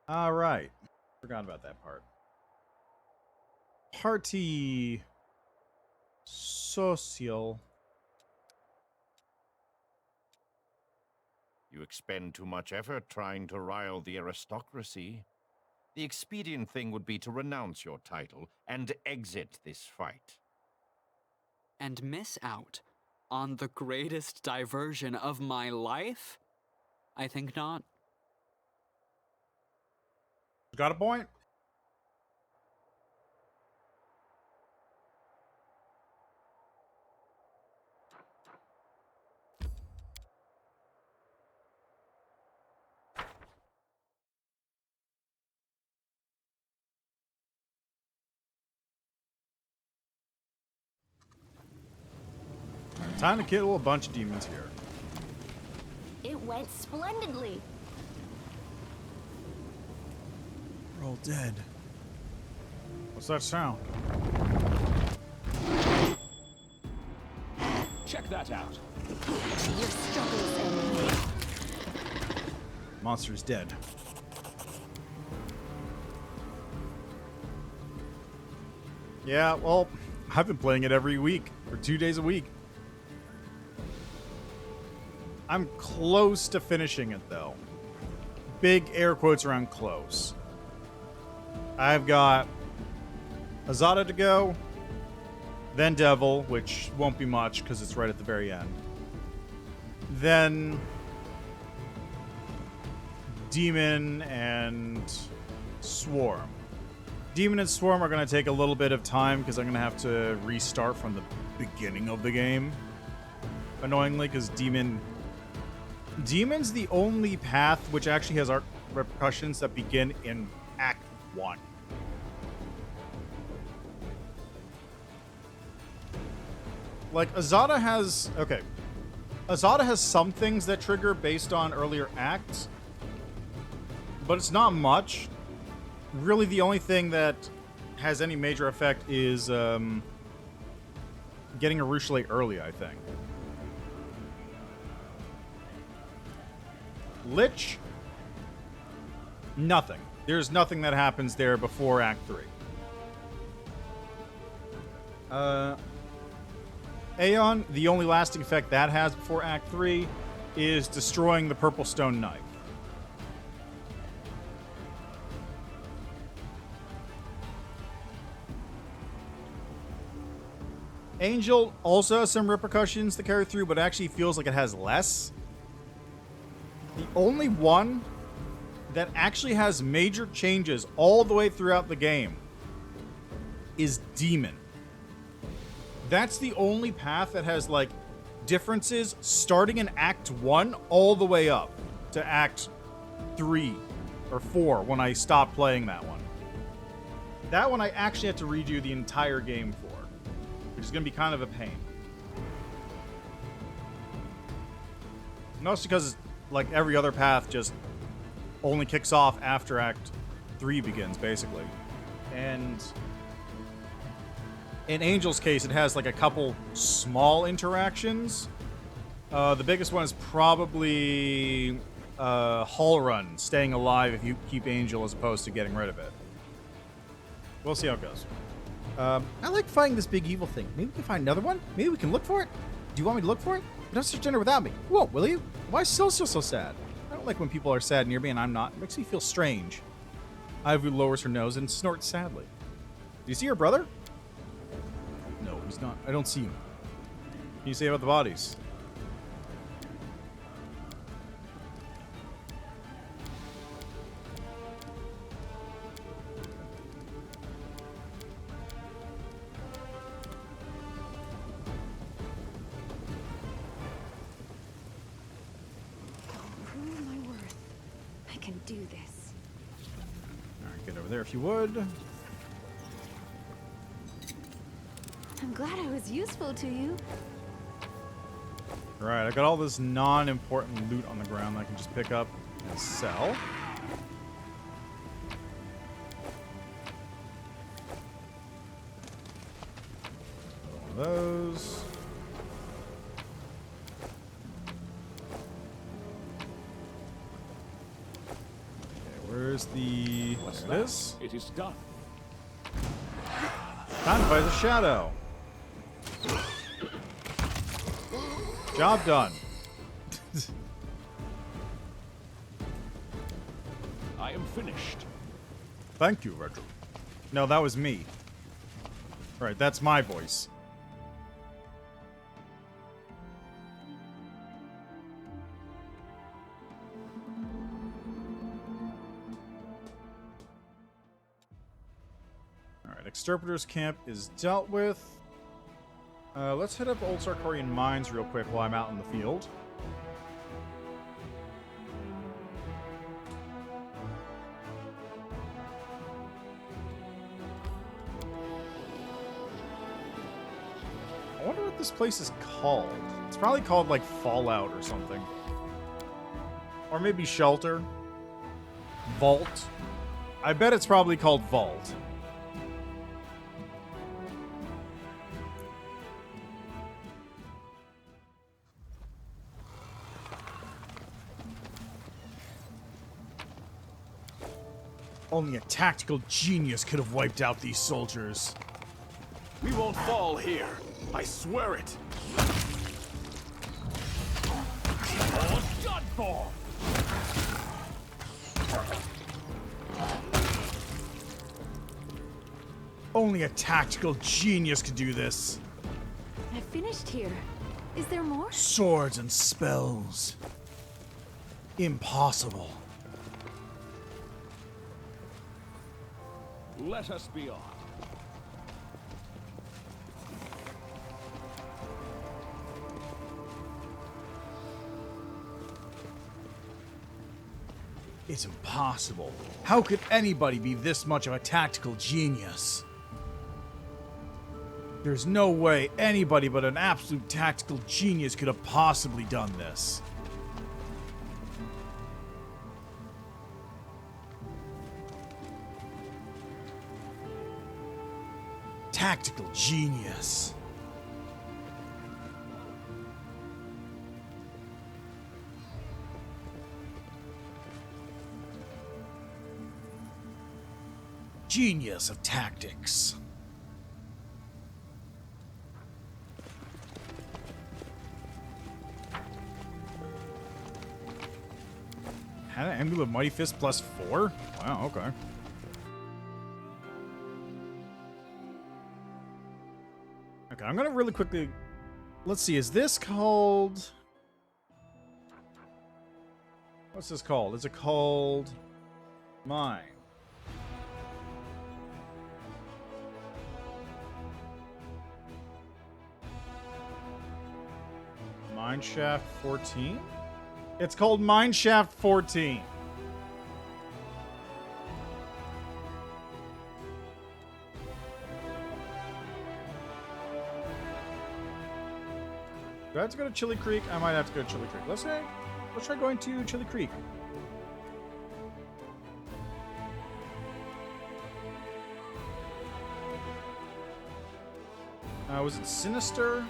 All right. Forgot about that part. Party social. You expend too much effort trying to rile the aristocracy. The expedient thing would be to renounce your title and exit this fight. And miss out on the greatest diversion of my life? I think not. Got a point? Time to kill a bunch of demons here. It went splendidly. We're all dead. What's that sound? Check that out. Your struggles end here. Monster's dead. Yeah, well, I've been playing it every week, or 2 days a week. I'm close to finishing it, though. Big air quotes around close. I've got Azada to go, then Devil, which won't be much because it's right at the very end. Then Demon and Swarm. Demon and Swarm are going to take a little bit of time because I'm going to have to restart from the beginning of the game. Annoyingly, because Demon's the only path which actually has arc repercussions that begin in Act 1. Like, Azada has... Okay. Azada has some things that trigger based on earlier acts, but it's not much. Really, the only thing that has any major effect is getting a Ruchelet early, I think. Lich? Nothing. There's nothing that happens there before Act 3. Aeon, the only lasting effect that has before Act 3 is destroying the Purple Stone Knife. Angel also has some repercussions to carry through, but actually feels like it has less. The only one that actually has major changes all the way throughout the game is Demon. That's the only path that has, like, differences starting in Act 1 all the way up to Act 3 or 4 when I stopped playing that one. That one I actually had to redo the entire game for, which is going to be kind of a pain. Mostly because, like, every other path just only kicks off after Act 3 begins, basically. And in Angel's case, it has like a couple small interactions. The biggest one is probably Hull Run, staying alive if you keep Angel as opposed to getting rid of it. We'll see how it goes. I like fighting this big evil thing. Maybe we can find another one? Maybe we can look for it? Do you want me to look for it? But don't search dinner without me. You won't, will you? Why still so sad? I don't like when people are sad near me and I'm not. It makes me feel strange. Ivy lowers her nose and snorts sadly. Do you see your brother? No, he's not. I don't see him. What can you say about the bodies? Prove my worth. I can do this. Alright, get over there if you would. I'm glad I was useful to you. Right, I got all this non-important loot on the ground that I can just pick up and sell. One of those. Okay, where's the... What's there it that? is. It is done. Time to fight the shadow. Job done. I am finished. Thank you, Reginald. No, that was me. Right, that's my voice. Alright, Exterminator's Camp is dealt with. Let's hit up Old Sarkorian Mines real quick while I'm out in the field. I wonder what this place is called. It's probably called, like, Fallout or something. Or maybe Shelter. Vault. I bet it's probably called Vault. Only a tactical genius could have wiped out these soldiers. We won't fall here. I swear it. All done for. Only a tactical genius could do this. I finished here. Is there more? Swords and spells. Impossible. Let us be off. It's impossible. How could anybody be this much of a tactical genius? There's no way anybody but an absolute tactical genius could have possibly done this. Tactical genius. Genius of tactics. Had an Emblem of Mighty Fist +4? Wow, okay. Okay, I'm gonna really quickly... Let's see, is this called... What's this called? Is it called... Mine? Mineshaft 14? It's called Mineshaft 14. Do I have to go to Chili Creek? I might have to go to Chili Creek. Let's try going to Chili Creek. Was it Sinister?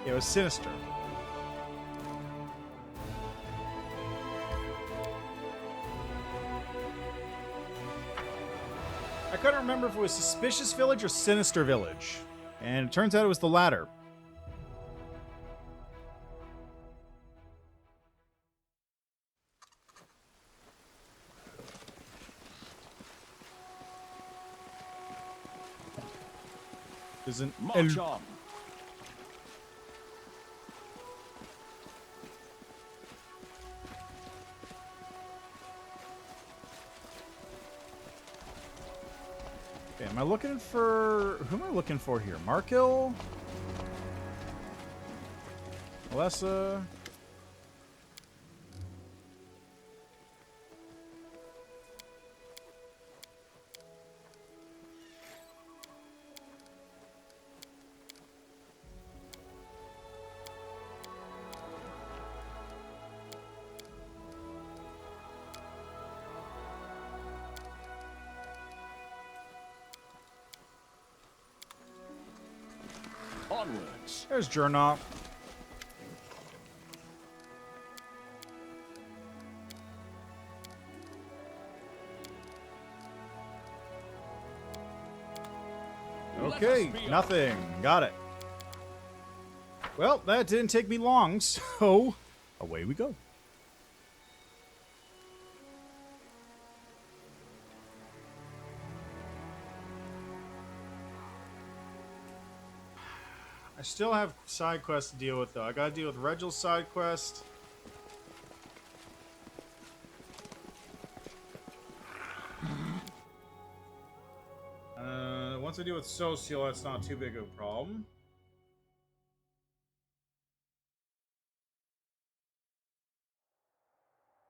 Yeah, it was Sinister. I couldn't remember if it was Suspicious Village or Sinister Village. And it turns out it was the latter. Isn't March on. Okay, am I looking for... Who am I looking for here? Markil? Alessa? Onwards. There's Jernok. Okay, nothing. Got it. Well, that didn't take me long, so away we go. I still have side quests to deal with, though. I gotta deal with Regel's side quest. Once I deal with Social, that's not too big of a problem.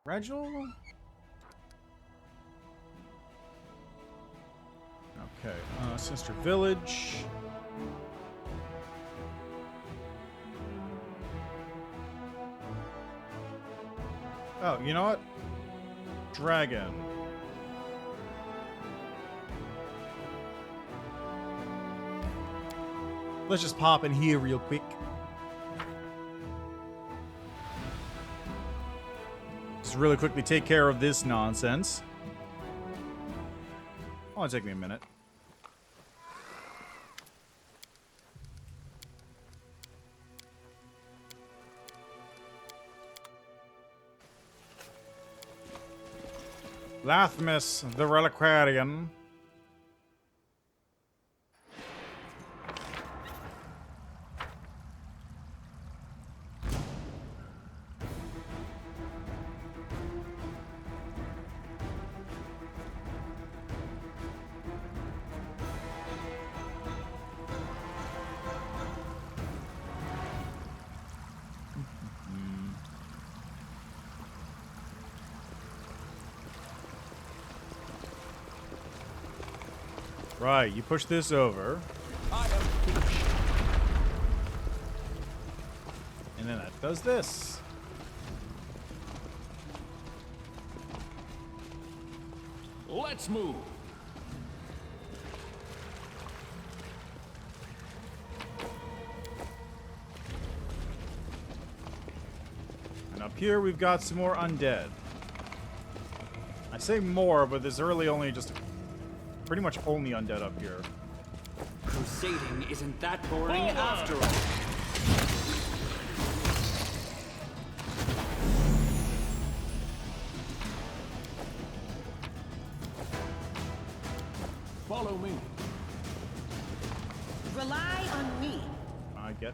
Regel? Okay, Sister Village. Oh, you know what? Dragon. Let's just pop in here real quick. Just really quickly take care of this nonsense. Oh, it'll take me a minute. Lathmus, the Reliquarian. Right, you push this over. And then that does this. Let's move. And up here we've got some more undead. I say more, but there's really only just pretty much only undead up here. Crusading isn't that boring after all. Follow me. Rely on me. I get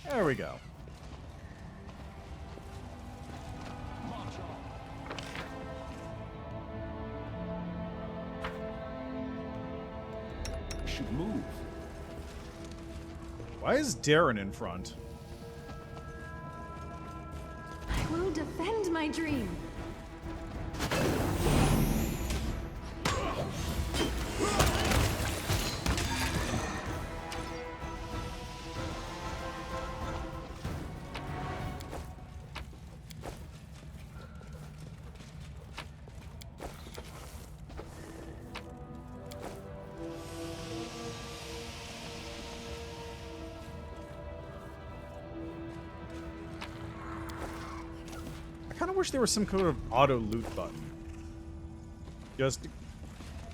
there we go. Should move. Why is Darren in front? I will defend my dream. wish there was some kind of auto loot button. Just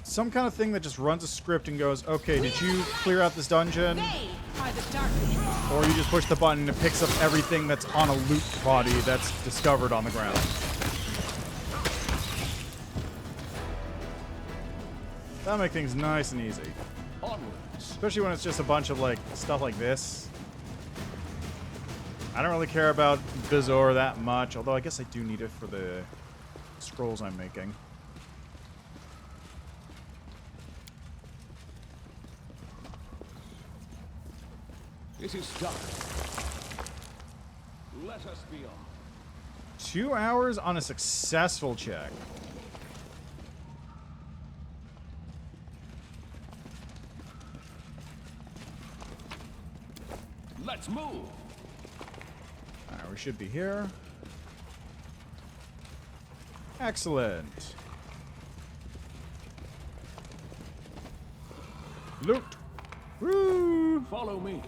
some kind of thing that just runs a script and goes, okay, did you clear out this dungeon? They are the darkness. Or you just push the button and it picks up everything that's on a loot body that's discovered on the ground. That'll make things nice and easy. Onwards. Especially when it's just a bunch of, like, stuff like this. I don't really care about Bizor that much, although I guess I do need it for the scrolls I'm making. It is done. Let us be off. 2 hours on a successful check. Let's move. Alright, we should be here. Excellent. Loot. Woo! Follow me.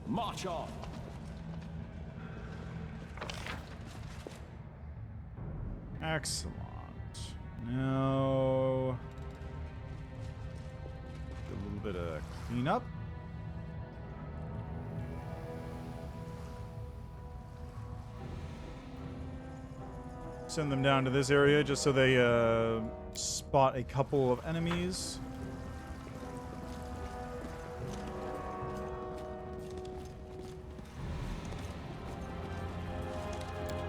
March on. Excellent. Now, a little bit of cleanup. Send them down to this area just so they spot a couple of enemies.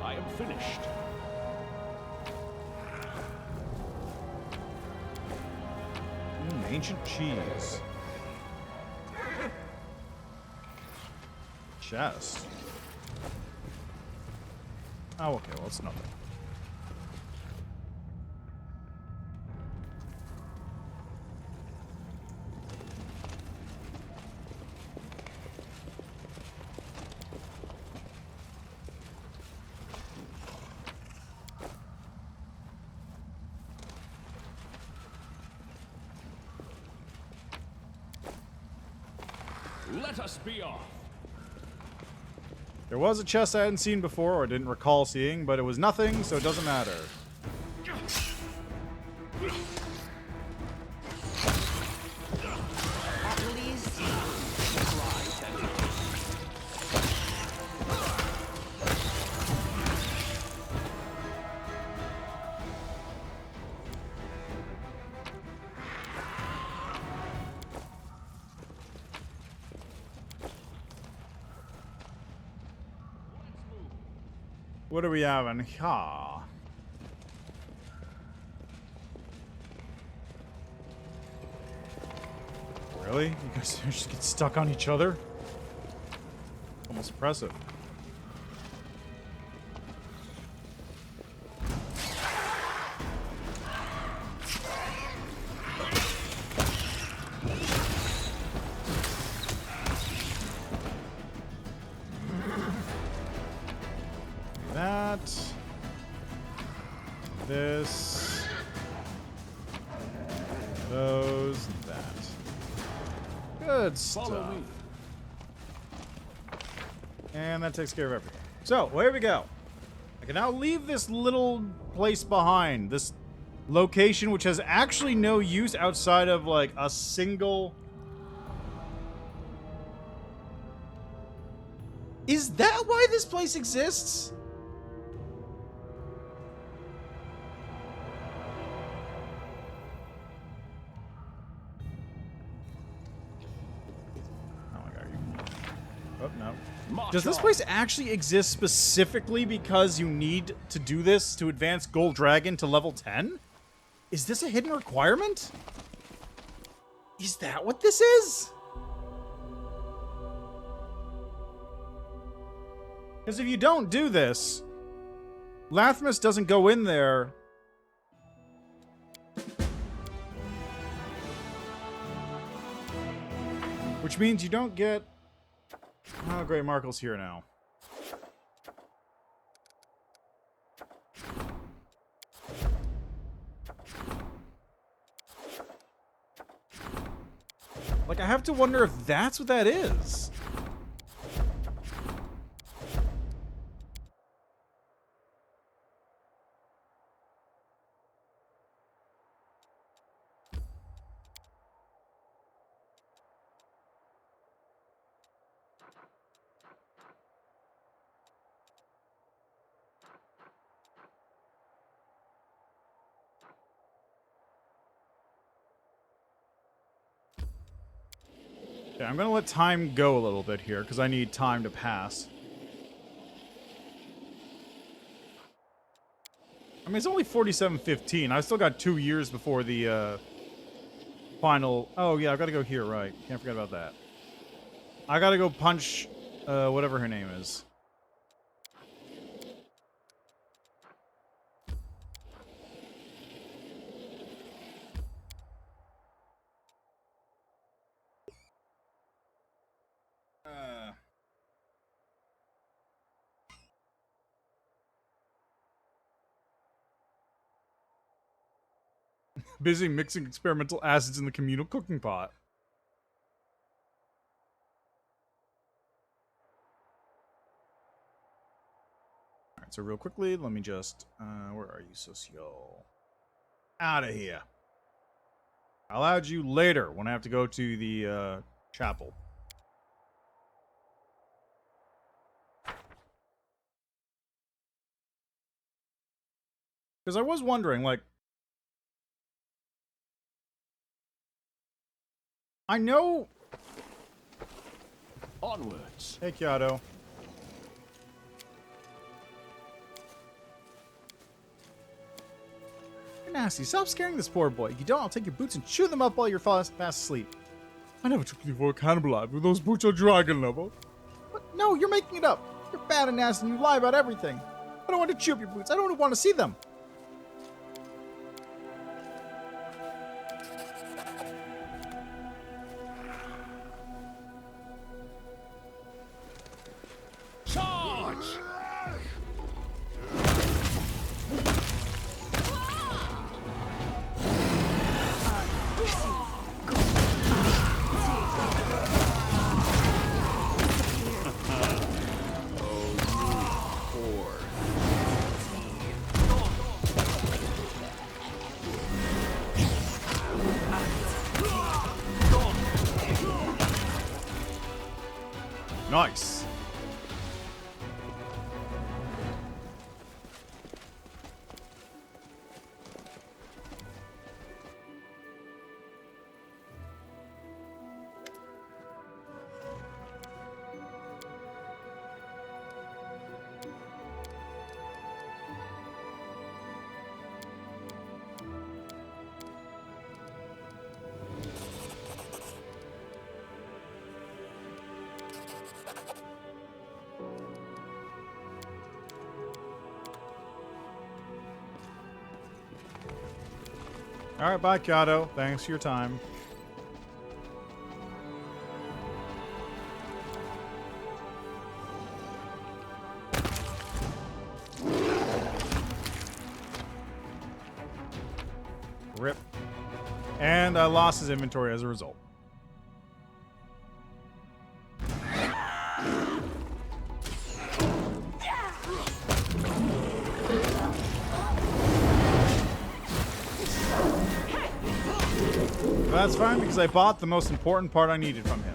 I am finished. Ancient cheese. Chest. Oh, okay, well, it's nothing. Let us be off. There was a chest I hadn't seen before or didn't recall seeing, but it was nothing, so it doesn't matter. At least What do we have in here? Really? You guys just get stuck on each other? Almost impressive. This, those, that. Good stuff. Follow me. And that takes care of everything. So, here we go. I can now leave this little place behind. This location, which has actually no use outside of, like, a single... Is that why this place exists? Oh, no. Does this place actually exist specifically because you need to do this to advance Gold Dragon to level 10? Is this a hidden requirement? Is that what this is? Because if you don't do this, Lathmus doesn't go in there. Which means you don't get... Oh, great, Markle's here now. Like, I have to wonder if that's what that is. Okay, I'm gonna let time go a little bit here, because I need time to pass. I mean, it's only 47:15. I still got 2 years before the, final... Oh, yeah, I've got to go here, right. Can't forget about that. I gotta go punch, whatever her name is. Busy mixing experimental acids in the communal cooking pot. Alright, so real quickly, let me just... where are you, Socio? Out of here. I'll add you later when I have to go to the, chapel. Because I was wondering, like... I know... Onwards. Hey, Kyoto. You're nasty. Stop scaring this poor boy. If you don't, I'll take your boots and chew them up while you're fast asleep. I never took you for a cannibal, but those boots are dragon level. What? No, you're making it up. You're bad and nasty and you lie about everything. I don't want to chew up your boots. I don't want to see them. Nice. Alright, bye, Kyoto. Thanks for your time. Rip. And I lost his inventory as a result. That's fine because I bought the most important part I needed from him.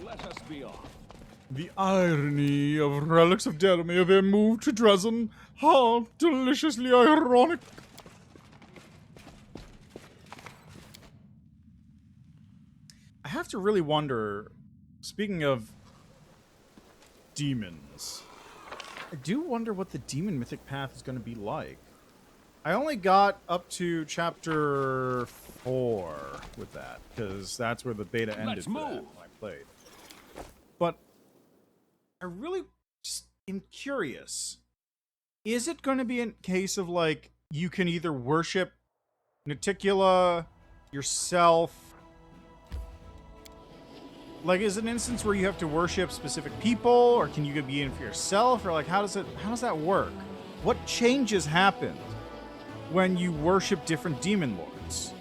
Let us be off. The irony of relics of Delamere being moved to Dresden. How deliciously ironic. I have to really wonder, speaking of demons. I do wonder what the demon mythic path is going to be like. I only got up to chapter 4 with that, because that's where the beta ended for that when I played. But I really just am curious. Is it going to be a case of, like, you can either worship Naticula yourself? Like, is it an instance where you have to worship specific people, or can you be in for yourself, or like, how does that work? What changes happened when you worship different demon lords?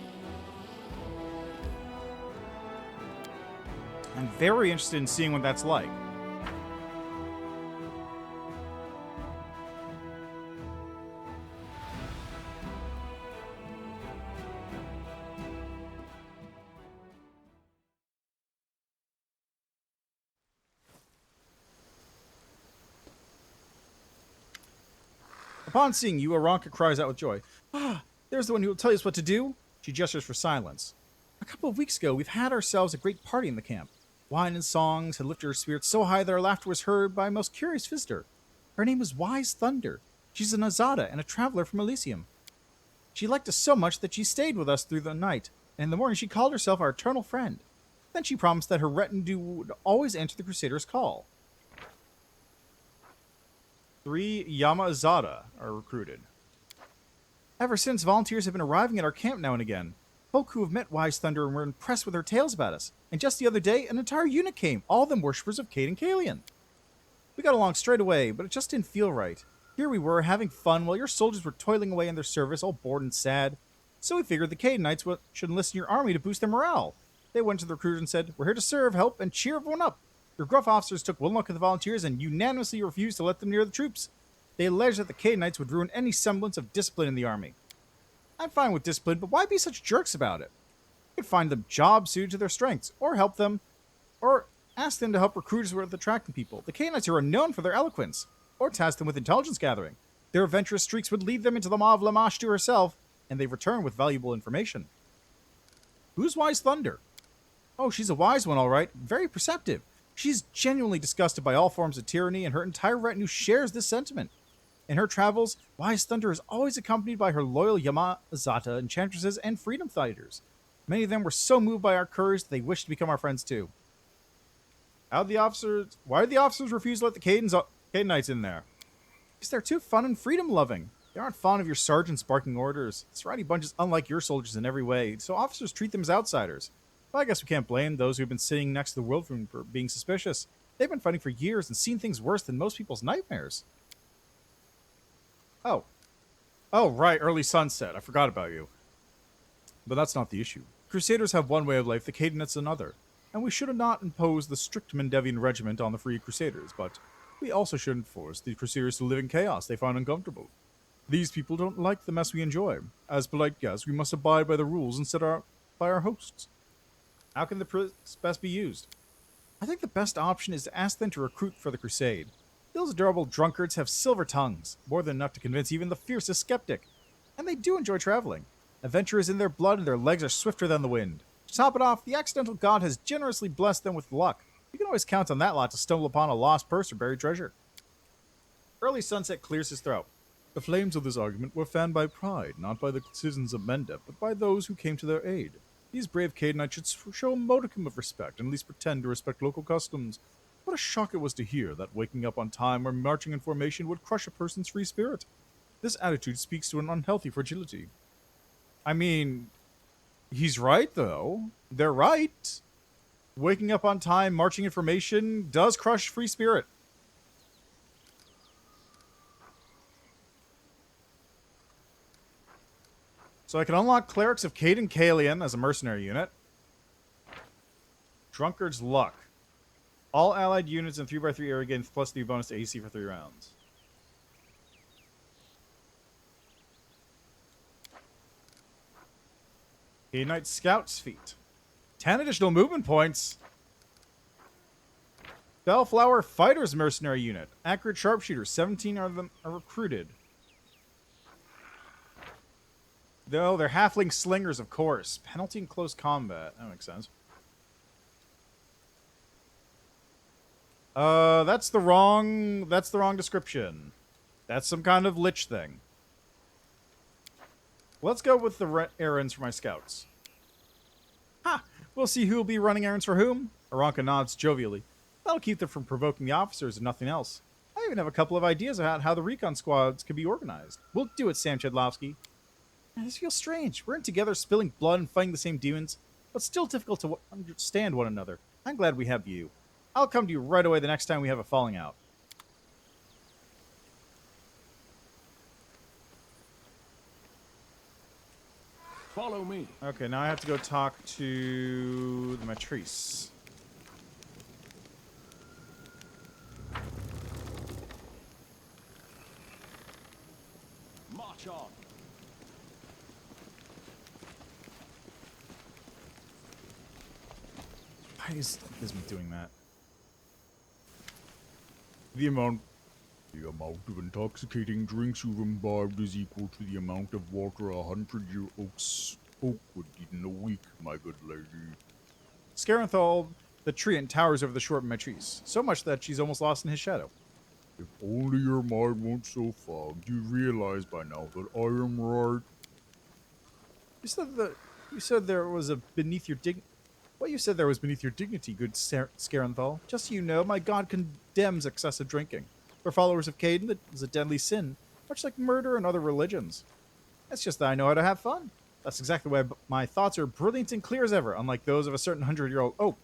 I'm very interested in seeing what that's like. Upon seeing you, Aranka cries out with joy. Ah, there's the one who will tell us what to do. She gestures for silence. A couple of weeks ago, we've had ourselves a great party in the camp. Wine and songs had lifted her spirits so high that our laughter was heard by a most curious visitor. Her name was Wise Thunder. She's an Azada and a traveler from Elysium. She liked us so much that she stayed with us through the night, and in the morning she called herself our eternal friend. Then she promised that her retinue would always answer the Crusaders' call. 3 Yama Azada are recruited. Ever since, volunteers have been arriving at our camp now and again. Folk who have met Wise Thunder and were impressed with her tales about us. And just the other day, an entire unit came, all of them worshippers of Cade and Kalian. We got along straight away, but it just didn't feel right. Here we were, having fun, while your soldiers were toiling away in their service, all bored and sad. So we figured the Canaanites should enlist in your army to boost their morale. They went to the recruiters and said, "We're here to serve, help, and cheer everyone up." Your gruff officers took one look at the volunteers and unanimously refused to let them near the troops. They alleged that the Canaanites would ruin any semblance of discipline in the army. I'm fine with discipline, but why be such jerks about it? You could find them jobs suited to their strengths, or help them, or ask them to help recruiters with attracting people. The Canaanites are known for their eloquence, or task them with intelligence gathering. Their adventurous streaks would lead them into the maw of Lamashtu herself, and they return with valuable information. Who's Wise Thunder? Oh, she's a wise one, all right. Very perceptive. She's genuinely disgusted by all forms of tyranny, and her entire retinue shares this sentiment. In her travels, Wise Thunder is always accompanied by her loyal Yamazata enchantresses and freedom fighters. Many of them were so moved by our courage that they wished to become our friends too. Why did the officers refuse to let the Canaanites in there? Because they're too fun and freedom-loving. They aren't fond of your sergeants barking orders. This rowdy bunch is unlike your soldiers in every way, so officers treat them as outsiders. But I guess we can't blame those who've been sitting next to the world room for being suspicious. They've been fighting for years and seen things worse than most people's nightmares. Oh, right, early sunset. I forgot about you. But that's not the issue. Crusaders have one way of life, the Canaanites another. And we should not impose the strict Mendevian regiment on the free Crusaders, but we also shouldn't force the Crusaders to live in chaos they find uncomfortable. These people don't like the mess we enjoy. As polite guests, we must abide by the rules and set by our hosts. How can the priests best be used? I think the best option is to ask them to recruit for the crusade. Those adorable drunkards have silver tongues, more than enough to convince even the fiercest skeptic. And they do enjoy traveling. Adventure is in their blood and their legs are swifter than the wind. To top it off, the accidental god has generously blessed them with luck. You can always count on that lot to stumble upon a lost purse or buried treasure. Early sunset clears his throat. The flames of this argument were fanned by pride, not by the citizens of Mendep, but by those who came to their aid. These brave Canaanites should show a modicum of respect, and at least pretend to respect local customs. What a shock it was to hear that waking up on time or marching in formation would crush a person's free spirit. This attitude speaks to an unhealthy fragility. I mean, he's right, though. They're right. Waking up on time, marching in formation, does crush free spirit. So I can unlock Clerics of Cade and Kalian as a mercenary unit. Drunkard's Luck. All allied units in 3x3 area gain plus 3 bonus to AC for 3 rounds. Canaanite Scout's Feat. 10 additional movement points. Bellflower Fighter's Mercenary Unit. Accurate Sharpshooters. 17 of them are recruited. Though they're halfling slingers, of course. Penalty in close combat. That makes sense. That's the wrong description. That's some kind of lich thing. Let's go with the errands for my scouts. Ha! We'll see who'll be running errands for whom. Aranka nods jovially. That'll keep them from provoking the officers and nothing else. I even have a couple of ideas about how the recon squads could be organized. We'll do it, Sam Chedlovsky. This feels strange. We're in together, spilling blood and fighting the same demons, but still difficult to understand one another. I'm glad we have you. I'll come to you right away the next time we have a falling out. Follow me. Okay, now I have to go talk to the Matrice. March on. Why is Gizmo doing that? The amount of intoxicating drinks you've imbibed is equal to the amount of water 100-year-old oak would need in a week, my good lady. Scaranthal, the treant, towers over the short Matrice, so much that she's almost lost in his shadow. If only your mind weren't so fogged, you'd realize by now that I am right. You said there was beneath your dignity, good Scaranthal. Just so you know, my god condemns excessive drinking. For followers of Caden, it is a deadly sin, much like murder and other religions. It's just that I know how to have fun. That's exactly why my thoughts are brilliant and clear as ever, unlike those of a certain 100-year-old oak.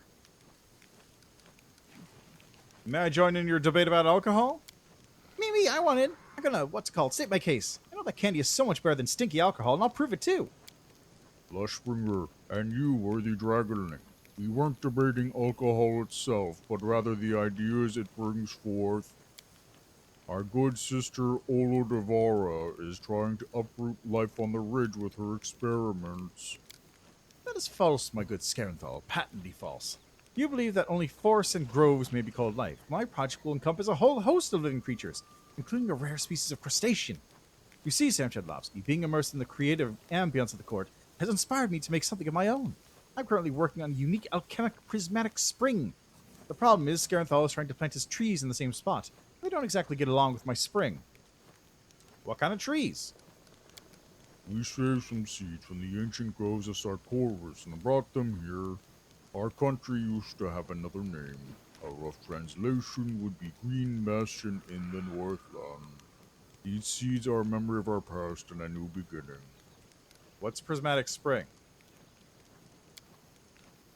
May I join in your debate about alcohol? Me, I want in. I'm gonna, state my case. I know that candy is so much better than stinky alcohol, and I'll prove it too. Lushbringer, and you, worthy dragonling. We weren't debating alcohol itself, but rather the ideas it brings forth. Our good sister Olo Devara is trying to uproot life on the ridge with her experiments. That is false, my good Scaranthal, patently false. You believe that only forests and groves may be called life. My project will encompass a whole host of living creatures, including a rare species of crustacean. You see, Sam Chedlovsky, being immersed in the creative ambience of the court has inspired me to make something of my own. I'm currently working on a unique alchemic prismatic spring. The problem is Scaranthal is trying to plant his trees in the same spot. They don't exactly get along with my spring. What kind of trees? We saved some seeds from the ancient groves of Sarkoris and brought them here. Our country used to have another name. A rough translation would be Green Bastion in the Northland. These seeds are a memory of our past and a new beginning. What's Prismatic Spring?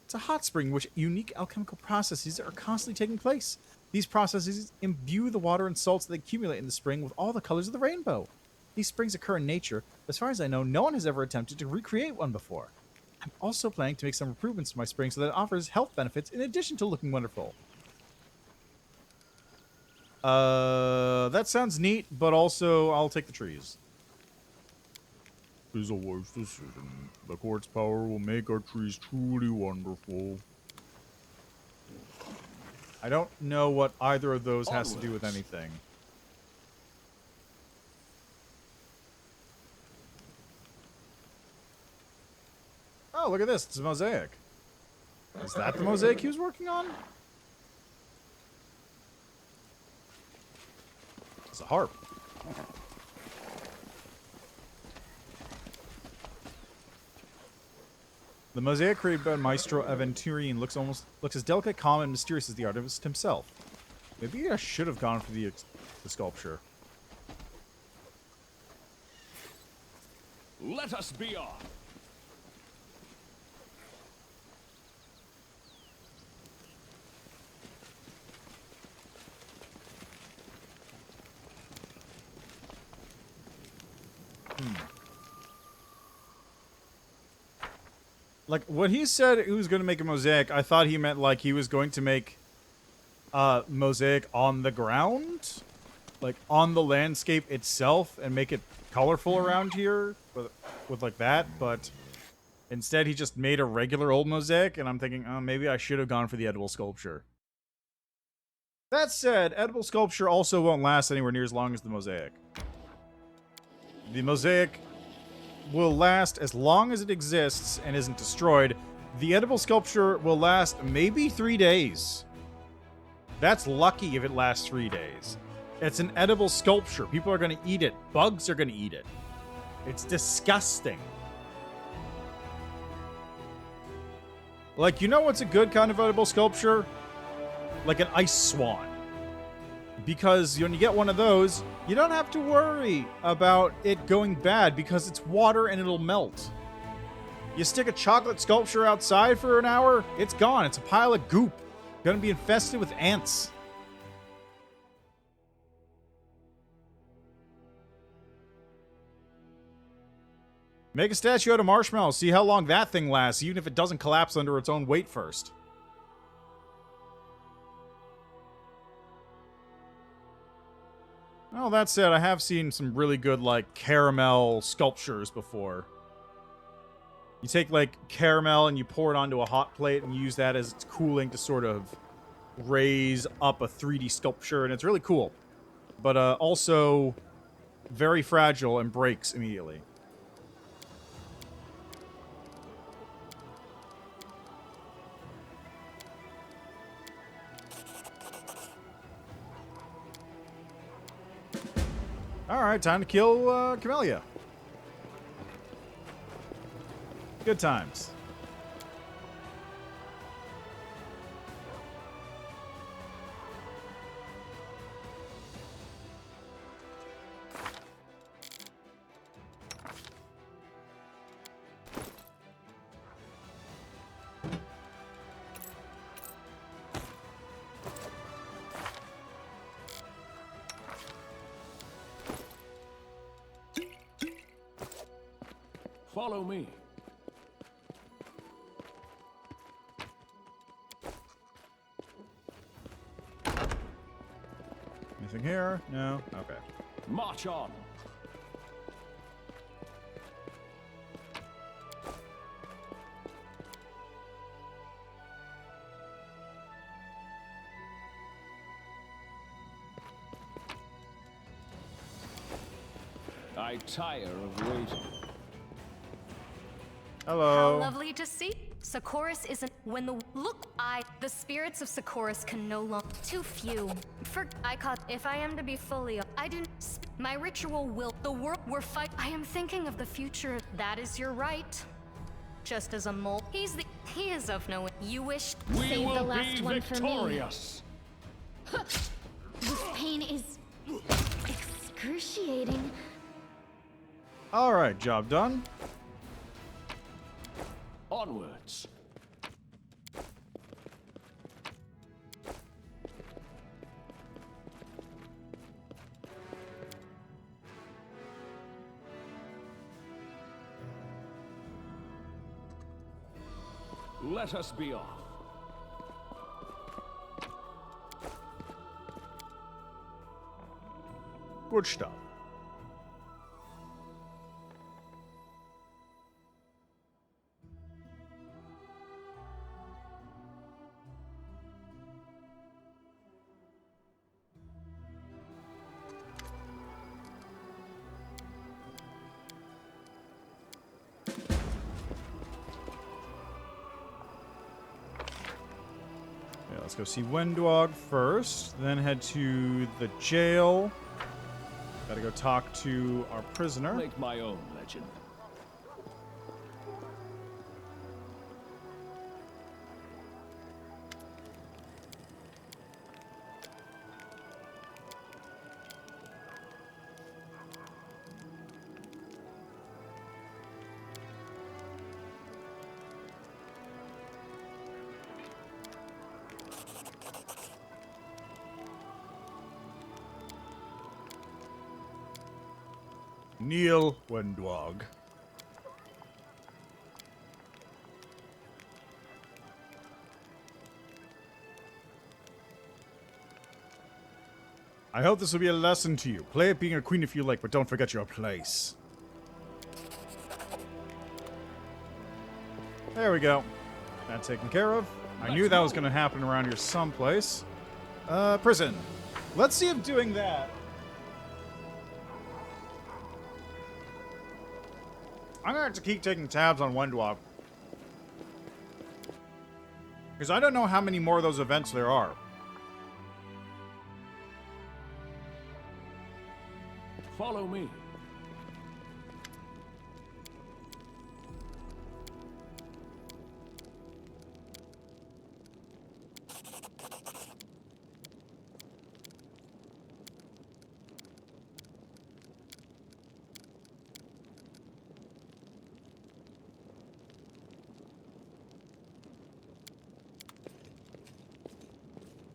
It's a hot spring in which unique alchemical processes are constantly taking place. These processes imbue the water and salts that accumulate in the spring with all the colors of the rainbow. These springs occur in nature. As far as I know, no one has ever attempted to recreate one before. I'm also planning to make some improvements to my spring so that it offers health benefits in addition to looking wonderful. That sounds neat, but also I'll take the trees. It is a wise decision. The court's power will make our trees truly wonderful. I don't know what either of those has to do with anything. Oh, look at this. It's a mosaic. Is that the mosaic he was working on? It's a harp. The mosaic created by Maestro Aventurine looks as delicate, calm, and mysterious as the artist himself. Maybe I should have gone for the sculpture. Let us be off. Like, when he said he was going to make a mosaic, I thought he meant, like, he was going to make a mosaic on the ground? Like, on the landscape itself, and make it colorful around here with like, that, but instead he just made a regular old mosaic, and I'm thinking, oh, maybe I should have gone for the edible sculpture. That said, edible sculpture also won't last anywhere near as long as the mosaic. The mosaic will last as long as it exists and isn't destroyed. The edible sculpture will last maybe 3 days. That's lucky if it lasts 3 days. It's an edible sculpture. People are going to eat it. Bugs are going to eat it. It's disgusting. Like, you know what's a good kind of edible sculpture? Like an ice swan. Because when you get one of those, you don't have to worry about it going bad because it's water and it'll melt. You stick a chocolate sculpture outside for an hour, it's gone. It's a pile of goop. Gonna be infested with ants. Make a statue out of marshmallows. See how long that thing lasts, even if it doesn't collapse under its own weight first. Well, that said, I have seen some really good, like, caramel sculptures before. You take, like, caramel and you pour it onto a hot plate and use that as cooling to sort of raise up a 3D sculpture, and it's really cool. But also very fragile and breaks immediately. Alright, time to kill Camellia. Good times. Follow me. Anything here? No? Okay. March on. I tire of waiting. Hello. How lovely to see. Socorus isn't when the the spirits of Socorus can no longer too few. I caught if I am to be fully I do my ritual will the world we're fight I am thinking of the future. That is your right. Just as a mole. He is of no you wish We Save will the last be one for me. victorious. This pain is excruciating. Alright, job done. Onwards. Let us be off. Good stuff. Let's go see Wendwog first, then head to the jail. Gotta go talk to our prisoner. Make my own legend. Neil Wendwog. I hope this will be a lesson to you. Play at being a queen if you like, but don't forget your place. There we go. That taken care of. I knew that was going to happen around here someplace. Prison. Let's see if doing that... I'm going to have to keep taking tabs on Wendwog. Because I don't know how many more of those events there are. Follow me.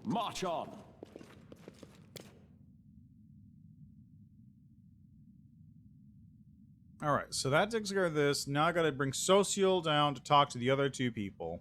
March on. All right, so that takes care of this. Now I gotta bring Social down to talk to the other two people.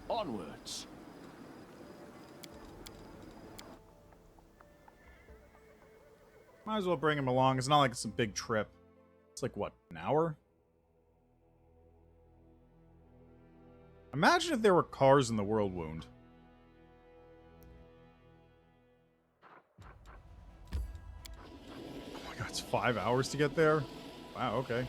Onwards. Might as well bring him along. It's not like it's a big trip. It's like, what, an hour? Imagine if there were cars in the World Wound. Oh my god, it's 5 hours to get there? Wow, okay.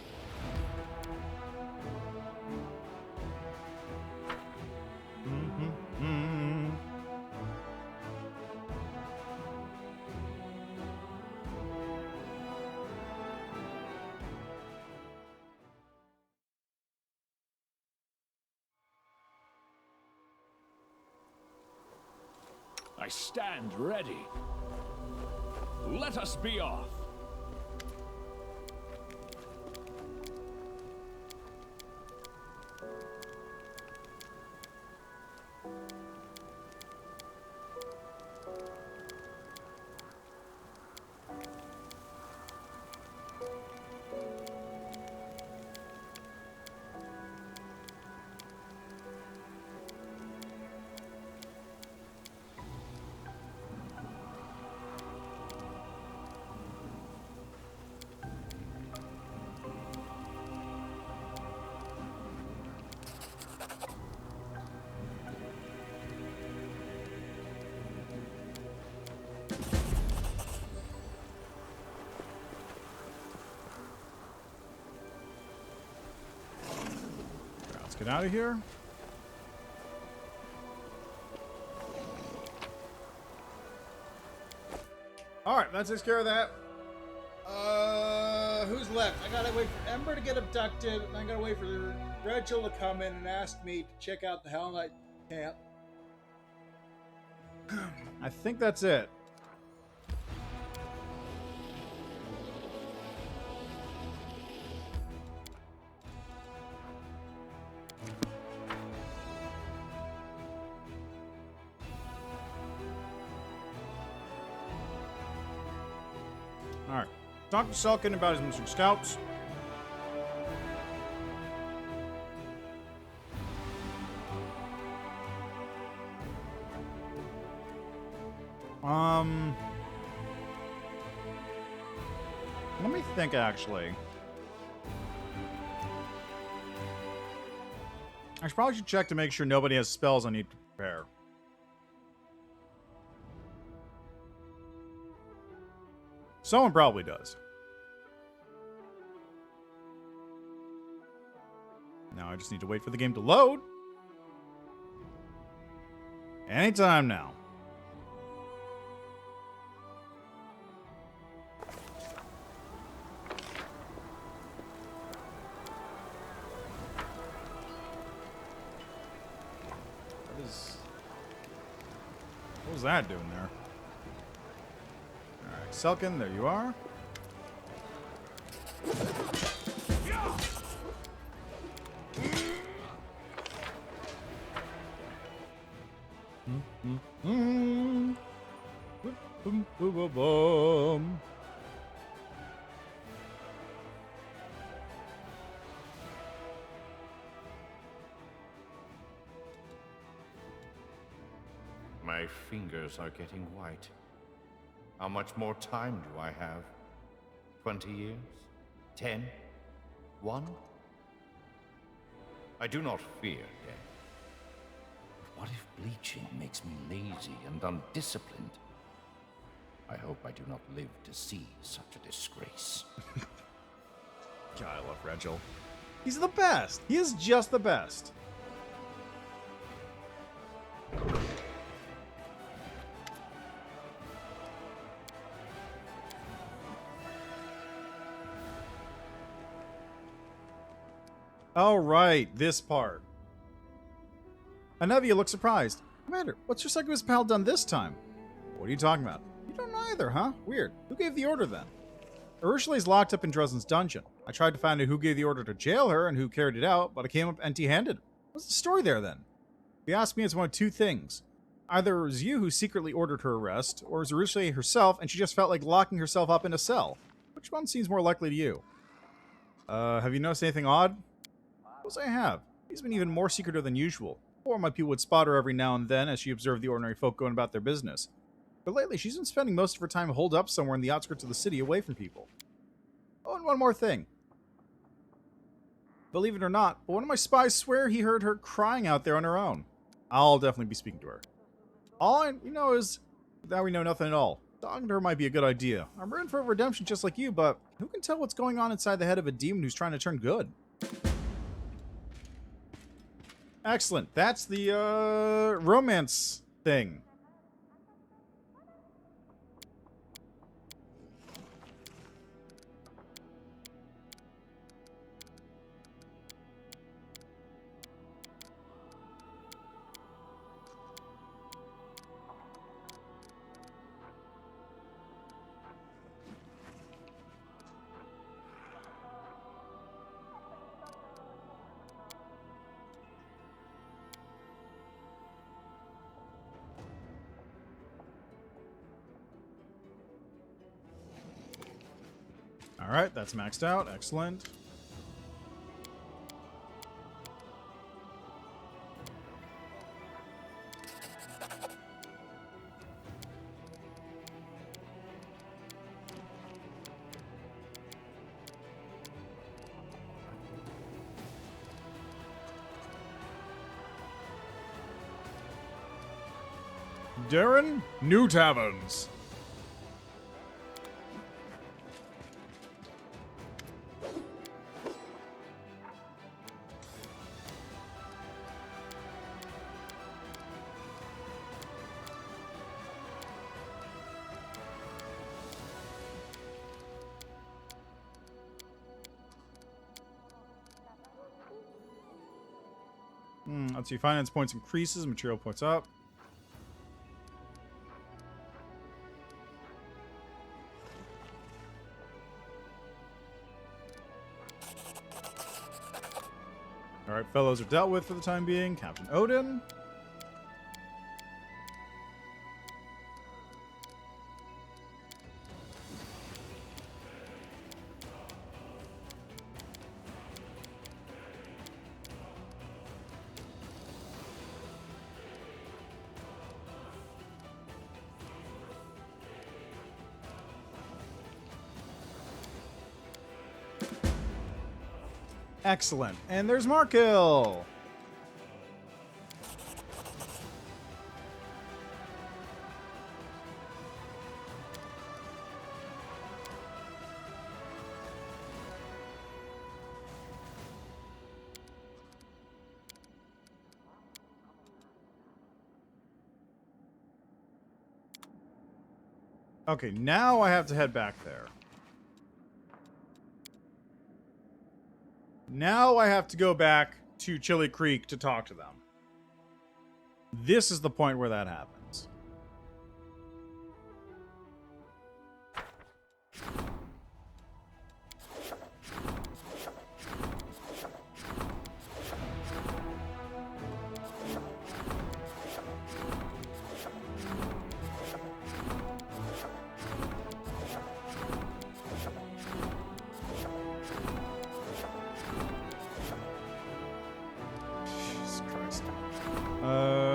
I stand ready. Let us be off. Let's get out of here. Alright, that takes care of that. Who's left? I gotta wait for Ember to get abducted, and I gotta wait for Rachel to come in and ask me to check out the Hell Knight camp. I think that's it. Alright. Talk to Selkin about his missing scouts. Let me think, actually. I probably should check to make sure nobody has spells I need to prepare. Someone probably does. Now I just need to wait for the game to load. Anytime now. What was that doing there? Alright, Selkin, there you are. My fingers are getting white. How much more time do I have? 20 years? 10? 1? I do not fear death. What if bleaching makes me lazy and undisciplined? I hope I do not live to see such a disgrace. God, I love Regil. He's the best. He is just the best. All right, this part. Anevia looks surprised. Commander, what's your succubus pal done this time? What are you talking about? You don't know either, huh? Weird. Who gave the order then? Urushila's locked up in Dresden's dungeon. I tried to find out who gave the order to jail her and who carried it out, but I came up empty-handed. What's the story there then? If you ask me, it's one of two things. Either it was you who secretly ordered her arrest, or it was Urushila herself and she just felt like locking herself up in a cell. Which one seems more likely to you? Have you noticed anything odd? Of course I have. She's been even more secretive than usual. Before, my people would spot her every now and then as she observed the ordinary folk going about their business. But lately, she's been spending most of her time holed up somewhere in the outskirts of the city away from people. Oh, and one more thing. Believe it or not, but one of my spies swear he heard her crying out there on her own. I'll definitely be speaking to her. All we know is that we know nothing at all. Talking to her might be a good idea. I'm rooting for redemption just like you, but who can tell what's going on inside the head of a demon who's trying to turn good? Excellent. That's the romance thing. Alright, that's maxed out. Excellent. Darren, new taverns. Let's see, finance points increases, material points up. Alright, fellows are dealt with for the time being. Captain Odin. Excellent. And there's Markill. Okay, now I have to head back there. Now I have to go back to Chili Creek to talk to them. This is the point where that happens.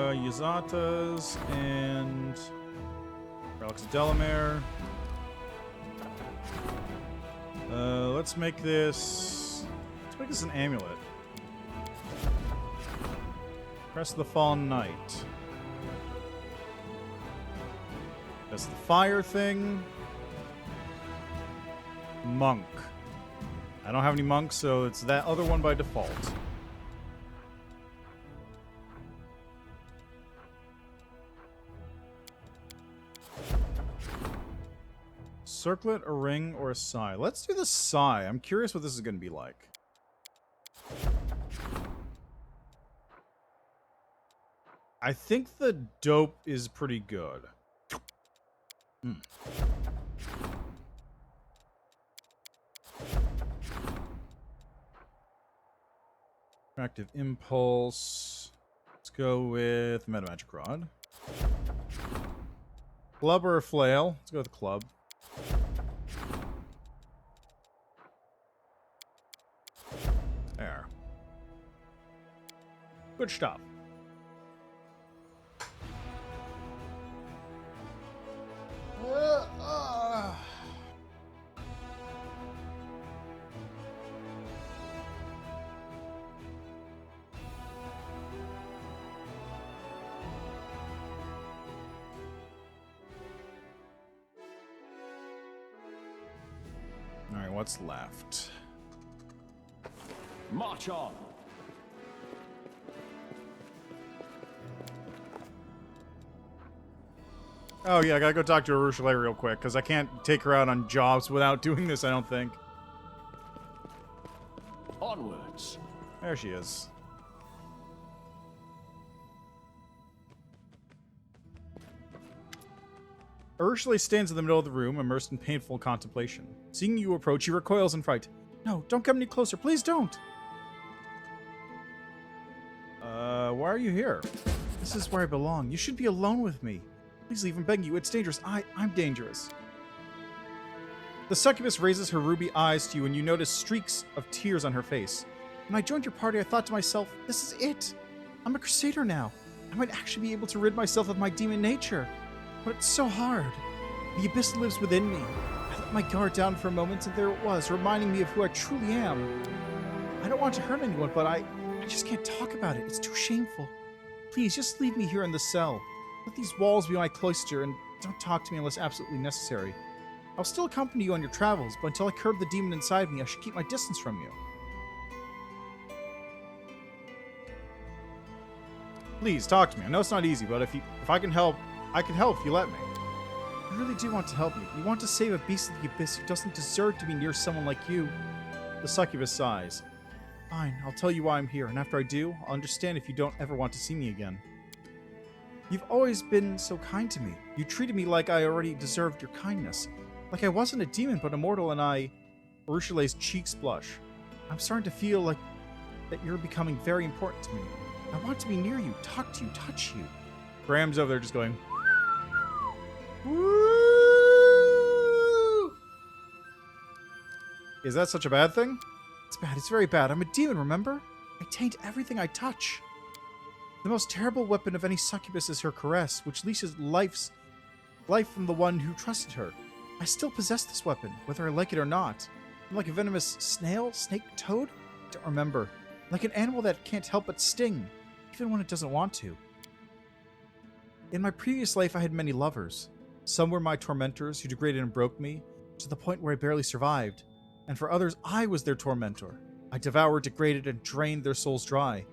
Yazatas and Relics of Delamere. Let's make this an amulet. Crest of the Fallen Knight. That's the fire thing. Monk. I don't have any monks, so it's that other one by default. Circlet, a ring, or a sigh. Let's do the sigh. I'm curious what this is going to be like. I think the dope is pretty good. Active Impulse. Let's go with Meta Magic Rod. Club or a flail? Let's go with the club. There. Good stuff. Alright, what's left? March on. Oh yeah, I gotta go talk to Urushalay real quick, because I can't take her out on jobs without doing this, I don't think. Onwards. There she is. Urushalay stands in the middle of the room, immersed in painful contemplation. Seeing you approach, he recoils in fright. No, don't come any closer, please don't! Why are you here? This is where I belong. You should be alone with me. Please leave, I'm begging you, it's dangerous. I'm dangerous. The succubus raises her ruby eyes to you, and you notice streaks of tears on her face. When I joined your party, I thought to myself, this is it. I'm a crusader now. I might actually be able to rid myself of my demon nature. But it's so hard. The abyss lives within me. I let my guard down for a moment, and there it was, reminding me of who I truly am. I don't want to hurt anyone, but I just can't talk about it. It's too shameful. Please, just leave me here in the cell. Let these walls be my cloister, and don't talk to me unless absolutely necessary. I'll still accompany you on your travels, but until I curb the demon inside me, I should keep my distance from you. Please, talk to me. I know it's not easy, but if I can help, I can help if you let me. I really do want to help you. You want to save a beast of the abyss who doesn't deserve to be near someone like you. The succubus sighs. Fine, I'll tell you why I'm here, and after I do, I'll understand if you don't ever want to see me again. You've always been so kind to me. You treated me like I already deserved your kindness. Like I wasn't a demon, but a mortal, and Urushalay's cheeks blush. I'm starting to feel like that you're becoming very important to me. I want to be near you, talk to you, touch you. Graham's over there just going... Woo! Is that such a bad thing? It's bad. It's very bad. I'm a demon, remember? I taint everything I touch. The most terrible weapon of any succubus is her caress, which leashes life from the one who trusted her. I still possess this weapon, whether I like it or not. I'm like a venomous snail, snake, toad? I don't remember. Like an animal that can't help but sting, even when it doesn't want to. In my previous life, I had many lovers. Some were my tormentors who degraded and broke me, to the point where I barely survived. And for others, I was their tormentor. I devoured, degraded, and drained their souls dry.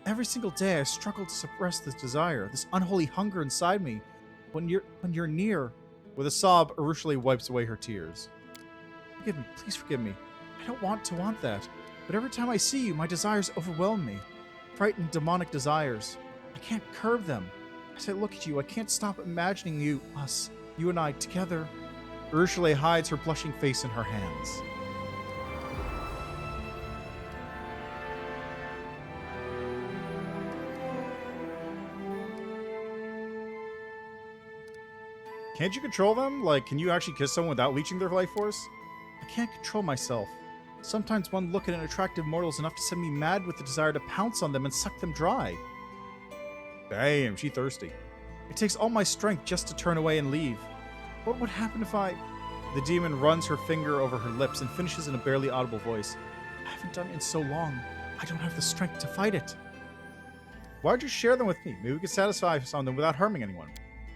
Every single day, I struggled to suppress this desire, this unholy hunger inside me. When you're near, with a sob, Urushalay wipes away her tears. Forgive me, please forgive me. I don't want to want that, but every time I see you, my desires overwhelm me. Frightened, demonic desires. I can't curb them. As I look at you, I can't stop imagining you and I, together. Urushalay hides her blushing face in her hands. Can't you control them? Like, can you actually kiss someone without leeching their life force? I can't control myself. Sometimes one look at an attractive mortal is enough to send me mad with the desire to pounce on them and suck them dry. Damn, she thirsty. It takes all my strength just to turn away and leave. What would happen if I... The demon runs her finger over her lips and finishes in a barely audible voice. I haven't done it in so long. I don't have the strength to fight it. Why'd you share them with me? Maybe we could satisfy us on them without harming anyone.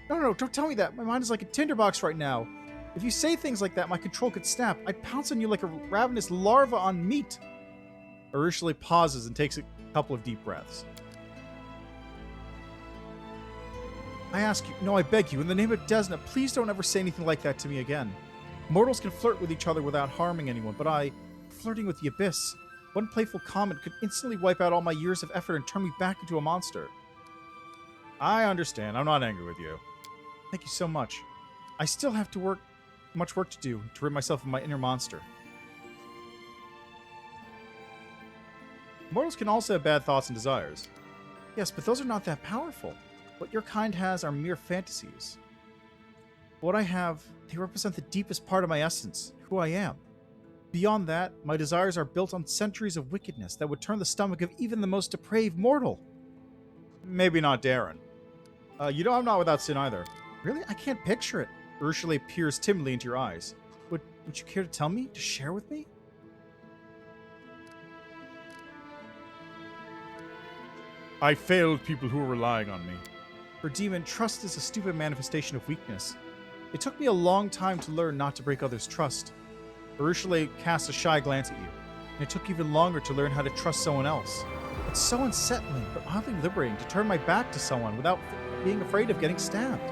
No, don't tell me that. My mind is like a tinderbox right now. If you say things like that, my control could snap. I'd pounce on you like a ravenous larva on meat. Urushiele pauses and takes a couple of deep breaths. I ask you, no, I beg you, in the name of Desna, please don't ever say anything like that to me again. Mortals can flirt with each other without harming anyone, but flirting with the Abyss, one playful comment could instantly wipe out all my years of effort and turn me back into a monster. I understand. I'm not angry with you. Thank you so much. I still have much work to do to rid myself of my inner monster. Mortals can also have bad thoughts and desires. Yes, but those are not that powerful. What your kind has are mere fantasies. What I have, they represent the deepest part of my essence, who I am. Beyond that, my desires are built on centuries of wickedness that would turn the stomach of even the most depraved mortal. Maybe not Darren. I'm not without sin either. Really? I can't picture it. Urushiele peers timidly into your eyes. Would you care to tell me? To share with me? I failed people who were relying on me. For Demon, trust is a stupid manifestation of weakness. It took me a long time to learn not to break others' trust. Urushiele casts a shy glance at you, and it took even longer to learn how to trust someone else. It's so unsettling, but oddly liberating to turn my back to someone without being afraid of getting stabbed.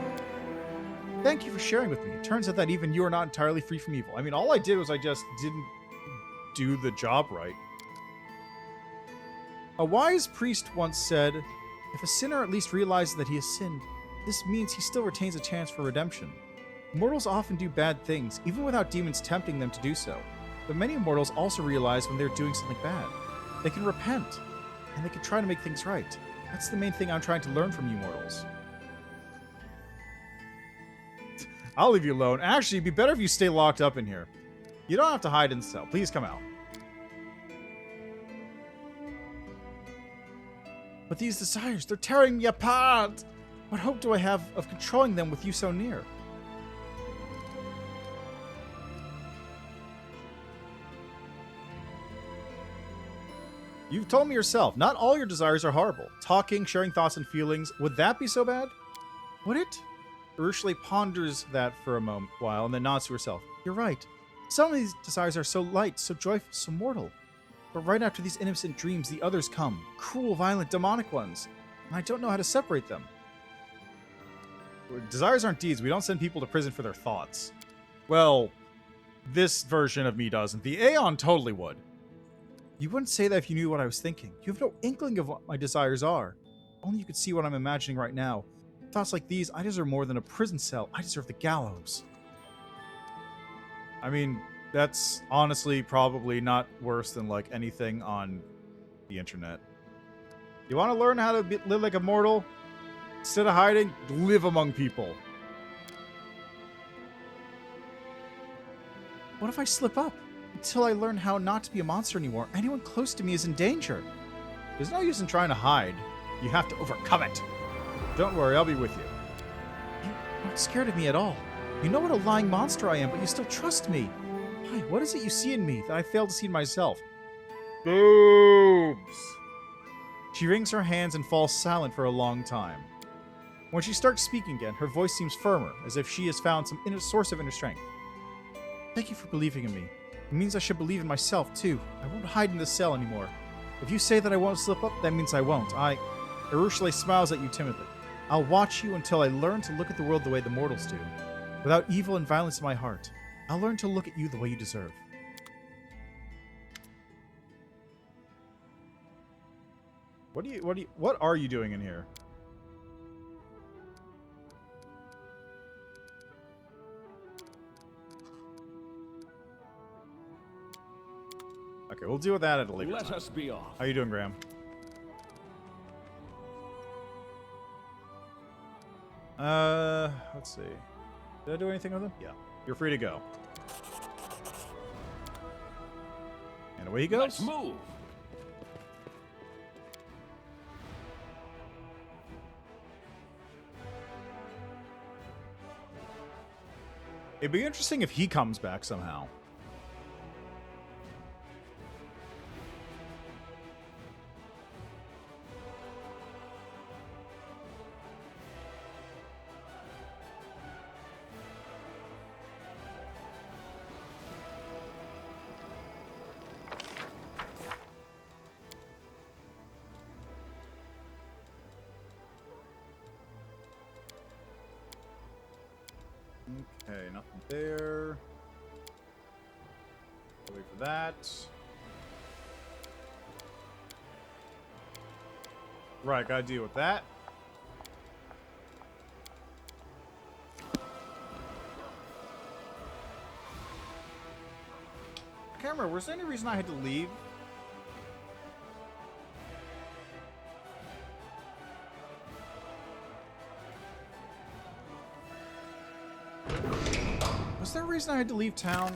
Thank you for sharing with me. It turns out that even you are not entirely free from evil. I mean, all I did was I just didn't do the job right. A wise priest once said, if a sinner at least realizes that he has sinned, this means he still retains a chance for redemption. Mortals often do bad things, even without demons tempting them to do so. But many mortals also realize when they're doing something bad. They can repent, and they can try to make things right. That's the main thing I'm trying to learn from you mortals. I'll leave you alone. Actually, it'd be better if you stay locked up in here. You don't have to hide in the cell. Please come out. But these desires, they're tearing me apart! What hope do I have of controlling them with you so near? You've told me yourself, not all your desires are horrible. Talking, sharing thoughts and feelings, would that be so bad? Would it? Urushiele ponders that for a while and then nods to herself. You're right. Some of these desires are so light, so joyful, so mortal. But right after these innocent dreams, the others come. Cruel, violent, demonic ones. And I don't know how to separate them. Desires aren't deeds. We don't send people to prison for their thoughts. Well, this version of me doesn't. The Aeon totally would. You wouldn't say that if you knew what I was thinking. You have no inkling of what my desires are. Only you could see what I'm imagining right now. Thoughts like these, I deserve more than a prison cell. I deserve the gallows. I mean, that's honestly probably not worse than like anything on the internet. You want to learn how to live like a mortal? Instead of hiding, live among people. What if I slip up? Until I learn how not to be a monster anymore, anyone close to me is in danger. There's no use in trying to hide. You have to overcome it. Don't worry, I'll be with you. You aren't scared of me at all. You know what a lying monster I am, but you still trust me. Why, what is it you see in me that I fail to see in myself? Boobs! She wrings her hands and falls silent for a long time. When she starts speaking again, her voice seems firmer, as if she has found some source of inner strength. Thank you for believing in me. It means I should believe in myself, too. I won't hide in this cell anymore. If you say that I won't slip up, that means I won't. Urushiele smiles at you timidly. I'll watch you until I learn to look at the world the way the mortals do. Without evil and violence in my heart. I'll learn to look at you the way you deserve. What are you doing in here? Okay, we'll deal with that at a later time. Let us be off. How you doing, Graham? Let's see. Did I do anything with him? Yeah. You're free to go. And away he goes. Let's move. It'd be interesting if he comes back somehow. Okay, nothing there. Wait for that. Right, gotta deal with that. I can't remember, was there any reason I had to leave? Was there a reason I had to leave town?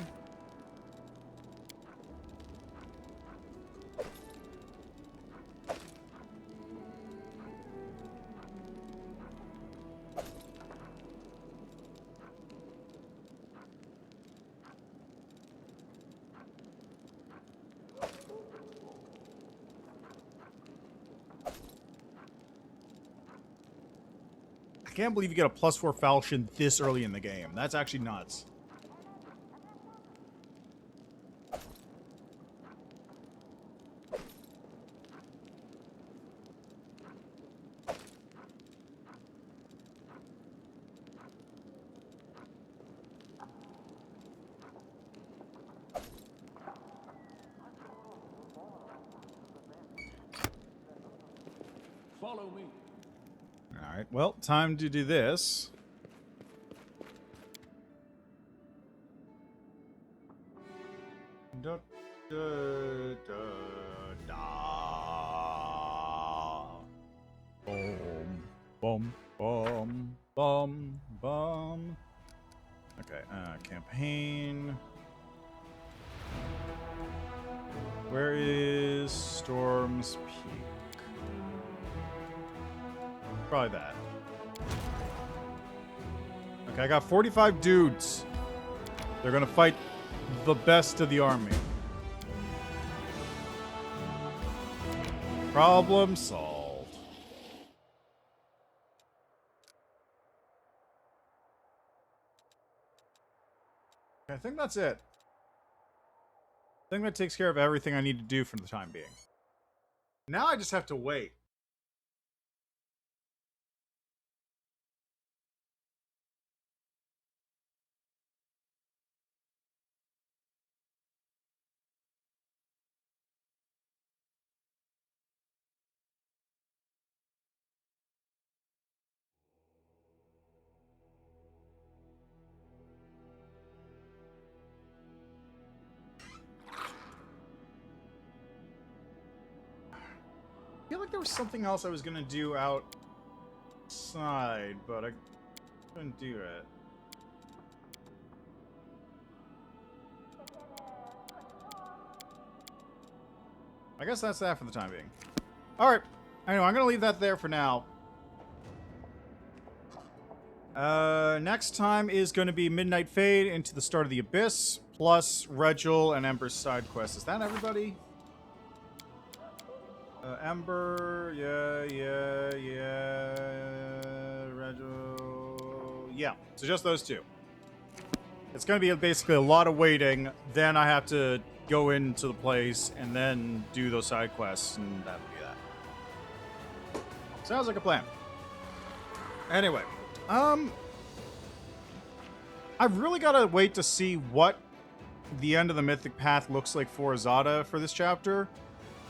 I can't believe you get a +4 falchion this early in the game. That's actually nuts. Follow me. Alright, well, time to do this. Da, da, da, da. Boom, boom, boom, boom. Okay, campaign. Where is Storm's Peak? Probably that. Okay, I got 45 dudes. They're gonna fight the best of the army. Problem solved. I think that's it. I think that takes care of everything I need to do for the time being. Now I just have to wait. I feel like there was something else I was gonna do outside, but I couldn't do it. I guess that's that for the time being. Alright. Anyway, I'm gonna leave that there for now. Next time is going to be Midnight Fade into the Start of the Abyss, plus Regil and Ember's side quest. Is that everybody? Ember, yeah. Regil, yeah. So just those two. It's going to be basically a lot of waiting. Then I have to go into the place and then do those side quests, and that'll be that. Sounds like a plan. Anyway, I've really got to wait to see what the end of the Mythic Path looks like for Azada for this chapter.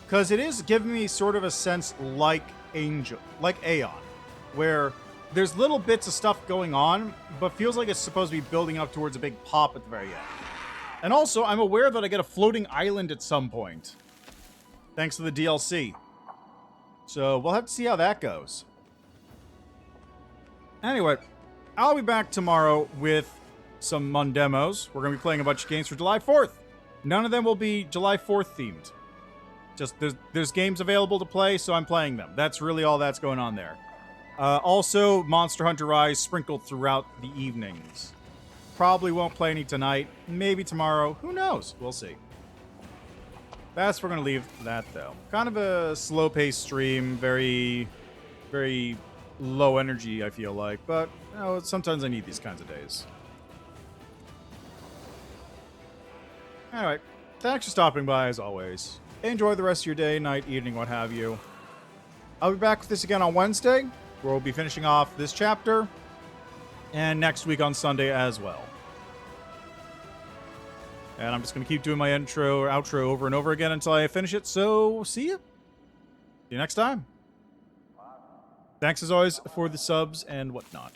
Because it is giving me sort of a sense like Aeon, where there's little bits of stuff going on, but feels like it's supposed to be building up towards a big pop at the very end. And also, I'm aware that I get a floating island at some point, thanks to the DLC. So we'll have to see how that goes. Anyway, I'll be back tomorrow with some Mundemos. We're going to be playing a bunch of games for July 4th. None of them will be July 4th themed. Just there's games available to play, so I'm playing them. That's really all that's going on there. Also, Monster Hunter Rise sprinkled throughout the evenings. Probably won't play any tonight. Maybe tomorrow. Who knows? We'll see. That's where we're going to leave that, though. Kind of a slow-paced stream. Very, very low energy, I feel like. But, you know, sometimes I need these kinds of days. Anyway, thanks for stopping by, as always. Enjoy the rest of your day, night, evening, what have you. I'll be back with this again on Wednesday, where we'll be finishing off this chapter. And next week on Sunday as well. And I'm just going to keep doing my intro or outro over and over again until I finish it. So, see you. See you next time. Thanks as always for the subs and whatnot.